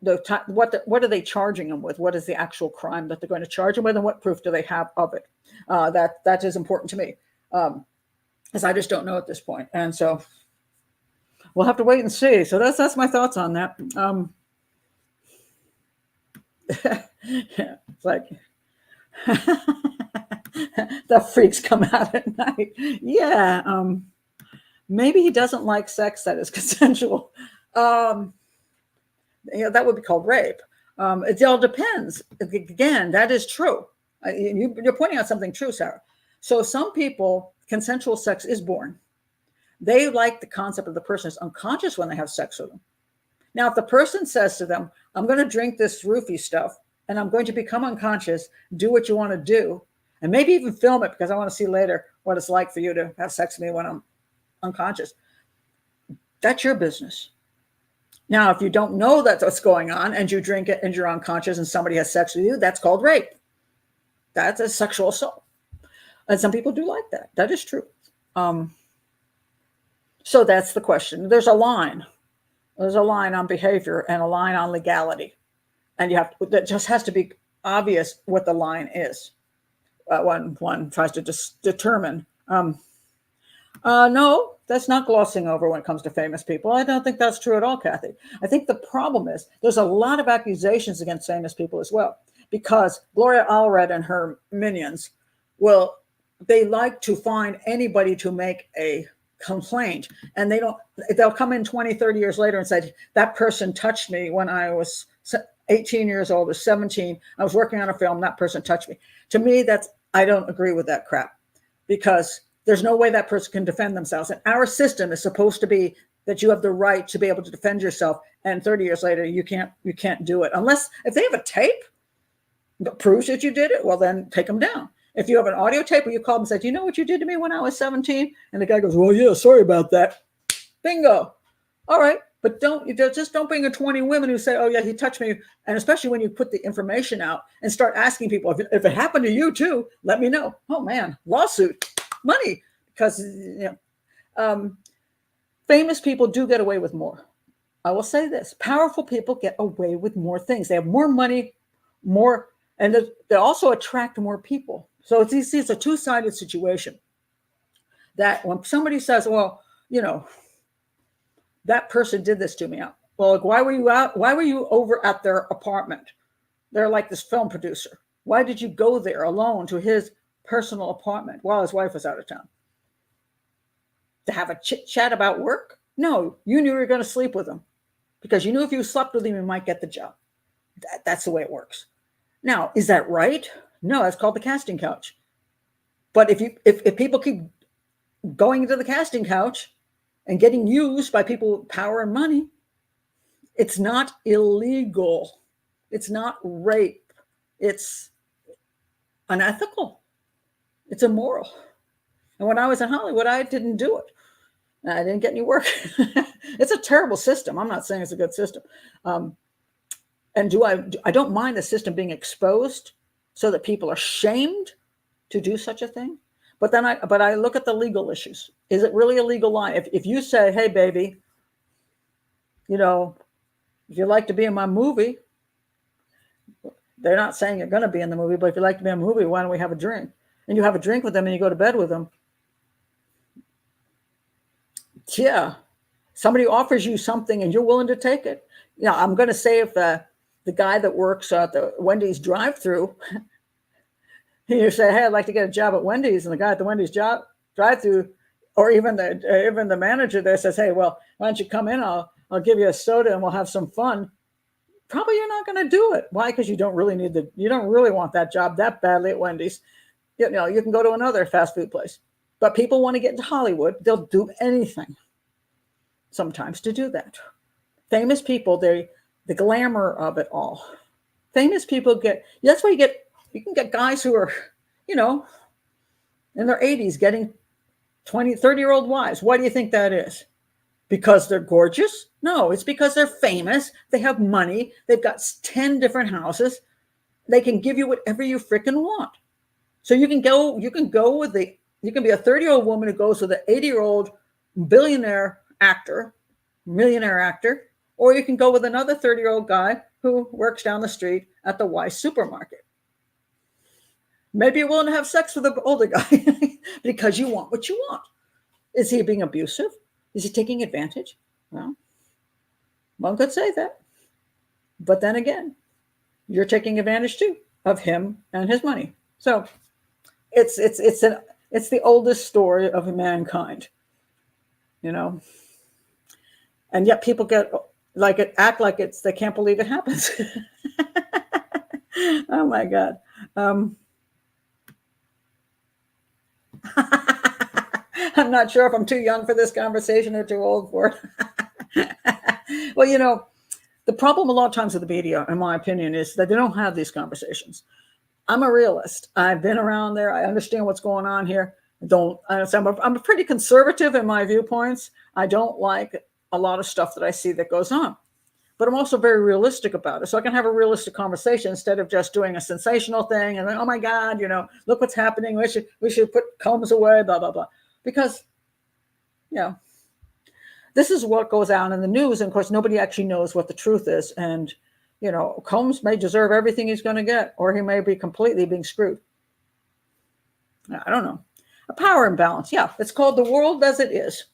what are they charging him with? What is the actual crime that they're going to charge him with, and what proof do they have of it? That is important to me, because I just don't know at this point. And so we'll have to wait and see. So that's my thoughts on that. It's like the freaks come out at night. Yeah. Maybe he doesn't like sex that is consensual. That would be called rape. It all depends. Again, that is true. You're pointing out something true, Sarah. So some people, consensual sex is born. They like the concept of the person is unconscious when they have sex with them. Now, if the person says to them, I'm going to drink this roofie stuff and I'm going to become unconscious, do what you want to do, and maybe even film it because I want to see later what it's like for you to have sex with me when I'm unconscious. That's your business. Now, if you don't know that's what's going on and you drink it and you're unconscious and somebody has sex with you, that's called rape. That's a sexual assault. And some people do like that. That is true. So that's the question. There's a line. There's a line on behavior and a line on legality. And that just has to be obvious what the line is. When one tries to determine. No, that's not glossing over when it comes to famous people. I don't think that's true at all, Kathy. I think the problem is there's a lot of accusations against famous people as well, because Gloria Allred and her minions they like to find anybody to make a complaint, and they'll come in 20, 30 years later and say, that person touched me when I was 18 years old or 17. I was working on a film, that person touched me. To me, I don't agree with that crap, because there's no way that person can defend themselves. And our system is supposed to be that you have the right to be able to defend yourself. And 30 years later, you can't do it unless if they have a tape that proves that you did it. Well, then take them down. If you have an audio tape where you call them and say, do you know what you did to me when I was 17? And the guy goes, well, yeah, sorry about that. Bingo. All right. But just don't bring in 20 women who say, oh yeah, he touched me. And especially when you put the information out and start asking people, if it happened to you too, let me know. Oh man, lawsuit, money. Because famous people do get away with more. I will say this, powerful people get away with more things. They have more money, more, and they also attract more people. So it's a two-sided situation. That when somebody says, well, that person did this to me. Well, like, why were you out? Why were you over at their apartment? They're like this film producer. Why did you go there alone to his personal apartment while his wife was out of town? To have a chit chat about work? No, you knew you were going to sleep with him because you knew if you slept with him, you might get the job. That's the way it works. Now, is that right? No, that's called the casting couch. But if people keep going into the casting couch and getting used by people with power and money, it's not illegal. It's not rape. It's unethical. It's immoral. And when I was in Hollywood, I didn't do it. I didn't get any work. It's a terrible system. I'm not saying it's a good system. And I don't mind the system being exposed so that people are shamed to do such a thing. But I look at the legal issues. Is it really a legal line? If you say, hey, baby, if you'd like to be in my movie, they're not saying you're going to be in the movie, but if you'd like to be in a movie, why don't we have a drink? And you have a drink with them and you go to bed with them. Yeah. Somebody offers you something and you're willing to take it. I'm going to say if the guy that works at the Wendy's drive-thru, you say, hey, I'd like to get a job at Wendy's, and the guy at the Wendy's drive-thru, or even the manager there says, hey, well, why don't you come in? I'll give you a soda and we'll have some fun. Probably you're not going to do it. Why? Because you don't really want that job that badly at Wendy's. You can go to another fast food place. But people want to get into Hollywood. They'll do anything sometimes to do that. Famous people, the glamour of it all. Famous people that's why you can get guys who are, in their 80s getting 20, 30-year-old wives. Why do you think that is? Because they're gorgeous? No, it's because they're famous. They have money. They've got 10 different houses. They can give you whatever you freaking want. So you can be a 30-year-old woman who goes with an 80-year-old millionaire actor, or you can go with another 30-year-old guy who works down the street at the Weis supermarket. Maybe you're willing to have sex with an older guy because you want what you want. Is he being abusive? Is he taking advantage? Well, one could say that. But then again, you're taking advantage too of him and his money. So it's the oldest story of mankind, And yet people act like they can't believe it happens. Oh my God. I'm not sure if I'm too young for this conversation or too old for it. Well, the problem a lot of times with the media, in my opinion, is that they don't have these conversations. I'm a realist. I've been around there. I understand what's going on here. I'm pretty conservative in my viewpoints. I don't like a lot of stuff that I see that goes on. But I'm also very realistic about it. So I can have a realistic conversation instead of just doing a sensational thing and then, oh my God, look what's happening. We should put combs away, blah, blah, blah. Because, this is what goes out in the news. And of course, nobody actually knows what the truth is. And, Combs may deserve everything he's going to get, or he may be completely being screwed. I don't know. A power imbalance. Yeah, it's called the world as it is.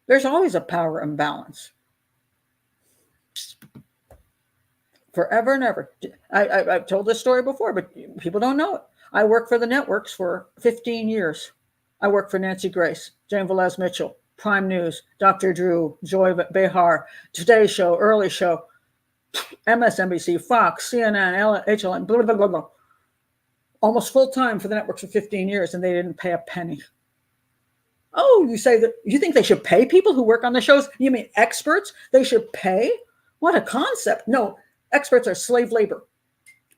There's always a power imbalance. Forever and ever. I've told this story before, but people don't know it. I worked for the networks for 15 years. I worked for Nancy Grace, Jane Velez Mitchell, Prime News, Dr. Drew, Joy Behar, Today Show, Early Show, MSNBC, Fox, CNN, HLN, blah, blah, blah, blah. Almost full time for the networks for 15 years, and they didn't pay a penny. Oh, you say that you think they should pay people who work on the shows? You mean experts? They should pay? What a concept. No, experts are slave labor.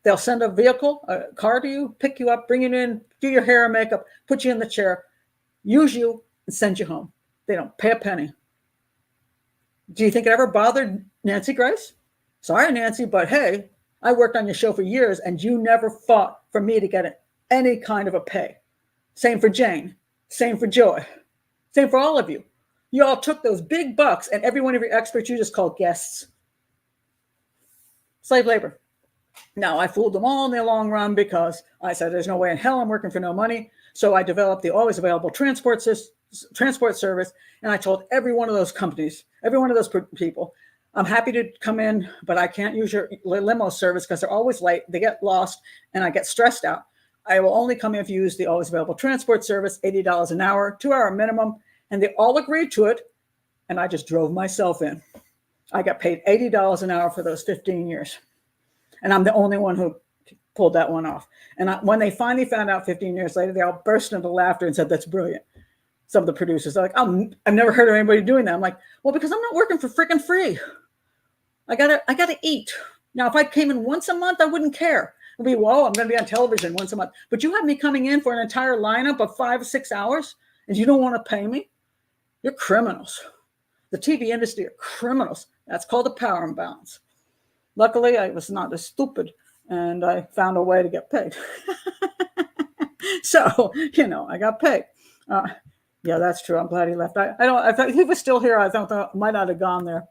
They'll send a vehicle, a car to you, pick you up, bring you in, do your hair and makeup, put you in the chair, use you, and send you home. They don't pay a penny. Do you think it ever bothered Nancy Grace? Sorry, Nancy, but hey, I worked on your show for years, and you never fought for me to get any kind of a pay. Same for Jane. Same for Joy. Same for all of you. You all took those big bucks, and every one of your experts you just called guests. Slave labor. Now, I fooled them all in the long run because I said, there's no way in hell I'm working for no money. So I developed the always available transport service. And I told every one of those companies, every one of those people, I'm happy to come in, but I can't use your limo service because they're always late. They get lost and I get stressed out. I will only come in if you use the always available transport service, $80 an hour, 2-hour minimum. And they all agreed to it. And I just drove myself in. I got paid $80 an hour for those 15 years. And I'm the only one who pulled that one off. And when they finally found out 15 years later, they all burst into laughter and said, that's brilliant. Some of the producers are like, I've never heard of anybody doing that. I'm like, well, because I'm not working for freaking free. I gotta eat. Now, if I came in once a month, I wouldn't care. It'd be, whoa, I'm going to be on television once a month. But you have me coming in for an entire lineup of 5 or 6 hours and you don't want to pay me? You're criminals. The TV industry are criminals. That's called a power imbalance. Luckily, I was not as stupid, and I found a way to get paid. So, I got paid. Yeah, that's true. I'm glad he left. I thought if he was still here, I thought I might not have gone there.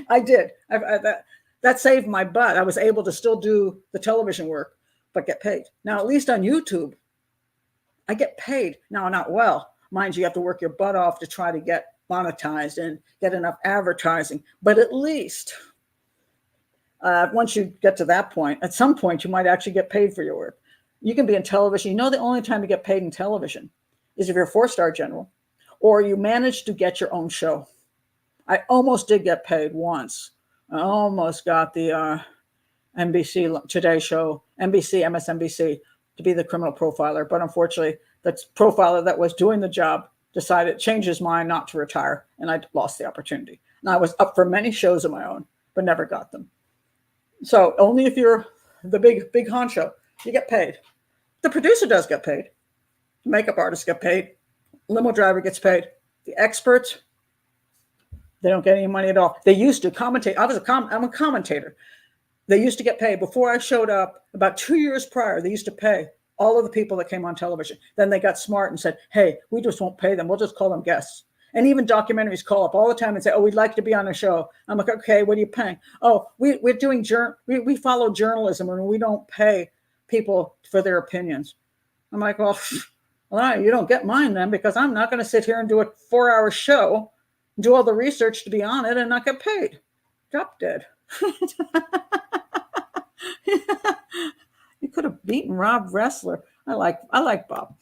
I did. That saved my butt. I was able to still do the television work, but get paid. Now, at least on YouTube, I get paid. Now, not well. Mind you have to work your butt off to try to get monetized and get enough advertising. But at least... once you get to that point, at some point, you might actually get paid for your work. You can be in television. The only time you get paid in television is if you're a 4-star general or you manage to get your own show. I almost did get paid once. I almost got the NBC Today Show, NBC, MSNBC, to be the criminal profiler. But unfortunately, the profiler that was doing the job changed his mind not to retire, and I lost the opportunity. And I was up for many shows of my own, but never got them. So only if you're the big honcho, you get paid. The producer does get paid. The makeup artist get paid. Limo driver gets paid. The experts, they don't get any money at all. They used to commentate. I'm a commentator. They used to get paid. Before I showed up, about 2 years prior, they used to pay all of the people that came on television. Then they got smart and said, hey, we just won't pay them. We'll just call them guests. And even documentaries call up all the time and say, oh, we'd like to be on a show. I'm like, okay, what are you paying? Oh, we're doing, we follow journalism and we don't pay people for their opinions. I'm like, well, you don't get mine then, because I'm not going to sit here and do a 4-hour show, do all the research to be on it and not get paid. Drop dead. You could have beaten Rob Ressler. I like Bob.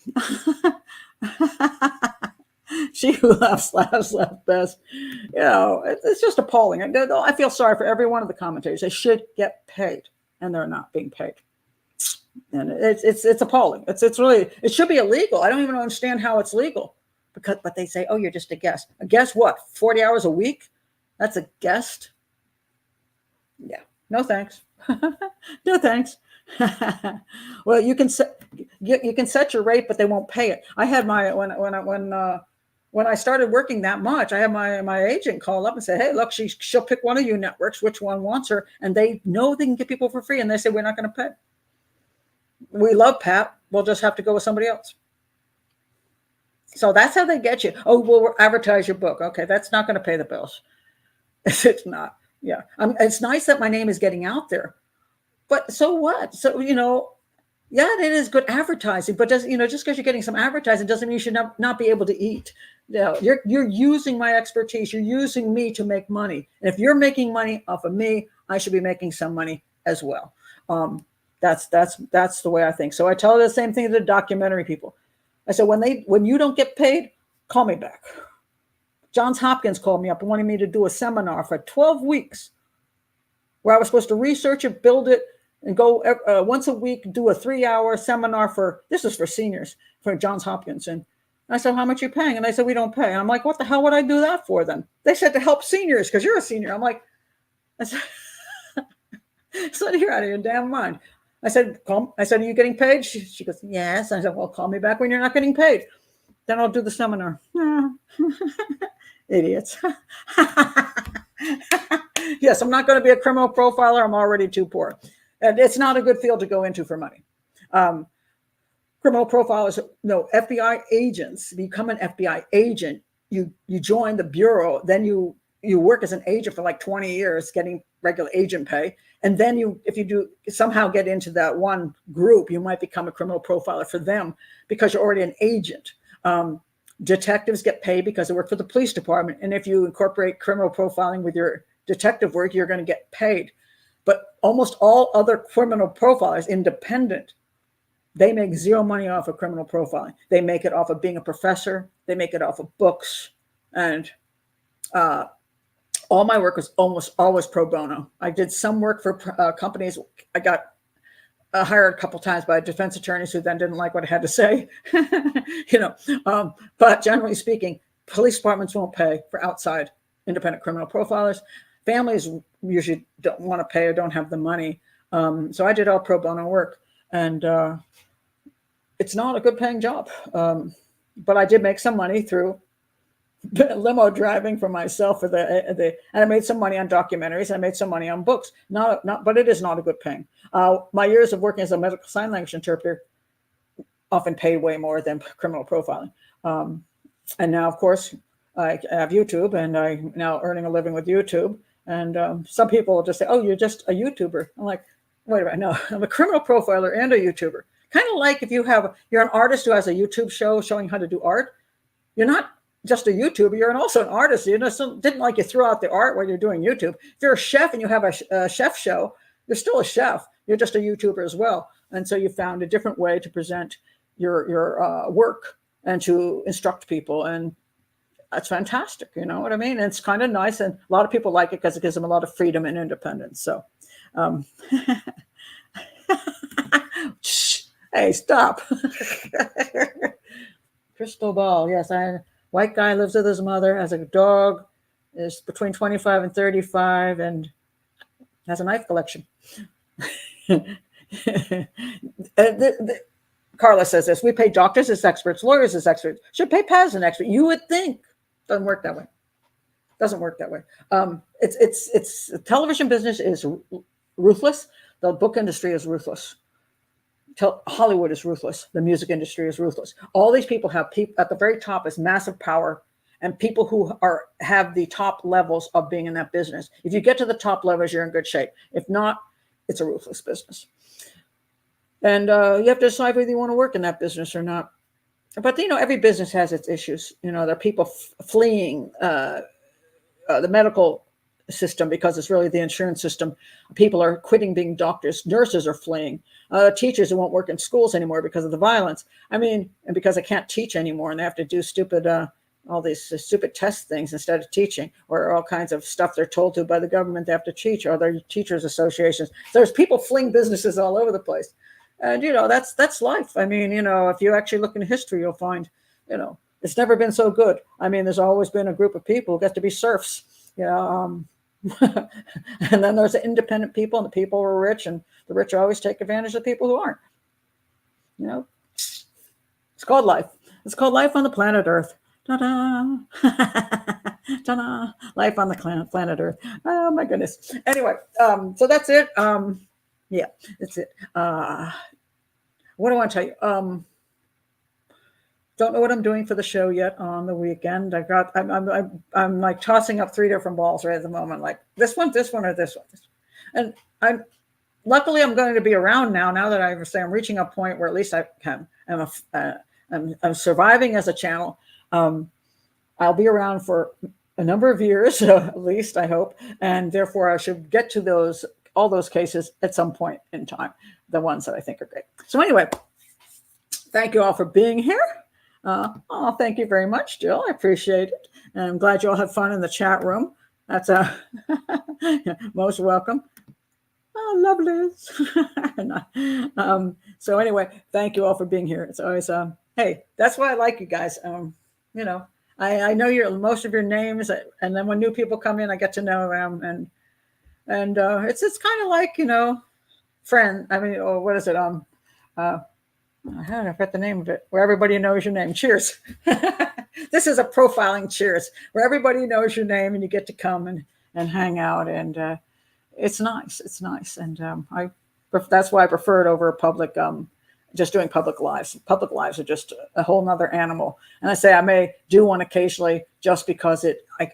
She who laughs best. It's just appalling. I feel sorry for every one of the commentators. They should get paid, and they're not being paid. And it's appalling. It's really, it should be illegal. I don't even understand how it's legal, but they say, oh, you're just a guest. A guest what? 40 hours a week? That's a guest? Yeah. No thanks. No thanks. Well, you can set your rate, but they won't pay it. I had my when I started working that much, I had my agent call up and say, hey, look, she'll pick one of you networks, which one wants her, and they know they can get people for free, and they say we're not going to pay. We love Pat. We'll just have to go with somebody else. So that's how they get you. Oh, we'll advertise your book. Okay, that's not going to pay the bills. It's not. Yeah, it's nice that my name is getting out there, but so what? So yeah, it is good advertising, but just because you're getting some advertising doesn't mean you should not be able to eat. You're using my expertise. You're using me to make money. And if you're making money off of me, I should be making some money as well. That's the way I think. So I tell the same thing to the documentary people. I said, when you don't get paid, call me back. Johns Hopkins called me up and wanted me to do a seminar for 12 weeks where I was supposed to research it, build it, and go once a week, do a 3-hour seminar this is for seniors for Johns Hopkins. And I said, how much are you paying? And they said, we don't pay. And I'm like, what the hell would I do that for then? They said to help seniors because you're a senior. I'm like, So you're out of your damn mind. I said, are you getting paid? She goes, yes. I said, well, call me back when you're not getting paid. Then I'll do the seminar. Idiots. Yes, I'm not going to be a criminal profiler. I'm already too poor. And it's not a good field to go into for money. Criminal profilers, no, FBI agents, become an FBI agent. You join the bureau, then you work as an agent for like 20 years, getting regular agent pay. And then if you do somehow get into that one group, you might become a criminal profiler for them because you're already an agent. Detectives get paid because they work for the police department. And if you incorporate criminal profiling with your detective work, you're going to get paid. But almost all other criminal profilers, independent, they make zero money off of criminal profiling. They make it off of being a professor. They make it off of books. And all my work was almost always pro bono. I did some work for companies. I got hired a couple times by defense attorneys who then didn't like what I had to say. But generally speaking, police departments won't pay for outside independent criminal profilers. Families usually don't want to pay or don't have the money. So I did all pro bono work, and it's not a good paying job. But I did make some money through limo driving for myself and I made some money on documentaries. I made some money on books. But it is not a good paying. My years of working as a medical sign language interpreter often paid way more than criminal profiling. And now, of course, I have YouTube, and I'm now earning a living with YouTube. And some people will just say, "Oh, you're just a YouTuber." I'm like, "Wait a minute, no, I'm a criminal profiler and a YouTuber." Kind of like if you're an artist who has a YouTube show showing how to do art. You're not just a YouTuber, you're also an artist. You didn't like you throw out the art while you're doing YouTube. If you're a chef and you have a chef show, you're still a chef. You're just a YouTuber as well. And so you found a different way to present your work and to instruct people. And that's fantastic. You know what I mean? And it's kind of nice. And a lot of people like it because it gives them a lot of freedom and independence. So, hey, stop. Crystal ball. Yes, white guy lives with his mother, has a dog, is between 25 and 35, and has a knife collection. Carla says this: we pay doctors as experts, lawyers as experts, should pay Paz as an expert. You would think. Doesn't work that way. Doesn't work that way. It's the television business is ruthless. The book industry is ruthless. Hollywood is ruthless. The music industry is ruthless. All these people have at the very top is massive power, and people who have the top levels of being in that business. If you get to the top levels, you're in good shape. If not, it's a ruthless business. And you have to decide whether you want to work in that business or not. But every business has its issues. There are people fleeing the medical system because it's really the insurance system. People are quitting being doctors. Nurses are fleeing. Teachers who won't work in schools anymore because of the violence. And because they can't teach anymore, and they have to do all these stupid test things instead of teaching, or all kinds of stuff they're told to by the government they have to teach, or their teachers associations. There's people fleeing businesses all over the place. And, that's life. If you actually look in history, you'll find, it's never been so good. There's always been a group of people who get to be serfs. And then there's the independent people, and the people who are rich, and the rich always take advantage of people who aren't. It's called life. It's called life on the planet Earth. Ta-da! Ta-da! Life on the planet Earth. Oh my goodness. Anyway, so that's it. Yeah, that's it. What do I want to tell you? Don't know what I'm doing for the show yet on the weekend. I'm like tossing up 3 different balls right at the moment, like this one, or this one. And luckily I'm going to be around now that I say I'm reaching a point where at least I'm surviving as a channel. I'll be around for a number of years, at least I hope, and therefore I should get to all those cases at some point in time, the ones that I think are great. So anyway, thank you all for being here. Thank you very much, Jill. I appreciate it. And I'm glad you all had fun in the chat room. That's most welcome. Oh, lovely. So anyway, thank you all for being here. It's always, hey, that's why I like you guys. I know most of your names, and then when new people come in, I get to know them, And it's kind of like, friend. I mean, or what is it? I forget the name of it. Where everybody knows your name. Cheers. This is a profiling Cheers, where everybody knows your name and you get to come and hang out, and it's nice. It's nice, and that's why I prefer it over public. Just doing public lives. Public lives are just a whole nother animal. And I say I may do one occasionally just because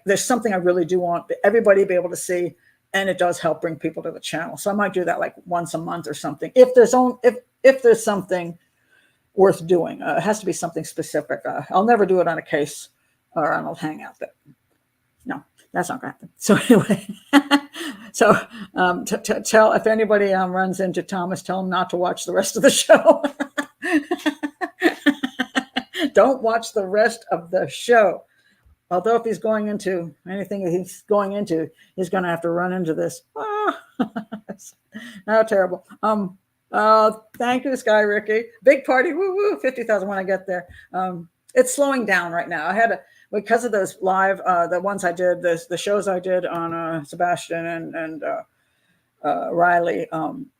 there's something I really do want everybody to be able to see, and it does help bring people to the channel. So I might do that like once a month or something. If there's something worth doing, it has to be something specific. I'll never do it on a case or on a hangout. No, that's not going to happen. So anyway, tell if anybody runs into Thomas, tell him not to watch the rest of the show. Don't watch the rest of the show. Although if he's going into anything he's going into, he's going to have to run into this. Oh, terrible. Thank you, Sky Ricky. Big party, woo woo, 50,000 when I get there. It's slowing down right now. I had because of those live, the ones I did, the shows I did on Sebastian and Riley.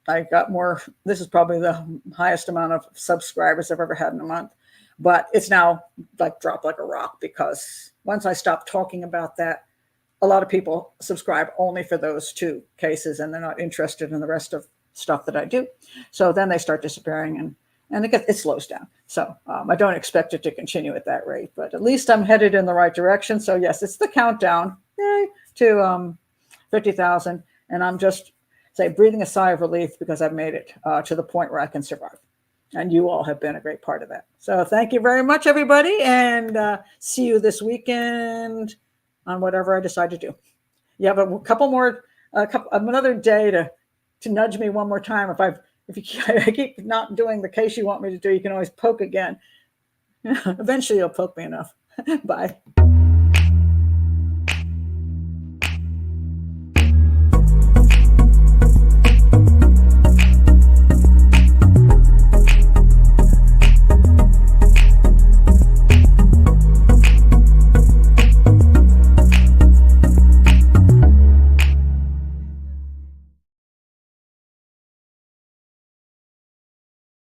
I got more. This is probably the highest amount of subscribers I've ever had in a month, but it's now like dropped like a rock because once I stopped talking about that, a lot of people subscribe only for those two cases and they're not interested in the rest of stuff that I do. So then they start disappearing and it slows down. So I don't expect it to continue at that rate, but at least I'm headed in the right direction. So yes, it's the countdown to 50,000. And I'm just breathing a sigh of relief because I've made it to the point where I can survive. And you all have been a great part of that. So thank you very much, everybody. And see you this weekend on whatever I decide to do. You have a couple more, another day to nudge me one more time. If I keep not doing the case you want me to do, you can always poke again. Eventually you'll poke me enough. Bye.